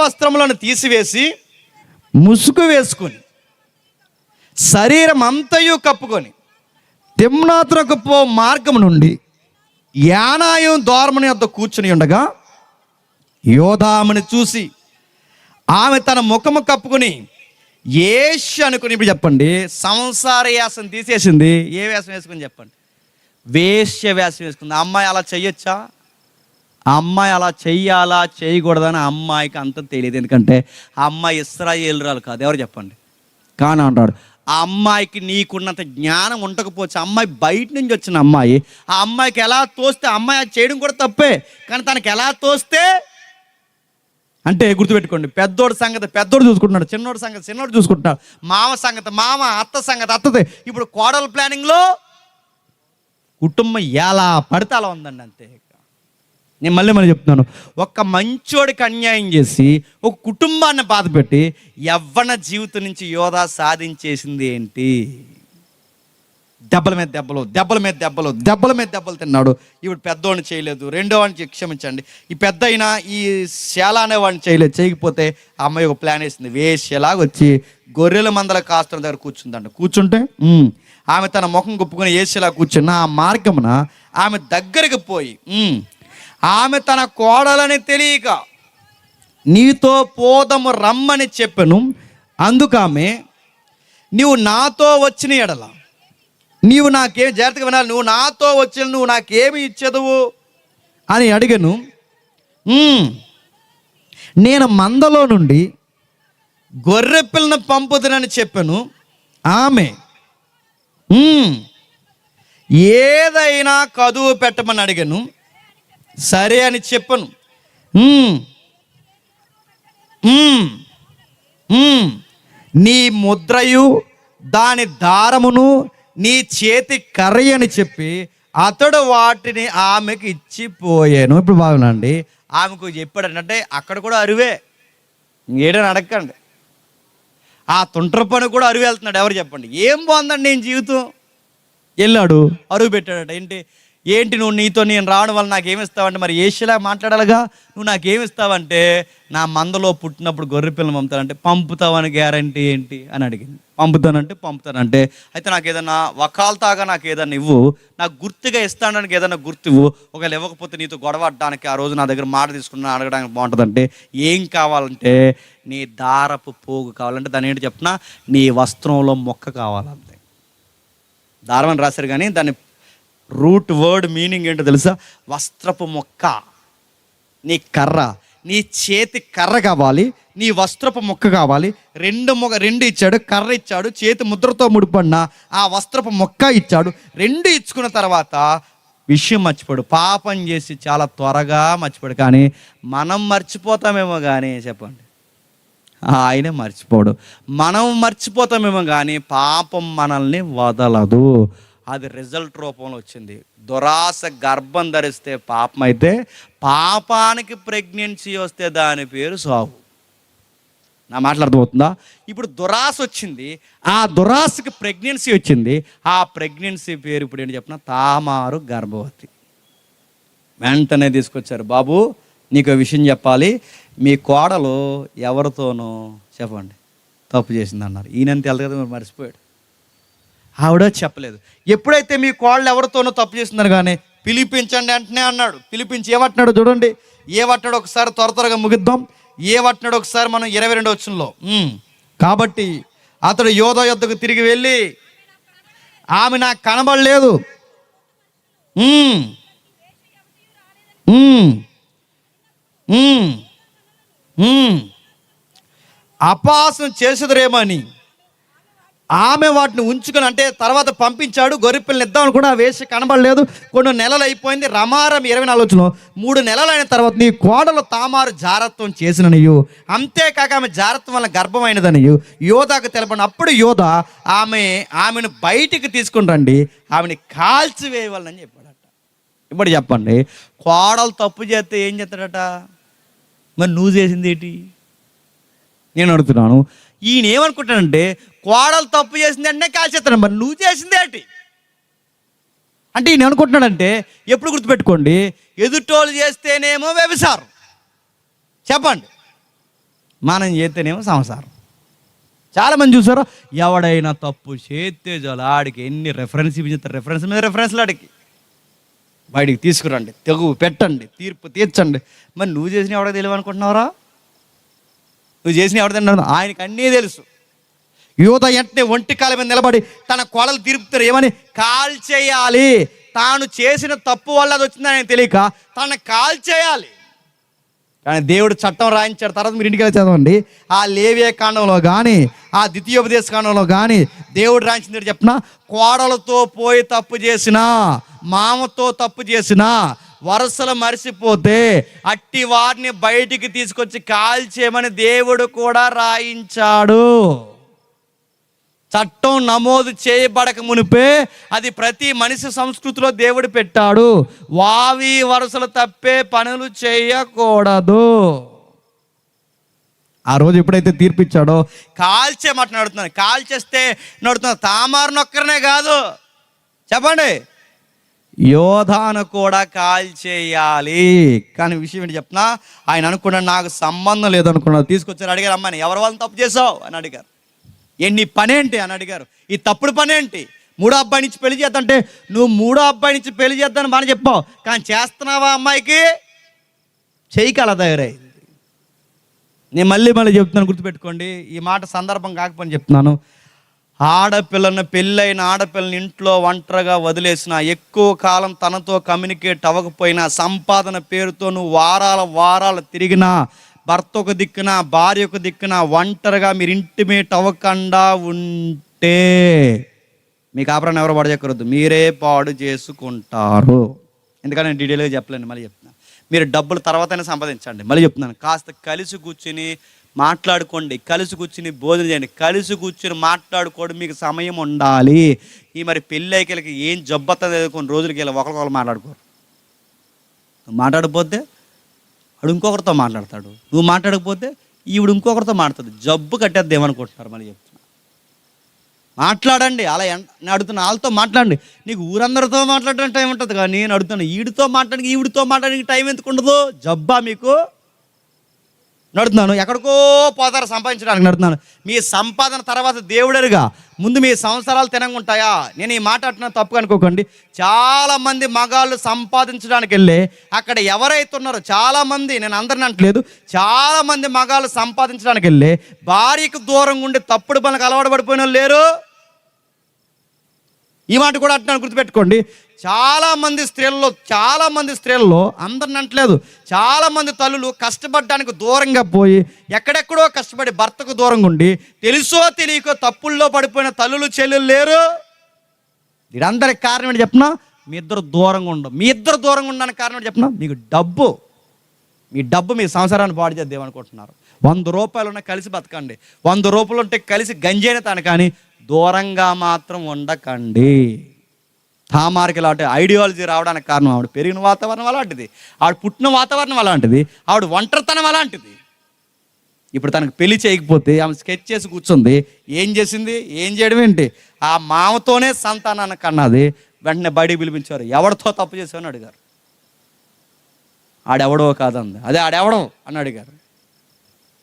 వస్త్రములను తీసివేసి ముసుగు వేసుకొని శరీరం అంతయు కప్పుకొని తిమ్నాతునకు పో మార్గం నుండి యానాయం ద్వారముని వద్ద కూర్చుని ఉండగా యోధాముని చూసి ఆమె తన ముఖము కప్పుకొని ఏష్ అనుకుని, ఇప్పుడు చెప్పండి, సంసార యాసం తీసేసింది. ఏ వేషం వేసుకుని చెప్పండి? వేశ్య వేషం వేసుకుంది. అమ్మాయి అలా చెయ్యొచ్చా? అమ్మాయి అలా చెయ్యాలా చేయకూడదని అమ్మాయికి అంత తెలియదు. ఎందుకంటే ఆ అమ్మాయి ఇశ్రాయేలురాలు కాదు. ఎవరు చెప్పండి? కానీ అంటాడు, ఆ అమ్మాయికి నీకున్నంత జ్ఞానం ఉండకపోవచ్చు. అమ్మాయి బయట నుంచి వచ్చిన అమ్మాయి. ఆ అమ్మాయికి ఎలా తోస్తే, అమ్మాయి అది చేయడం కూడా తప్పే, కానీ తనకి ఎలా తోస్తే అంటే గుర్తుపెట్టుకోండి, పెద్దోడి సంగతి పెద్దోడు చూసుకుంటున్నాడు, చిన్నోడి సంగతి చిన్నోడు చూసుకుంటున్నాడు, మామ సంగతి మామ, అత్త సంగతి అత్తది. ఇప్పుడు కోడల ప్లానింగ్లో కుటుంబం ఎలా పడితే అలా ఉందండి. అంతే. నేను మళ్ళీ చెప్తున్నాను, ఒక్క మంచోడికి అన్యాయం చేసి ఒక కుటుంబాన్ని బాధపెట్టి యవ్వన జీవితం నుంచి యోధా సాధించేసింది ఏంటి? దెబ్బల మీద దెబ్బలు, దెబ్బల మీద దెబ్బలు, దెబ్బల మీద దెబ్బలు తిన్నాడు. ఇప్పుడు పెద్దవాడిని చేయలేదు, రెండో వాడిని క్షమించండి, ఈ పెద్ద అయినా ఈ శాల అనేవాడిని చేయలేదు. చేయకపోతే ఆ అమ్మాయి ఒక ప్లాన్ వేసింది, వేసేలాగా వచ్చి గొర్రెల మందల కాస్తున్న దగ్గర కూర్చుందంట. కూర్చుంటే ఆమె తన ముఖం గుప్పుకొని వేసేలా కూర్చున్న ఆ మార్గమున ఆమె దగ్గరికి పోయి ఆమె తన కోడలని తెలియక నీతో పోదము రమ్మని చెప్పెను. అందుకామె నీవు నాతో వచ్చిన ఎడల నీవు నాకేం, జాగ్రత్తగా వినాలి, నువ్వు నాతో వచ్చిన నువ్వు నాకేమి ఇచ్చేదవు అని అడిగాను. నేను మందలో నుండి గొర్రె పిల్లను పంపుదునని చెప్పాను. ఆమె ఏదైనా కదువు పెట్టమని అడిగాను, సరే అని చెప్పను. నీ ముద్రయు దాని దారమును నీ చేతి కర్రీ అని చెప్పి అతడు వాటిని ఆమెకు ఇచ్చిపోయాను. ఇప్పుడు బాగునండి, ఆమెకు చెప్పాడంటే అక్కడ కూడా అరువే, ఏడని అడగండి. ఆ తుంట్ర పని కూడా అరువు వెళ్తున్నాడు. ఎవరు చెప్పండి? ఏం బాగుందండి నేను జీవితం. వెళ్ళాడు, అరువు పెట్టాడట. ఏంటి నువ్వు, నీతో నేను రావడం వల్ల నాకేమిస్తావంటే, మరి ఏషిలా మాట్లాడాలిగా, నువ్వు నాకేమిస్తావంటే నా మందలో పుట్టినప్పుడు గొర్రె పిల్లలు పంపుతానంటే, పంపుతావని గ్యారంటీ ఏంటి అని అడిగింది. పంపుతానంటే అయితే నాకు ఏదన్నా వకాల్తాగా నాకు ఏదన్నా ఇవ్వు, నాకు గుర్తుగా ఇస్తాడానికి ఏదన్నా గుర్తు ఇవ్వు, ఒకవేళ ఇవ్వకపోతే నీతో గొడవడడానికి ఆ రోజు నా దగ్గర మాట తీసుకున్నా అడగడానికి బాగుంటుందంటే, ఏం కావాలంటే నీ దారపు పోగు కావాలంటే దాని ఏంటి చెప్పినా, నీ వస్త్రంలో మొక్క కావాలంతే. దారం అని రాశారు కానీ దాన్ని రూట్ వర్డ్ మీనింగ్ ఏంటో తెలుసా? వస్త్రపు మొక్క. నీ కర్ర, నీ చేతి కర్ర కావాలి, నీ వస్త్రపు మొక్క కావాలి. రెండు ఇచ్చాడు, కర్ర ఇచ్చాడు, చేతి ముద్రతో ముడిపడిన ఆ వస్త్రపు మొక్క ఇచ్చాడు. రెండు ఇచ్చుకున్న తర్వాత విషయం మర్చిపోడు. పాపం చేసి చాలా త్వరగా మర్చిపోడు. కానీ మనం మర్చిపోతామేమో కానీ, చెప్పండి, ఆయనే మర్చిపోడు. మనం మర్చిపోతామేమో కానీ పాపం మనల్ని వదలదు. అది రిజల్ట్ రూపంలో వచ్చింది. దురాశ గర్భం ధరిస్తే పాపం అయితే, పాపానికి ప్రెగ్నెన్సీ వస్తే దాని పేరు సావు. నా మాట్లాడుతూపోతుందా? ఇప్పుడు దురాశ వచ్చింది, ఆ దురాశకి ప్రెగ్నెన్సీ వచ్చింది. ఆ ప్రెగ్నెన్సీ పేరు ఇప్పుడు ఏంటి చెప్పిన, తామారు గర్భవతి. వెంటనే తీసుకొచ్చారు, బాబు నీకు విషయం చెప్పాలి, మీ కోడలు ఎవరితోనో చెప్పండి తప్పు చేసింది అన్నారు. ఈయనంత వెళ్తుంది కదా, మర్చిపోయాడు. ఆవిడ చెప్పలేదు. ఎప్పుడైతే మీ కోడలు ఎవరితోనో తప్పు చేస్తున్నారు కానీ పిలిపించండి అంటనే అన్నాడు. పిలిపించి ఏమంటున్నాడు చూడండి, ఏమంటున్నాడు ఒకసారి త్వరగా ముగిద్దాం. ఏమంటున్నాడు ఒకసారి మనం 22వ వచనంలో, కాబట్టి అతడు యోధా యొద్దకు తిరిగి వెళ్ళి, ఆమె నాకు కనబడలేదు, అపహాసం చేసేదరేమని ఆమె వాటిని ఉంచుకొని, అంటే తర్వాత పంపించాడు. గొర్రెపిల్లని ఇద్దామని కూడా ఆ వేష కనబడలేదు. కొన్ని నెలలు అయిపోయింది. రమారం 24 3 నెలలు అయిన తర్వాత నీ కోడలు తామారు జారత్వం చేసిననియు, అంతేకాక ఆమె జారత్వం వల్ల గర్భమైనదనియు యోధాకు తెలపండి. అప్పుడు యోధా ఆమెను బయటికి తీసుకుని రండి, ఆమెని కాల్చివేయవాలని చెప్పాడట. ఇప్పుడు చెప్పండి, కోడలు తప్పు చేస్తే ఏం చేస్తాడట? మరి నువ్వు చేసింది ఏంటి? నేను అడుగుతున్నాను. ఈయన ఏమనుకుంటానంటే, కోడలు తప్పు చేసింది అంటే కాల్చేస్తాను, మరి నువ్వు చేసింది ఏంటి అంటే ఈయన అనుకుంటున్నాడంటే, ఎప్పుడు గుర్తుపెట్టుకోండి, ఎదుటోళ్ళు చేస్తేనేమో వ్యభిచారం, చెప్పండి, మనం చేస్తేనేమో సంసారం. చాలామంది చూసారు, ఎవడైనా తప్పు చేస్తే చాలు ఆడికి ఎన్ని రెఫరెన్స్ ఇప్పించారు, రెఫరెన్స్ మీద రెఫరెన్స్లు ఆడికి బయటికి తీసుకురండి, తెగు పెట్టండి, తీర్పు తీర్చండి. మరి నువ్వు చేసిన ఎవడో తెలియదు అనుకుంటున్నావురా? నువ్వు చేసిన ఎవరిదన్నా ఆయనకి అన్నీ తెలుసు. యోధా వెంటనే ఒంటి కాల మీద నిలబడి తన కోడలు తీర్పుతారు, ఏమని? కాల్చేయాలి. తాను చేసిన తప్పు వల్ల అది వచ్చిందని ఆయన తెలియక తను కాల్చేయాలి. కానీ దేవుడు చట్టం రాయించాడు. తర్వాత మీరు ఇంటికి వెళ్ళి చదవండి. ఆ లేవియ కాండంలో కానీ, ఆ ద్వితీయోపదేశ కాండంలో కానీ దేవుడు రాయించింది చెప్పిన, కోడలతో పోయి తప్పు చేసినా, మామతో తప్పు చేసినా, వరుసలు మరిసిపోతే అట్టి వారిని బయటికి తీసుకొచ్చి కాల్చేయమని దేవుడు కూడా రాయించాడు. చట్టం నమోదు చేయబడక మునిపే అది ప్రతి మనిషి సంస్కృతిలో దేవుడు పెట్టాడు. వావి వరుసలు తప్పే పనులు చేయకూడదు. ఆ రోజు ఎప్పుడైతే తీర్పిచ్చాడో కాల్చేమాట నడుతున్నాను. కాల్చేస్తే నడుతున్నాను తామారు నొక్కరనే కాదు, చెప్పండి, యోధాను కూడా కాల్చేయాలి. కానీ విషయం ఏంటి చెప్పినా, ఆయన అనుకున్నాడు నాకు సంబంధం లేదనుకున్నాడు. తీసుకొచ్చారు, అడిగారు అమ్మాయిని, ఎవరి వాళ్ళని తప్పు చేసావు అని అడిగారు. నీ పనేంటి అని అడిగారు. ఈ తప్పుడు పనేంటి? మూడో అబ్బాయి నుంచి పెళ్లి చేద్దంటే నువ్వు మూడో అబ్బాయి నుంచి పెళ్లి చేద్దాన్ని బాగా చెప్పావు, కానీ చేస్తున్నావా అమ్మాయికి? చెయ్యికి అలా తయారైంది. నేను మళ్ళీ చెప్తున్నాను, గుర్తుపెట్టుకోండి. ఈ మాట సందర్భం కాకపోని చెప్తున్నాను. ఆడపిల్లను, పెళ్ళైన ఆడపిల్లని ఇంట్లో ఒంటరిగా వదిలేసిన, ఎక్కువ కాలం తనతో కమ్యూనికేట్ అవ్వకపోయినా, సంపాదన పేరుతో నువ్వు వారాలు తిరిగినా, భర్త ఒక దిక్కున భార్య ఒక దిక్కున ఒంటరిగా మీరు ఇంటిమేట్ అవ్వకుండా ఉంటే మీ కాపురాన్ని ఎవరు పాడు చేయకూడదు, మీరే పాడు చేసుకుంటారు. ఎందుకంటే నేను డీటెయిల్గా చెప్పలేను, మళ్ళీ చెప్తున్నాను. మీరు డబ్బులు తర్వాతనే సంపాదించండి. మళ్ళీ చెప్తున్నాను, కాస్త కలిసి కూర్చుని మాట్లాడుకోండి, కలిసి కూర్చుని భోజనం చేయండి, కలిసి కూర్చుని మాట్లాడుకోవడం మీకు సమయం ఉండాలి. ఈ మరి పెళ్ళైకి ఏం జబ్బత కొన్ని రోజులకి వెళ్ళి ఒకరికొకరు మాట్లాడుకోరు. మాట్లాడకపోతే వాడు ఇంకొకరితో మాట్లాడతాడు, నువ్వు మాట్లాడకపోతే ఈవిడ ఇంకొకరితో మాట్లాడుతుంది. జబ్బు కట్టేద్ది ఏమనుకుంటున్నారు? మళ్ళీ చెప్తున్నా, మాట్లాడండి. అలా నేను అడుగుతున్నా, వాళ్ళతో మాట్లాడండి. నీకు ఊరందరితో మాట్లాడడానికి టైం ఉంటుంది, కానీ నేను అడుగుతాను, ఈడితో మాట్లాడానికి ఈవిడితో మాట్లాడడానికి టైం ఎందుకు ఉండదు? జబ్బా మీకు? నడుతున్నాను, ఎక్కడికో పోతారు సంపాదించడానికి నడుతున్నాను. మీ సంపాదన తర్వాత దేవుడరుగా ముందు మీ సంవత్సరాలు తినగుంటాయా? నేను ఈ మాట అంటున్నా, తప్పుగా అనుకోకండి. చాలామంది మగాళ్ళు సంపాదించడానికి వెళ్ళి అక్కడ ఎవరైతే ఉన్నారో చాలామంది, నేను అందరిని అంటలేదు, చాలామంది మగాళ్ళు సంపాదించడానికి వెళ్ళి భార్యకు దూరంగా ఉండి తప్పుడు పనులకు అలవాటు పడిపోయిన వాళ్ళు లేరు. ఈ మాట కూడా అంటున్నాను, గుర్తుపెట్టుకోండి. చాలామంది స్త్రీల్లో అందరిని అంటలేదు, చాలామంది తల్లులు కష్టపడడానికి దూరంగా పోయి ఎక్కడెక్కడో కష్టపడి భర్తకు దూరంగా ఉండి తెలుసో తెలియకో తప్పుల్లో పడిపోయిన తల్లులు చెల్లెలు లేరు. వీరందరికి కారణం ఏంటి చెప్పినా? మీ ఇద్దరు దూరంగా ఉండవు. మీ ఇద్దరు దూరంగా ఉండడానికి కారణం ఏంటి చెప్పినా? మీకు డబ్బు. మీ డబ్బు మీ సంసారాన్ని పాడు చేద్దాం అనుకుంటున్నారు. 100 రూపాయలు ఉన్న కలిసి బతకండి, 100 రూపాయలు ఉంటే కలిసి గంజైన తాను, కానీ దూరంగా మాత్రం ఉండకండి. తామారికి లాంటి ఐడియాలజీ రావడానికి కారణం ఆవిడ పెరిగిన వాతావరణం అలాంటిది, ఆవిడ పుట్టిన వాతావరణం అలాంటిది, ఆవిడ ఒంటరితనం అలాంటిది. ఇప్పుడు తనకు పెళ్లి చేయకపోతే ఆమె స్కెచ్ చేసి కూర్చుంది. ఏం చేసింది? ఏం చేయడం ఏంటి? ఆ మామతోనే సంతానాన్ని కన్నది. వెంటనే బయటికి పిలిపించారు. ఎవరితో తప్పు చేసావని అడిగారు. ఆడెవడో కాదంది. అదే ఆడెవడో అని అడిగారు.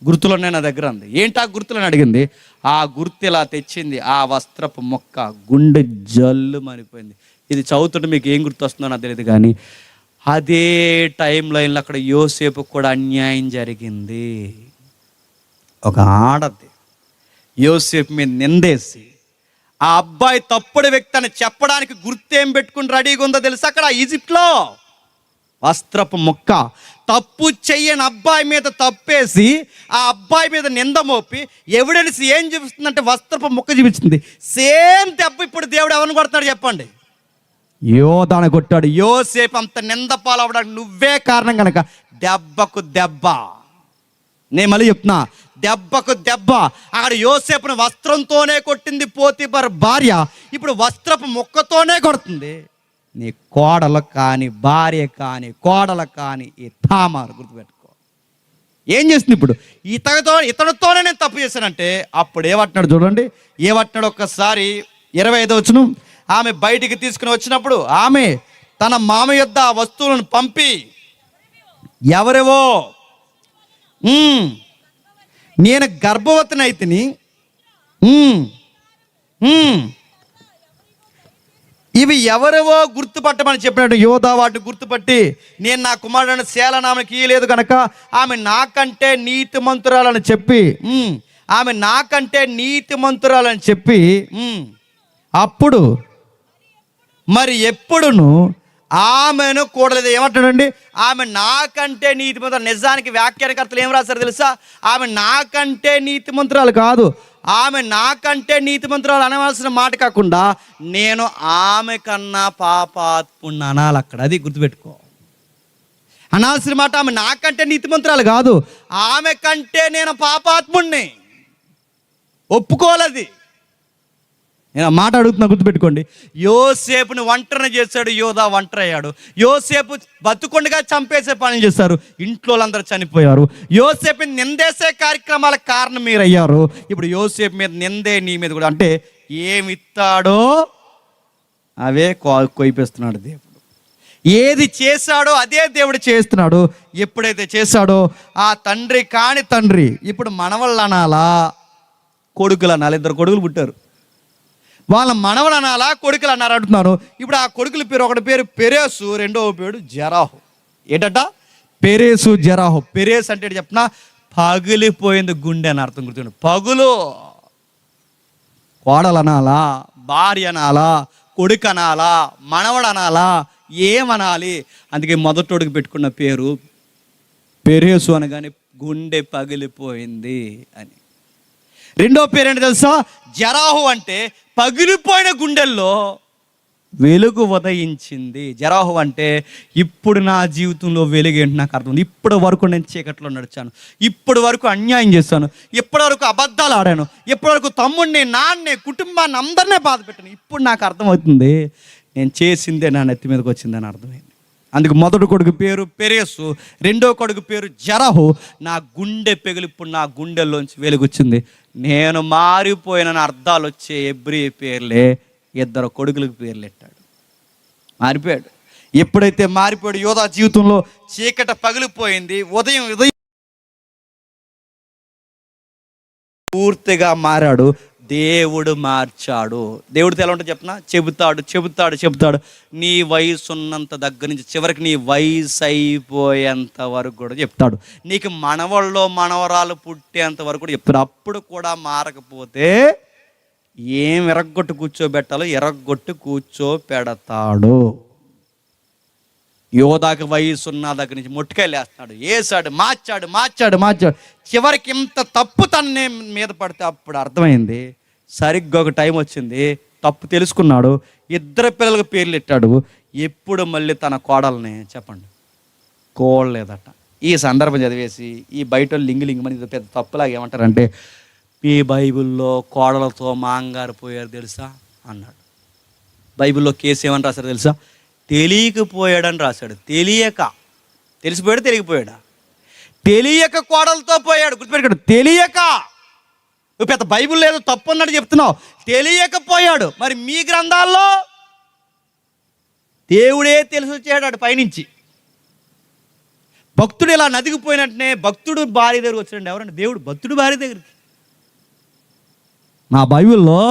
గుర్తులున్నాయి నా దగ్గర అంది. ఏంటి ఆ గుర్తులని అడిగింది. ఆ గుర్తు ఇలా తెచ్చింది, ఆ వస్త్రపు మొక్క. గుండె జల్లు మరిపోయింది. ఇది చదువుతుంటే మీకు ఏం గుర్తు వస్తుందో నాకు తెలియదు, కానీ అదే టైం లైన్లో అక్కడ యోసేపు కూడా అన్యాయం జరిగింది. ఒక ఆడది యోసేపు మీద నిందేసి ఆ అబ్బాయి తప్పుడు వ్యక్తి అని చెప్పడానికి గుర్తేం పెట్టుకుని రెడీగా ఉందో తెలుసా? అక్కడ ఈజిప్ట్లో వస్త్రపు మొక్క. తప్పు చెయ్యని అబ్బాయి మీద తప్పేసి ఆ అబ్బాయి మీద నింద మోపి ఎవిడెన్స్ ఏం చూపిస్తుందంటే వస్త్రపు మొక్క చూపిస్తుంది. సేమ్ దెబ్బ ఇప్పుడు దేవుడు ఎవరిని కొడతాడు చెప్పండి? యోధాను కొట్టాడు. యోసేపు అంత నింద పాలవడానికి నువ్వే కారణం కనుక దెబ్బకు దెబ్బ. నేను మళ్ళీ చెప్తున్నా, దెబ్బకు దెబ్బ. అక్కడ యోసేపుని వస్త్రంతోనే కొట్టింది పోతిఫర్ భార్య, ఇప్పుడు వస్త్రపు మొక్కతోనే కొడుతుంది. నీ కోడలు కానీ భార్య కానీ కోడలు కానీ ఈ తామారు. గుర్తుపెట్టుకో. ఏం చేస్తుంది ఇప్పుడు? ఇతనితోనే నేను తప్పు చేశానంటే అప్పుడు ఏమంటున్నాడు చూడండి. ఏమంటున్నాడు ఒక్కసారి 25వ వచనం. ఆమె బయటికి తీసుకుని వచ్చినప్పుడు ఆమె తన మామ యొద్ద ఆ వస్తువులను పంపి, ఎవరెవో నేను గర్భవతినైతిని, ఇవి ఎవరెవో గుర్తుపట్టమని చెప్పినట్టు యోధా వాటిని గుర్తుపట్టి, నేను నా కుమారుడు శేలను ఆమెకి ఇయ్యలేదు కనుక ఆమె నాకంటే నీతిమంతురాలని చెప్పి, ఆమె నాకంటే నీతిమంతురాలని చెప్పి, అప్పుడు మరి ఎప్పుడును ఆమెను కూడలేదు. ఏమంటాడండి? ఆమె నాకంటే నీతిమంతురాలు. నిజానికి వ్యాఖ్యానకర్తలు ఏం రాశారు తెలుసా? ఆమె నాకంటే నీతిమంతురాలు కాదు, ఆమె నాకంటే నీతిమంతురాలు అనవలసిన మాట కాకుండా నేను ఆమె కన్నా పాపాత్ముడిని అనాలి అక్కడ. అది గుర్తుపెట్టుకో. అనాల్సిన మాట, ఆమె నాకంటే నీతిమంతురాలు కాదు, ఆమె కంటే నేను పాపాత్ముణ్ణి. ఒప్పుకోలేదు. నేను ఆ మాట అడుగుతున్నా, గుర్తుపెట్టుకోండి. యోసేపుని ఒంటరిని చేశాడు, యోధా ఒంటరి అయ్యాడు. యోసేపు బతుకుండగా చంపేసే పనులు చేశారు, ఇంట్లో వాళ్ళందరూ చనిపోయారు. యోసేపుని నిందేసే కార్యక్రమాలకు కారణం మీరు అయ్యారు. ఇప్పుడు యోసేపు మీద నిందే నీ మీద కూడా. అంటే ఏమిస్తాడో అవే కొయిపిస్తున్నాడు దేవుడు. ఏది చేశాడో అదే దేవుడు చేస్తున్నాడు. ఎప్పుడైతే చేశాడో ఆ తండ్రి కాని తండ్రి ఇప్పుడు మనవళ్ళు అనాలా, కొడుకులు అనాలి. 2 కొడుకులు పుట్టారు, వాళ్ళ మనవడు అనాలా, కొడుకులు అన్నారు అంటున్నారు. ఇప్పుడు ఆ కొడుకుల పేరు, ఒకటి పేరు పెరేసు, రెండవ పేరు జెరహు. ఏంటట? పెరేసు జెరహు. పెరేస్ అంటే చెప్పిన పగిలిపోయింది గుండె అని అర్థం. గుర్తుండి, పగులు. కోడలు అనాలా, భార్య అనాలా, కొడుకు అనాలా, మనవడు అనాలా, ఏమనాలి? అందుకే మొదటోడికి పెట్టుకున్న పేరు పెరేసు అనగానే గుండె పగిలిపోయింది అని. రెండో పేరు ఏంటి తెలుసా? జెరహు. అంటే పగిలిపోయిన గుండెల్లో వెలుగు ఉదయించింది. జెరహు అంటే ఇప్పుడు నా జీవితంలో వెలుగు ఏంటి నాకు అర్థం. ఇప్పటి వరకు నేను చీకట్లో నడిచాను, ఇప్పటి వరకు అన్యాయం చేశాను, ఇప్పటి వరకు అబద్ధాలు ఆడాను, ఇప్పటి వరకు తమ్ముడిని, నాన్నే, కుటుంబాన్ని అందరినీ బాధ పెట్టాను. ఇప్పుడు నాకు అర్థమవుతుంది నేను చేసిందే నా నెత్తి మీదకి వచ్చిందని అర్థమైంది. అందుకు మొదటి కొడుకు పేరు పెరేసు, రెండో కొడుకు పేరు జెరహు. నా గుండె పెగిలి ఇప్పుడు నా గుండెల్లోంచి వెలుగొచ్చింది, నేను మారిపోయిన అర్థాలు వచ్చే ఎబ్రీ పేర్లే 2 కొడుకులకు పేర్లు పెట్టాడు. మారిపోయాడు. ఎప్పుడైతే మారిపోయాడు, యోధా జీవితంలో చీకట పగిలిపోయింది. ఉదయం పూర్తిగా మారాడు. దేవుడు మార్చాడు. దేవుడితో ఎలా ఉంటుంది చెప్పనా? చెబుతాడు. నీ వయసు ఉన్నంత దగ్గర నుంచి చివరికి నీ వయసు అయిపోయేంత వరకు కూడా చెప్తాడు. నీకు మనవల్లో మనవరాలు పుట్టేంత వరకు కూడా చెప్తాడు. అప్పుడు కూడా మారకపోతే ఏం ఎరగొట్టు కూర్చోబెట్టాలో ఎరగొట్టు కూర్చోపెడతాడు. యోధాకి వయసు ఉన్న దగ్గర నుంచి మొట్టికాయలు వేస్తున్నాడు, వేసాడు, మార్చాడు. చివరికి ఇంత తప్పు తన మీద పడితే అప్పుడు అర్థమైంది. సరిగ్గా ఒక టైం వచ్చింది, తప్పు తెలుసుకున్నాడు. 2 పిల్లలకు పేర్లు పెట్టాడు. ఎప్పుడు మళ్ళీ తన కోడల్ని చెప్పండి కోడలేదట. ఈ సందర్భం చదివేసి ఈ బయట లింగిమని పెద్ద తప్పులాగా ఏమంటారంటే, ఈ బైబిల్లో కోడలతో మాంగారు పోయారు తెలుసా అన్నాడు. బైబిల్లో కేసు ఏమని రాశారు తెలుసా? తెలియకపోయాడని రాశాడు. తెలిసిపోయాడు, తెలియకపోయాడా? తెలియక కోడలతో పోయాడు. గుర్తుపెట్టుకోడు, తెలియక. నువ్వు పెద్ద బైబిల్లో ఏదో తప్పు అన్నట్టు చెప్తున్నావు, తెలియకపోయాడు. మరి మీ గ్రంథాల్లో దేవుడే తెలిసి వచ్చాడు పైనుంచి. భక్తుడు ఇలా నదిగిపోయినట్టునే భక్తుడు భార్య దగ్గరకు వచ్చాడు. ఎవరంటే దేవుడు భక్తుడు భార్య దగ్గరికి. మా బైబిల్లో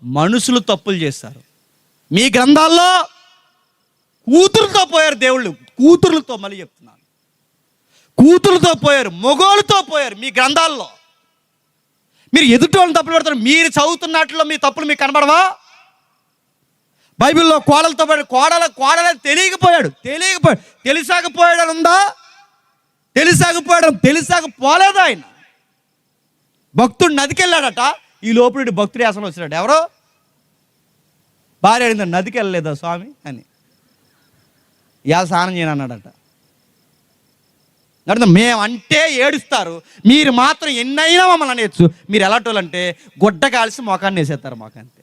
మనుషులు తప్పులు చేస్తారు, మీ గ్రంథాల్లో కూతురుతో పోయారు దేవుళ్ళు. కూతురులతో, మళ్ళీ చెప్తున్నాను, కూతురులతో పోయారు, మొగోళ్ళతో పోయారు మీ గ్రంథాల్లో. మీరు ఎదుటోళ్ళని తప్పులు పెడతారు. మీరు చదువుతున్నట్లో మీ తప్పులు మీకు కనబడవా? బైబిల్లో కోడలతో పోయాడు. కోడలని తెలియకపోయాడు. తెలిసాకపోయాడు ఉందా? తెలిసాకపోలేదా? ఆయన భక్తుడు నదికి వెళ్ళాడట. ఈ లోపల భక్తుడు యాసన వచ్చినాడు. ఎవరో భార్య అడిగింది, నదికి వెళ్ళలేదా స్వామి అని. ఇవాళ స్నానం చేయను అన్నాడట. మేమంటే ఏడుస్తారు, మీరు మాత్రం ఎన్నైనా మమ్మల్ని అనేయచ్చు. మీరు ఎలాంటోళ్ళంటే గుడ్డ కాల్సి మొఖాన్ని వేసేస్తారు మాకంతే.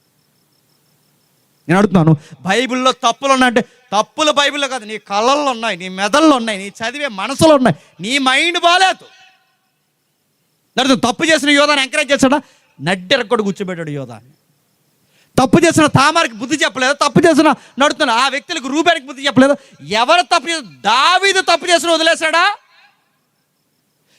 నేను అడుగుతున్నాను, బైబిల్లో తప్పులు ఉన్నాయంటే తప్పులు బైబిల్లో కాదు, నీ కళ్ళల్లో ఉన్నాయి, నీ మెదల్లో ఉన్నాయి, నీ చదివే మనసులో ఉన్నాయి. నీ మైండ్ బాగాలేదు. తప్పు చేసిన యోధాన్ని ఎంకరేజ్ చేశాడా? నడ్డెరగొడు కూర్చోబెట్టాడు యోధాన్ని. తప్పు చేసిన తామారికి బుద్ధి చెప్పలేదు, తప్పు చేసిన నడుతున్నా ఆ వ్యక్తులకు రూబేనికి బుద్ధి చెప్పలేదు. ఎవరు తప్పు చేసిన? దావీదు తప్పు చేసిన వదిలేశాడా?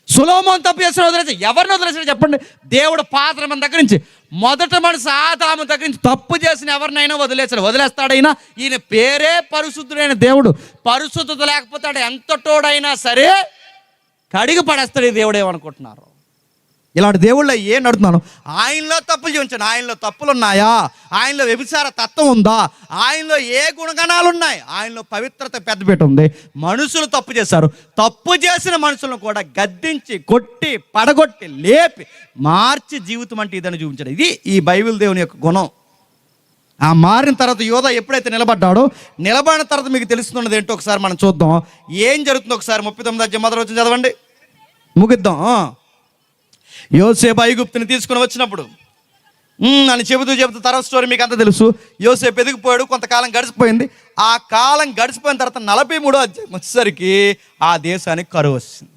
సొలొమోను తప్పు చేసిన వదిలేసాడు? ఎవరిని వదిలేశాడు చెప్పండి? దేవుడు పాత్ర మన దగ్గర నుంచి, మొదట మనసు ఆదాము దగ్గర నుంచి తప్పు చేసిన ఎవరినైనా వదిలేస్తాడైనా? ఈయన పేరే పరిశుద్ధుడైన దేవుడు. పరిశుద్ధత లేకపోతే ఎంతటోడైనా సరే కడిగి పడేస్తాడు. ఈ దేవుడు ఏమనుకుంటున్నారు? ఇలాంటి దేవుళ్ళ ఏం నడుతున్నాను? ఆయనలో తప్పులు చూపించాను. ఆయనలో తప్పులు ఉన్నాయా? ఆయనలో వ్యభిచార తత్వం ఉందా? ఆయనలో ఏ గుణగణాలు ఉన్నాయి? ఆయనలో పవిత్రత పెద్దపీట ఉంది. మనుషులు తప్పు చేశారు. తప్పు చేసిన మనుషులను కూడా గద్దించి, కొట్టి, పడగొట్టి, లేపి, మార్చి జీవితం అంటే ఇదని చూపించాడు. ఇది ఈ బైబిల్ దేవుని యొక్క గుణం. ఆ మారిన తర్వాత యోధా ఎప్పుడైతే నిలబడ్డాడో, నిలబడిన తర్వాత మీకు తెలుస్తున్నది ఏంటో ఒకసారి మనం చూద్దాం. ఏం జరుగుతుందో ఒకసారి 39 అధ్యాయం మొదటి వచనం చదవండి, ముగిద్దాం. యోసేపు ఐగుప్తుని తీసుకుని వచ్చినప్పుడు అని చెబుతూ తర్వాత స్టోరీ మీకు అంతా తెలుసు. యోసేపు ఎదిగిపోయాడు, కొంతకాలం గడిచిపోయింది. ఆ కాలం గడిచిపోయిన తర్వాత 43వ అధ్యాయం వచ్చేసరికి ఆ దేశానికి కరువు వచ్చింది.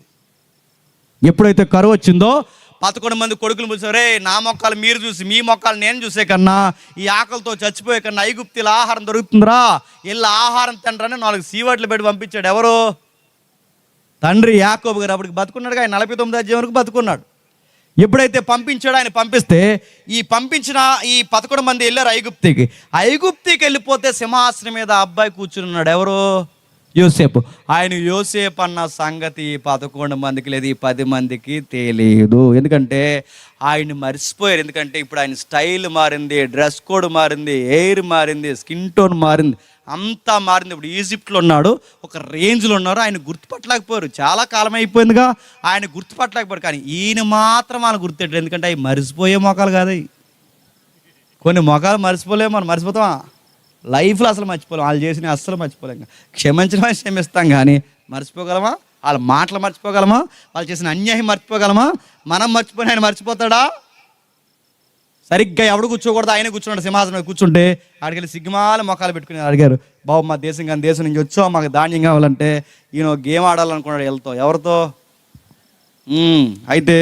ఎప్పుడైతే కరువు వచ్చిందో 11 మంది కొడుకులు పిలిచారు, రే నా మొక్కలు మీరు చూసి మీ మొక్కలు నేను చూసే కన్నా ఈ ఆకలితో చచ్చిపోయే కన్నా ఐగుప్తుల ఆహారం దొరుకుతుందిరా, వెళ్ళి ఆహారం తినరని 4 సీవట్లు పెట్టి పంపించాడు. ఎవరు? తండ్రి యాకోబు గారు. అప్పటికి బతుకున్నాడుగా, ఆయన 49 అధ్యాయం వరకు బతుకున్నాడు. ఎప్పుడైతే పంపించాడో, ఆయన పంపిస్తే ఈ పంపించిన ఈ 11 మంది వెళ్ళారు ఐగుప్తికి. ఐగుప్తికి వెళ్ళిపోతే సింహాసనం మీద అబ్బాయి కూర్చుని ఉన్నాడు. ఎవరు? యోసేపు. ఆయన యోసేపు అన్న సంగతి 11 మందికి లేదు, ఈ 10 మందికి తెలియదు. ఎందుకంటే ఆయన మర్చిపోయారు. ఎందుకంటే ఇప్పుడు ఆయన స్టైల్ మారింది, డ్రెస్ కోడ్ మారింది, ఎయిర్ మారింది, స్కిన్ టోన్ మారింది, అంతా మారింది. ఇప్పుడు ఈజిప్ట్లో ఉన్నాడు, ఒక రేంజ్లో ఉన్నారు. ఆయన గుర్తుపట్టలేకపోయారు. చాలా కాలం అయిపోయిందిగా, ఆయన గుర్తుపట్టలేకపోయారు. కానీ ఈయన మాత్రం ఆయన గుర్తెట్టారు. ఎందుకంటే అవి మరిసిపోయే మొఖాలు కాదు. కొన్ని మొఖాలు మర్చిపోలేము, మనం మర్చిపోతామా? లైఫ్లో అసలు మర్చిపోలేము. వాళ్ళు చేసిన అస్సలు మర్చిపోలేము. క్షమించడమే క్షమిస్తాం కానీ మర్చిపోగలమా? వాళ్ళ మాటలు మర్చిపోగలమా? వాళ్ళు చేసిన అన్యాయం మర్చిపోగలమా? మనం మర్చిపోయిన ఆయన మర్చిపోతాడా? సరిగ్గా ఎవడు కూర్చోకూడదు, ఆయన కూర్చున్నాడు. సింహాసనం కూర్చుంటే ఆడికెళ్ళి సిగ్గుమాల మొఖాలు పెట్టుకుని అడిగారు, బాబు మా దేశం కానీ దేశం నుంచి వచ్చావు, మాకు ధాన్యం కావాలంటే ఈయన గేమ్ ఆడాలనుకున్నాడు. వెళ్తావు ఎవరితో? అయితే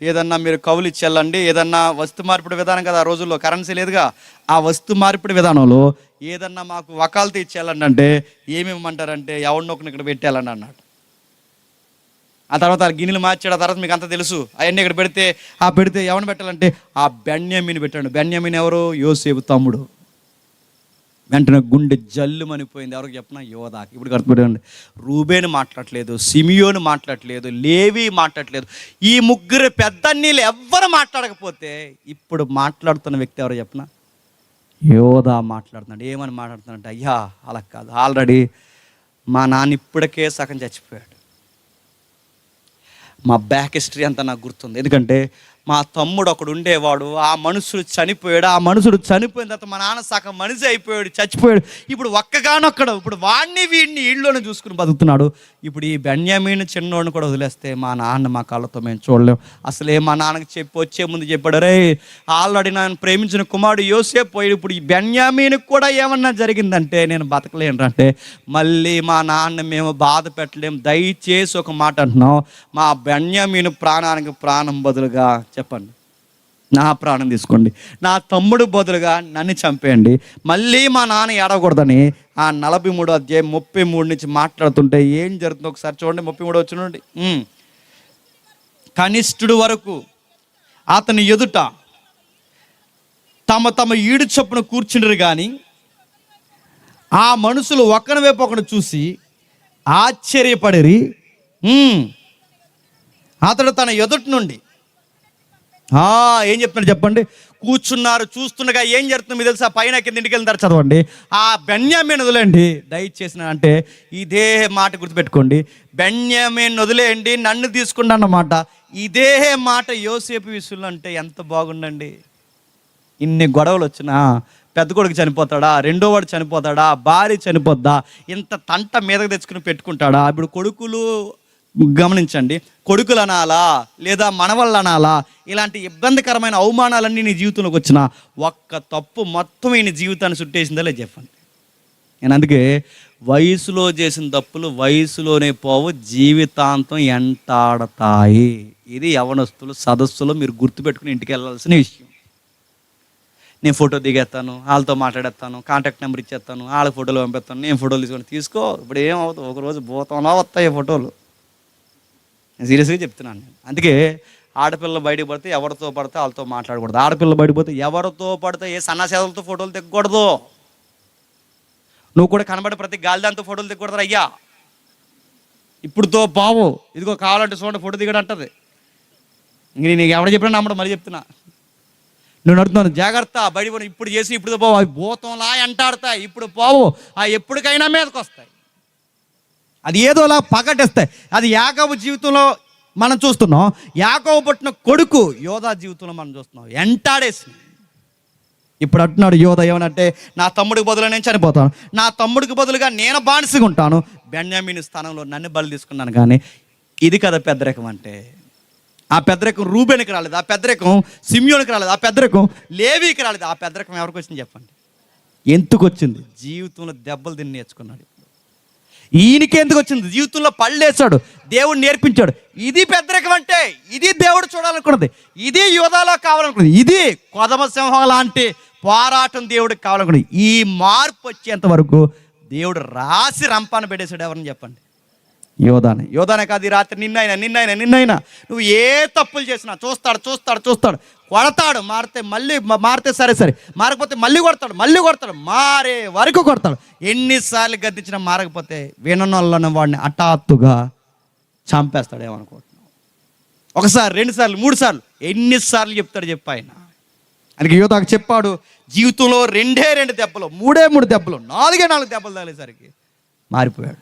ఏదన్నా మీరు కవులు ఇచ్చి వెళ్ళండి, ఏదన్నా వస్తు మార్పిడి విధానం కదా, ఆ రోజుల్లో కరెన్సీ లేదుగా, ఆ వస్తు మార్పిడి విధానంలో ఏదన్నా మాకు వకాలతో ఇచ్చి వెళ్ళండి అంటే ఏమేమంటారంటే ఎవరినొకరిని ఇక్కడ పెట్టేయాలండి అన్నాడు. ఆ తర్వాత గిన్నెలు మార్చాడు. ఆ తర్వాత మీకు అంతా తెలుసు. అవన్నీ ఇక్కడ పెడితే ఎవరిని పెట్టాలంటే ఆ బెన్యామీని పెట్టాడు. బెన్యామీన్ ఎవరు? యోసేపు తమ్ముడు. వెంటనే గుండె జల్లుమనిపోయింది. ఎవరికి చెప్పినా? యోధాకి. ఇప్పుడు గుర్తుపెట్టండి, రూబేను మాట్లాడట్లేదు, సిమియోను మాట్లాడట్లేదు, లేవి మాట్లాడట్లేదు. ఈ ముగ్గురు పెద్దన్నీళ్ళు ఎవ్వరు మాట్లాడకపోతే ఇప్పుడు మాట్లాడుతున్న వ్యక్తి ఎవరు చెప్పినా? యోధా మాట్లాడుతున్నాడు. ఏమని మాట్లాడుతున్నాడంటే, అయ్యా అలా కాదు, ఆల్రెడీ మా నాన్న ఇప్పటికే సగం చచ్చిపోయాడు. మా బ్యాక్ హిస్టరీ అంతా నాకు గుర్తుంది. ఎందుకంటే మా తమ్ముడు ఒకడు ఉండేవాడు, ఆ మనుషుడు చనిపోయాడు. ఆ మనుషుడు చనిపోయిన తర్వాత మా నాన్న సగం మనిషి అయిపోయాడు, చచ్చిపోయాడు. ఇప్పుడు ఒక్కగానొక్కడు, ఇప్పుడు వాడిని వీడిని ఇళ్ళలోనే చూసుకుని బతుకుతున్నాడు. ఇప్పుడు ఈ బెన్యామీను చిన్నోడిని కూడా వదిలేస్తే మా నాన్న మా కళ్ళతో మేము చూడలేము. అసలే మా నాన్నకి వచ్చే ముందు చెప్పాడు, రే ఆల్రెడీ నన్ను ప్రేమించిన కుమారుడు యోసేపు పోయాడు, ఇప్పుడు ఈ బెన్యామీనుకి కూడా ఏమన్నా జరిగిందంటే నేను బతకలేను అంటే మళ్ళీ మా నాన్న మేము బాధ పెట్టలేము, దయచేసి ఒక మాట అంటున్నాం, మా బెన్యామీను ప్రాణానికి ప్రాణం బదులుగా చెప్పండి నా ప్రాణం తీసుకోండి, నా తమ్ముడు బదులుగా నన్ను చంపేయండి, మళ్ళీ మా నాన్న ఏడవకూడదని ఆ 43వ అధ్యాయం 33 నుంచి మాట్లాడుతుంటే ఏం జరుగుతుందో ఒకసారి చూడండి. 33 వచ్చినండి. కనిష్ఠుడు వరకు అతని ఎదుట తమ ఈడు చొప్పున కూర్చుండరు కానీ ఆ మనుషులు ఒకరి వైపు ఒకరు చూసి ఆశ్చర్యపడిరి. అతడు తన ఎదుటి నుండి ఏం చెప్తున్నాడు చెప్పండి? కూర్చున్నారు, చూస్తుండగా ఏం జరుగుతుంది మీకు తెలుసా? పైన కింద ఇంటికి వెళ్తారు, చదవండి. ఆ బెన్యామీను వదిలేండి, దయచేసిన అంటే ఇదే మాట గుర్తుపెట్టుకోండి, బెన్యామీను వదిలేయండి, నన్ను తీసుకుంటా అన్నమాట. ఇదే మాట యోసేపు విషయంలో అంటే ఎంత బాగుండండి. ఇన్ని గొడవలు వచ్చినా పెద్ద కొడుకు చనిపోతాడా, రెండో వాడు చనిపోతాడా, భార్య చనిపోద్దా, ఇంత తంట మీదకి తెచ్చుకుని పెట్టుకుంటాడా? ఇప్పుడు కొడుకులు గమనించండి, కొడుకులు అనాలా లేదా మనవళ్ళు అనాలా, ఇలాంటి ఇబ్బందికరమైన అవమానాలన్నీ నీ జీవితంలోకి వచ్చిన ఒక్క తప్పు మొత్తం ఈయన జీవితాన్ని చుట్టేసిందా లేదు చెప్పండి. నేను అందుకే వయసులో చేసిన తప్పులు వయసులోనే పోవు, జీవితాంతం ఎంటాడతాయి. ఇది యవనస్తులు సదస్సులో మీరు గుర్తుపెట్టుకుని ఇంటికి వెళ్ళాల్సిన విషయం. నేను ఫోటో దిగేస్తాను, వాళ్ళతో మాట్లాడేస్తాను, కాంటాక్ట్ నెంబర్ ఇచ్చేస్తాను, వాళ్ళ ఫోటోలు పంపిస్తాను, నేను ఫోటోలు తీసుకొని తీసుకో. ఇప్పుడు ఏమవుతుంది, ఒకరోజు భూతంలో వస్తాయి ఫోటోలు. నేను సీరియస్గా చెప్తున్నాను. నేను అందుకే ఆడపిల్లలు బయటకు పడితే ఎవరితో పడితే వాళ్ళతో మాట్లాడకూడదు. ఆడపిల్లలు బయటకు పోతే ఎవరితో పడితే ఏ సన్నాసేదలతో ఫోటోలు దిగకూడదు. నువ్వు కూడా కనబడి ప్రతి గాలిదాంతో ఫోటోలు దిగకూడదు. అయ్యా ఇప్పుడుతో బావు ఇదిగో కావాలంటే చూడండి ఫోటో దిగడం అంటది. ఇంక నీకు ఎవడ చెప్పినా నమ్మడం, మళ్ళీ చెప్తున్నా, నువ్వు నడుతున్నాను జాగ్రత్త, బయట ఇప్పుడు చేసి ఇప్పుడు పోవు, అవి భూతంలా ఎంటాడతాయి. ఇప్పుడు పోవు, ఆ ఎప్పటికైనా మీదకి వస్తాయి. అది ఏదోలా పగటేస్తాయి. అది యాకోబు జీవితంలో మనం చూస్తున్నాం, యాకోబు పుట్టిన కొడుకు యోధా జీవితంలో మనం చూస్తున్నాం. ఎంటాడేసి ఇప్పుడు అంటున్నాడు యోధ ఏమనంటే, నా తమ్ముడికి బదులు నేను చనిపోతాను, నా తమ్ముడికి బదులుగా నేను బానిసగా ఉంటాను, బెన్యామీను స్థానంలో నన్ను బలి తీసుకున్నాను. కానీ ఇది కదా పెద్దరికం అంటే. ఆ పెద్దరికం రూబేనికి రాలేదు, ఆ పెద్దరికం సిమ్యోనికి రాలేదు, ఆ పెద్దరికం లేవీకి రాలేదు. ఆ పెద్దరికం ఎవరికి వచ్చింది చెప్పండి? ఎందుకు వచ్చింది? జీవితంలో దెబ్బలు తిని నేర్చుకున్నాడు. ఈయనకి ఎందుకు వచ్చింది? జీవితంలో పళ్ళేశాడు, దేవుడు నేర్పించాడు. ఇది పెద్దరికం అంటే, ఇది దేవుడు చూడాలనుకున్నది, ఇది యోధాలో కావాలనుకున్నది, ఇది కొదమ సింహం లాంటి పోరాటం దేవుడికి కావాలనుకున్నది. ఈ మార్పు వచ్చేంత వరకు దేవుడు రాసి రంపాన పెట్టేశాడు. ఎవరిని చెప్పండి? యోధానే కాదు, ఈ రాత్రి నిన్నైనా నువ్వు ఏ తప్పులు చేసినా చూస్తాడు, కొడతాడు. మారితే సరే, మారకపోతే మళ్ళీ కొడతాడు, మారే వరకు కొడతాడు. ఎన్నిసార్లు గద్దించినా మారకపోతే విననోళ్ళను వాడిని హఠాత్తుగా చంపేస్తాడు. ఏమనుకుంటున్నావు? ఒకసారి, 2 సార్లు, 3 సార్లు, ఎన్నిసార్లు చెప్తాడు చెప్పు ఆయన. అందుకే యోధాకు చెప్పాడు, జీవితంలో 2 దెబ్బలు, 3 దెబ్బలు, 4 దెబ్బలు తగిలేసరికి మారిపోయాడు.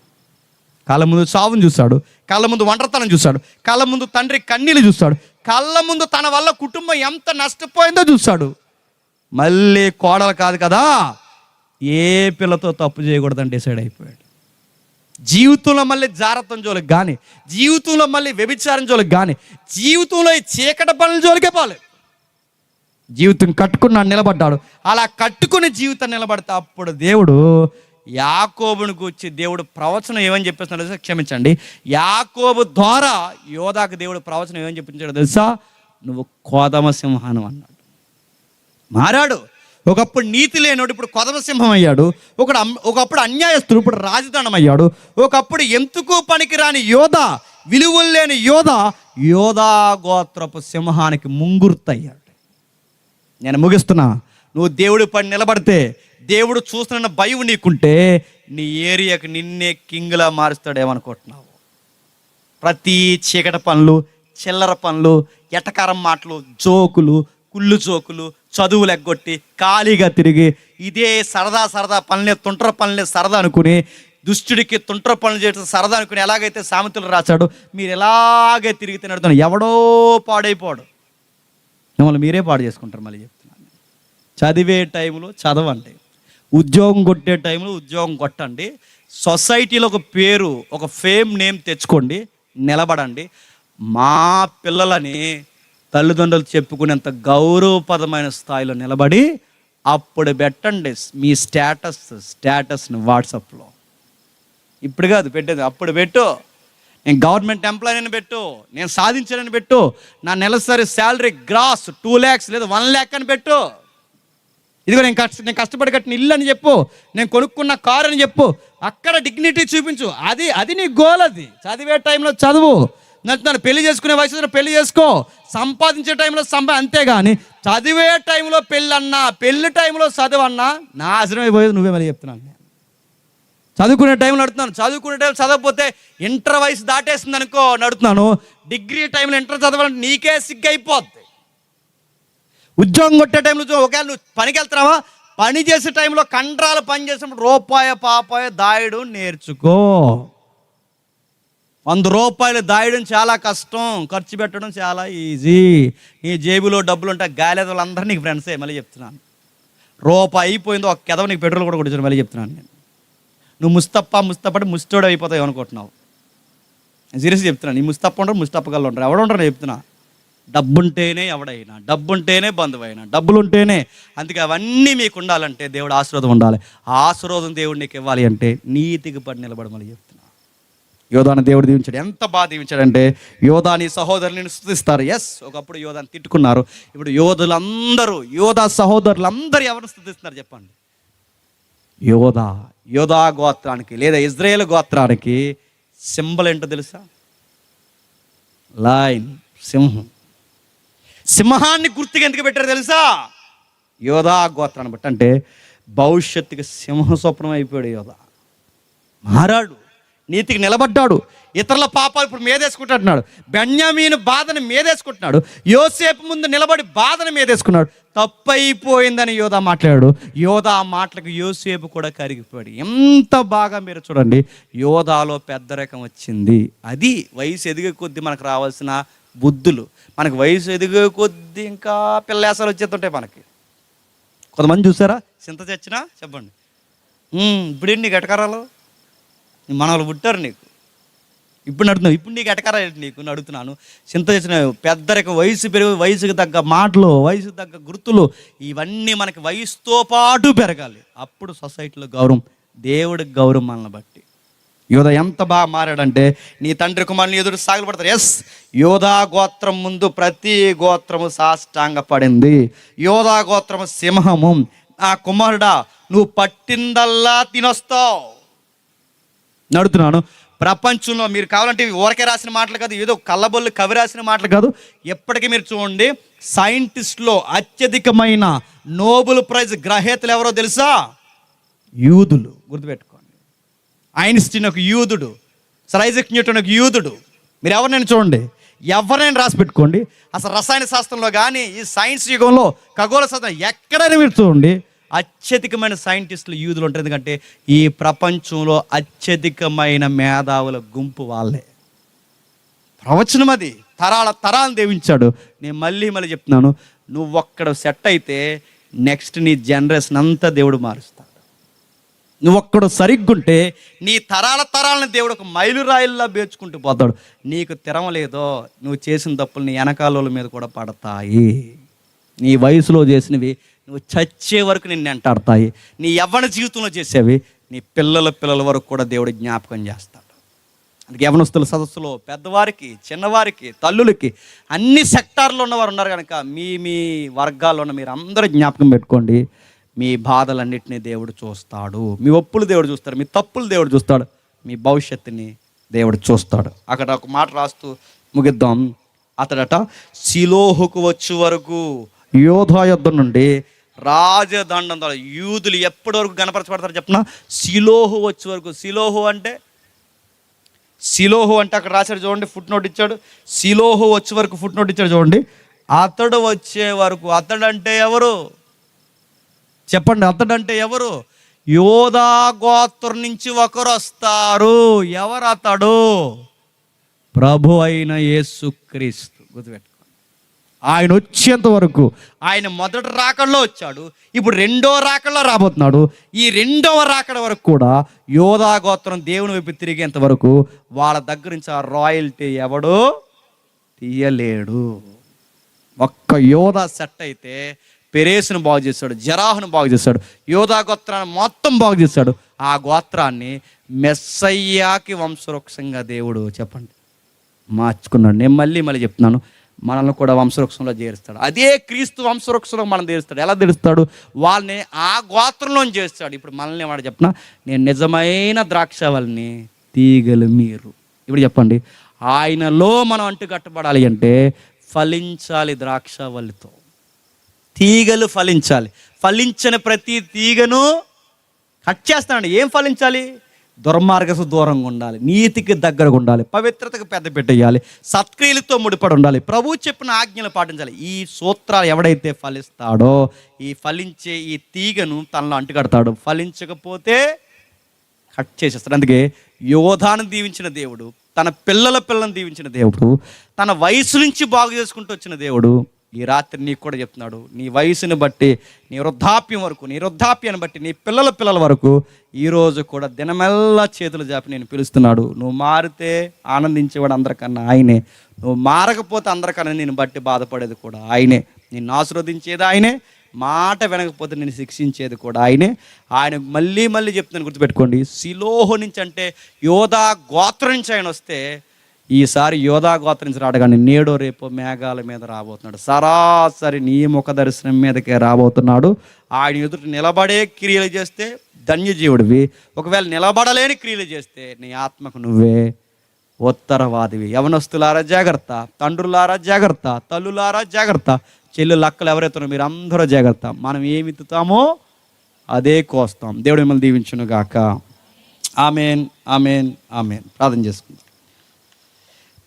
కళ్ళ ముందు చావును చూశాడు, కళ్ళ ముందు ఒంటరితనం చూశాడు, కళ్ళ ముందు తండ్రి కన్నీళ్ళు చూశాడు, కళ్ళ ముందు తన వల్ల కుటుంబం ఎంత నష్టపోయిందో చూశాడు. మళ్ళీ కోడలు కాదు కదా, ఏ పిల్లతో తప్పు చేయకూడదని డిసైడ్ అయిపోయాడు. జీవితంలో మళ్ళీ జారత్వం జోలికి కానీ, జీవితంలో మళ్ళీ వ్యభిచారం జోలికి కానీ, జీవితంలో ఈ చీకటి పనుల జోలికే పోలేదు. జీవితం కట్టుకున్నాడు, నిలబడ్డాడు. అలా కట్టుకుని జీవితం నిలబడితే అప్పుడు దేవుడు యాకోబుని గురించి దేవుడు ప్రవచనం ఏమని చెప్పేస్తున్నాడు తెలుసా? క్షమించండి, యాకోబు ద్వారా యోధాకు దేవుడు ప్రవచనం ఏమని చెప్పించాడు తెలుసా? నువ్వు కోదమ సింహానం అన్నాడు. మారాడు. ఒకప్పుడు నీతి లేనోడు ఇప్పుడు కొదమ సింహం అయ్యాడు. ఒకప్పుడు అన్యాయస్తుడు ఇప్పుడు రాజధానం అయ్యాడు. ఒకప్పుడు ఎందుకు పనికిరాని యోధ, విలువలు లేని యోధా గోత్రపు సింహానికి ముంగుర్తయ్యాడు. నేను ముగిస్తున్నా. నువ్వు దేవుడి పని నిలబడితే, దేవుడు చూస్తున్న భయం నీకుంటే, నీ ఏరియాకి నిన్నే కింగ్లా మారుస్తాడేమనుకుంటున్నావు? ప్రతి చీకటి పనులు, చిల్లర పనులు, ఎటకారం మాటలు, జోకులు, కుళ్ళు జోకులు, చదువులు ఎగ్గొట్టి ఖాళీగా తిరిగి ఇదే సరదా పనులే, తుంట్ర పనులే సరదా అనుకుని, దుష్టుడికి తుంట్ర పనులు చేయడం సరదా అనుకుని ఎలాగైతే సామెతలు రాశాడు, మీరు ఎలాగే తిరిగి తినడుతున్నా ఎవడో పాడైపోడు, మిమ్మల్ని మీరే పాడు చేసుకుంటారు. మళ్ళీ చెప్తున్నాను, చదివే టైంలో చదవండి, ఉద్యోగం కొట్టే టైంలో ఉద్యోగం కొట్టండి, సొసైటీలో ఒక పేరు, ఒక ఫేమ్ నేమ్ తెచ్చుకోండి, నిలబడండి. మా పిల్లలని తల్లిదండ్రులు చెప్పుకునేంత గౌరవపదమైన స్థాయిలో నిలబడి అప్పుడు పెట్టండి మీ స్టేటస్ని వాట్సాప్లో. ఇప్పుడు కాదు పెట్టేది, అప్పుడు పెట్టు. నేను గవర్నమెంట్ ఎంప్లాయీని పెట్టు, నేను సాధించానని పెట్టు, నా నెలసరి శాలరీ గ్రాస్ 2 lakhs లేదా 1 lakh అని పెట్టు. ఇదిగో నేను కష్టపడి కట్టిన ఇల్లు అని చెప్పు, నేను కొనుక్కున్న కారు అని చెప్పు. అక్కడ డిగ్నిటీ చూపించు. అది నీ గోల్. అది చదివే టైంలో చదువు, నన్ను పెళ్లి చేసుకునే వయసులో పెళ్లి చేసుకో, సంపాదించే టైంలో అంతేగాని చదివే టైంలో పెళ్ళి అన్నా, పెళ్లి టైంలో చదువు అన్నా నాశనం అయిపోయేది నువ్వే. మళ్ళీ చెప్తున్నాను, నేను చదువుకునే టైంలో నడుతున్నాను, చదువుకునే టైం చదవకపోతే ఇంటర్ వయసు దాటేసింది అనుకో నడుతున్నాను, డిగ్రీ టైంలో ఇంటర్ చదవాలంటే నీకే సిగ్గు అయిపోద్ది. ఉద్యోగం కొట్టే టైంలో ఒకవేళ నువ్వు పనికి వెళ్తున్నావా, పని చేసే టైంలో కండ్రాలు పని చేసినప్పుడు రూపాయ దాయడం నేర్చుకో. 100 రూపాయలు దాయడం చాలా కష్టం, ఖర్చు పెట్టడం చాలా ఈజీ. నీ జేబులో డబ్బులు ఉంటే గాలి వాళ్ళందరూ నీకు ఫ్రెండ్సే. మళ్ళీ చెప్తున్నాను, రూపాయి అయిపోయిందో ఒక కెదవ నీకు పెట్రోల్ కూడా కొట్టించాను. మళ్ళీ చెప్తున్నాను, నేను నువ్వు ముస్తప్పటి ముస్టోడు అయిపోతావు అనుకుంటున్నావు. సీరియస్గా చెప్తున్నాను, నీ ముస్తప్పగల్లో ఉంటారు, ఎవడుంటారు చెప్తున్నా. డబ్బుంటేనే ఎవడైనా, డబ్బుంటేనే బంధువైనా, డబ్బులుంటేనే. అందుకే అవన్నీ మీకు ఉండాలంటే దేవుడు ఆశీర్వాదం ఉండాలి. ఆశీర్వాదం దేవుడు నీకు ఇవ్వాలి అంటే నీతికి పడి నిలబడమని చెప్తున్నా. యోధాని దేవుడు దీవించాడు. ఎంత బాగా దీవించాడంటే, యోధాని సహోదరులను స్తుతిస్తారు. ఒకప్పుడు యోధాని తిట్టుకున్నారు, ఇప్పుడు యోధా సహోదరులందరూ ఎవరిని స్తుతిస్తున్నారు చెప్పండి? యోధా గోత్రానికి లేదా ఇజ్రాయేల్ గోత్రానికి సింబల్ ఏంటో తెలుసా? లయన్, సింహం. సింహాన్ని గుర్తుగా ఎందుకు పెట్టారు తెలుసా? యోధా గోత్రాన్ని బట్టి. అంటే భవిష్యత్తుకి సింహ స్వప్నం అయిపోయాడు యోధా. మారాడు, నీతికి నిలబడ్డాడు, ఇతరుల పాపాలు ఇప్పుడు మీదేసుకుంటున్నాడు, బెన్యామీను బాధను మీదేసుకుంటున్నాడు, యోసేపు ముందు నిలబడి బాధను మీదేసుకున్నాడు. తప్పైపోయిందని యోధా మాట్లాడాడు. యోధా మాటలకు యోసేపు కూడా కరిగిపోయాడు. ఎంత బాగా మీరు చూడండి, యోధాలో పెద్దరికం వచ్చింది. అది వయసు ఎదిగే కొద్దీ మనకు రావాల్సిన బుద్ధులు. మనకు వయసు ఎదిగే కొద్దీ ఇంకా పిల్లేసాలు వచ్చేస్తుంటాయి మనకి. కొంతమంది చూసారా చింత చచ్చినా చెప్పండి, ఇప్పుడు నీకు ఎటకారాలు, నీ మనవలు పుట్టారు నీకు, ఇప్పుడు నడుతున్నావు, ఇప్పుడు నీకు ఎటకారా నీకు అడుగుతున్నాను. చింత చేసిన పెద్దరిక వయసు పెరుగు, వయసుకు తగ్గ మాటలు, వయసుకు తగ్గ గుర్తులు, ఇవన్నీ మనకి వయసుతో పాటు పెరగాలి. అప్పుడు సొసైటీలో గౌరవం, దేవుడికి గౌరవం మనల్ని బట్టి. యోధ ఎంత బాగా మారాడంటే, నీ తండ్రి కుమారుని ఎదురు సాగిలపడతారు. ఎస్, యోధా గోత్రం ముందు ప్రతి గోత్రము సాష్టాంగ పడింది. యోధా గోత్రము సింహము, ఆ కుమారుడా నువ్వు పట్టిందల్లా తినొస్తావు. నడుతున్నాను. ప్రపంచంలో మీరు కావాలంటే ఊరకే రాసిన మాటలు కాదు, ఏదో కళ్ళబొల్లు కవి రాసిన మాటలు కాదు. ఎప్పటికీ మీరు చూడండి, సైంటిస్ట్లో అత్యధికమైన నోబెల్ ప్రైజ్ గ్రహీతలు ఎవరో తెలుసా? యూదులు. గుర్తుపెట్టుకోండి. ఐన్స్టీన్ ఒక యూదుడు, సర్ ఐజాక్ న్యూటన్ ఒక యూదుడు. మీరు ఎవరినైనా చూడండి, ఎవరినైనా రాసి పెట్టుకోండి. అసలు రసాయన శాస్త్రంలో కానీ, ఈ సైన్స్ యుగంలో ఖగోళ శాస్త్రం ఎక్కడైనా మీరు చూడండి, అత్యధికమైన సైంటిస్టులు యూదులు ఉంటారు. ఎందుకంటే ఈ ప్రపంచంలో అత్యధికమైన మేధావుల గుంపు వాళ్ళే. ప్రవచనం అది తరాలను దేవించాడు. నేను మళ్ళీ చెప్తున్నాను, నువ్వు ఒక్కడ సెట్ అయితే నెక్స్ట్ నీ జనరేషన్ అంతా దేవుడు మారుస్తాడు. నువ్వు ఒక్కడు సరిగ్గుంటే నీ తరాలను దేవుడు ఒక మైలురాయిల్లా బేర్చుకుంటూ పోతాడు. నీకు తిరమలేదో, నువ్వు చేసిన తప్పులు నీ వెనకాల మీద కూడా పడతాయి. నీ వయసులో చేసినవి నువ్వు చచ్చే వరకు నిన్ను వెంటాడతాయి. నీ యవ్వన జీవితంలో చేసేవి నీ పిల్లల వరకు కూడా దేవుడు జ్ఞాపకం చేస్తాడు. అందుకే యవ్వనస్తుల సదస్సులో పెద్దవారికి, చిన్నవారికి, తల్లులకి, అన్ని సెక్టార్లో ఉన్నవారు ఉన్నారు కనుక మీ వర్గాల్లో ఉన్న మీరు అందరూ జ్ఞాపకం పెట్టుకోండి. మీ బాధలన్నింటినీ దేవుడు చూస్తాడు. మీ ఒప్పులు దేవుడు చూస్తాడు, మీ తప్పులు దేవుడు చూస్తాడు, మీ భవిష్యత్తుని దేవుడు చూస్తాడు. అక్కడ ఒక మాట రాస్తూ ముగిద్దాం. అతడట షిలోహుకు వచ్చే వరకు, యోధా యుద్ధం నుండి రాజదండం ద్వారా యూదులు ఎప్పటి వరకు గణపరచబడతారు చెప్పిన? షిలోహు వచ్చే వరకు. షిలోహు అంటే అక్కడ రాశాడు చూడండి, ఫుట్ నోట్ ఇచ్చాడు. షిలోహు వచ్చే వరకు ఫుట్ నోట్ ఇచ్చాడు చూడండి. అతడు వచ్చే వరకు. అతడంటే ఎవరు చెప్పండి? అతడంటే ఎవరు? యోధా గోత్రం నుంచి ఒకరు వస్తారు. ఎవరు అతడు? ప్రభు అయిన యేసుక్రీస్తు. గుర్తుపెట్టుకోండి. ఆయన వచ్చేంత వరకు, ఆయన మొదటి రాకడలో వచ్చాడు, ఇప్పుడు రెండో రాకడలో రాబోతున్నాడు. ఈ రెండవ రాకడ వరకు కూడా యోధా గోత్రం దేవుని వైపు తిరిగేంత వరకు వాళ్ళ దగ్గర నుంచి ఆ రాయల్టీ ఎవడో తీయలేడు. ఒక్క యోధా సెట్ అయితే పెరేసును బాగు చేశాడు, జరాహును బాగు చేశాడు, యోధా గోత్రాన్ని మొత్తం బాగు చేశాడు. ఆ గోత్రాన్ని మెస్సయ్యాకి వంశవృక్షంగా దేవుడు చెప్పండి మార్చుకున్నాడు. నేను మళ్ళీ చెప్తున్నాను, మనల్ని కూడా వంశవృక్షంలో చేరుస్తాడు. అదే క్రీస్తు వంశవృక్షంలో మనం చేరుస్తాడు. ఎలా తెలుస్తాడు? వాళ్ళని ఆ గోత్రంలో చేస్తాడు. ఇప్పుడు మనల్ని ఏమన్నా చెప్పినా, నేను నిజమైన ద్రాక్షవల్లిని, తీగలు మీరు. ఇప్పుడు చెప్పండి, ఆయనలో మనం అంటుకట్టబడాలి అంటే ఫలించాలి. ద్రాక్షవల్లితో తీగలు ఫలించాలి. ఫలించని ప్రతి తీగను కట్ చేస్తానండి. ఏం ఫలించాలి? దుర్మార్గకు దూరంగా ఉండాలి, నీతికి దగ్గరగా ఉండాలి, పవిత్రతకు పెద్ద పెట్టేయాలి, సత్క్రియలతో ముడిపడి ఉండాలి, ప్రభు చెప్పిన ఆజ్ఞలు పాటించాలి. ఈ సూత్రాలు ఎవడైతే ఫలిస్తాడో, ఈ ఫలించే ఈ తీగను తనలో అంటుకడతాడు. ఫలించకపోతే కట్ చేసేస్తాడు. అందుకే యోధాను దీవించిన దేవుడు, తన పిల్లలను దీవించిన దేవుడు, తన వయసు నుంచి బాగు చేసుకుంటూ వచ్చిన దేవుడు ఈ రాత్రి నీకు కూడా చెప్తున్నాడు. నీ వయసుని బట్టి, నీ వృద్ధాప్యం వరకు, నీ వృద్ధాప్యాన్ని బట్టి, నీ పిల్లల వరకు ఈరోజు కూడా దినమెల్లా చేతులు జాపి నేను పిలుస్తున్నాడు. నువ్వు మారితే ఆనందించేవాడు అందరికన్నా ఆయనే. నువ్వు మారకపోతే అందరికన్నా నేను బట్టి బాధపడేది కూడా ఆయనే. నిన్ను ఆశీర్వదించేది ఆయనే, మాట వినకపోతే నేను శిక్షించేది కూడా ఆయనే. ఆయన మళ్ళీ చెప్తున్నాను, గుర్తుపెట్టుకోండి. షిలోహు నుంచి అంటే యోధా గోత్రం నుంచి ఆయన వస్తే, ఈసారి యోధా గోత్రం నుంచి రాడు కానీ నేడో రేపో మేఘాల మీద రాబోతున్నాడు. సరాసరి నీ ముఖ దర్శనం మీదకే రాబోతున్నాడు. ఆయన ఎదుట నిలబడే క్రియలు చేస్తే ధన్యజీవుడివి. ఒకవేళ నిలబడలేని క్రియలు చేస్తే నీ ఆత్మకు నువ్వే ఉత్తరవాదివి. యవనస్తులారా జాగ్రత్త, తండ్రులారా జాగ్రత్త, తల్లులారా జాగ్రత్త, చెల్లెలు అక్కలు ఎవరైతే మీరు అందరూ జాగ్రత్త. మనం ఏమి విత్తుతామో అదే కోస్తాం. దేవుడు మిమ్మల్ని దీవించును గాక. Amen, amen, amen. ప్రార్థన చేసుకుందాం.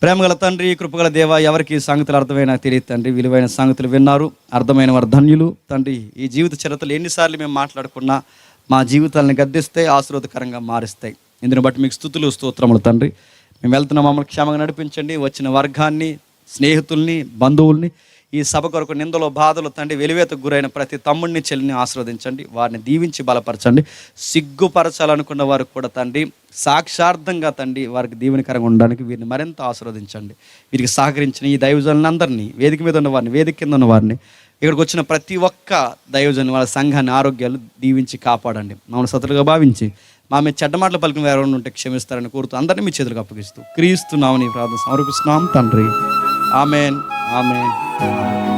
ప్రేమగల తండ్రి, కృపగల దేవ, ఎవరికి సంగతులు అర్థమైనా తెలియదు తండ్రి. విలువైన సంగతులు విన్నారు, అర్థమైన వారు ధన్యులు తండ్రి. ఈ జీవిత చరిత్రలు ఎన్నిసార్లు మేము మాట్లాడుకున్నా మా జీవితాలను గద్దిస్తాయి, ఆశీర్వాదకరంగా మారుస్తాయి. ఇందుని బట్టి మీకు స్తుతులు, స్తోత్రములు తండ్రి. మేము వెళ్తున్న మమ్మల్ని క్షేమంగా నడిపించండి. వచ్చిన వర్గాన్ని, స్నేహితుల్ని, బంధువుల్ని, ఈ సభ కొరకు నిందలో బాధలు తండ్రి వెలివేతకు గురైన ప్రతి తమ్ముడిని చెల్లిని ఆశీర్వదించండి, వారిని దీవించి బలపరచండి. సిగ్గుపరచాలనుకున్న వారికి కూడా తండ్రి సాక్షార్థంగా తండ్రి వారికి దీవెనకరంగా ఉండడానికి వీరిని మరింత ఆశీర్వదించండి. వీరికి సహకరించిన ఈ దైవజనులందరినీ, వేదిక మీద ఉన్న వారిని, వేదిక కింద ఉన్న వారిని, ఇక్కడికి వచ్చిన ప్రతి ఒక్క దైవజను వాళ్ళ సంఘాన్ని ఆరోగ్యాలు దీవించి కాపాడండి. మమ్మల్ని సతులుగా భావించి మా మీద చెడ్డ మాటలు పలికిన ఎవరైనా ఉంటే క్షమిస్తారని కోరుతూ అందరినీ మీ చేతులకు అప్పగిస్తూ క్రీస్తు నామమున ఈ ప్రార్థన సమర్పిస్తున్నాం తండ్రి. ఆమేన్, ఆమేన్.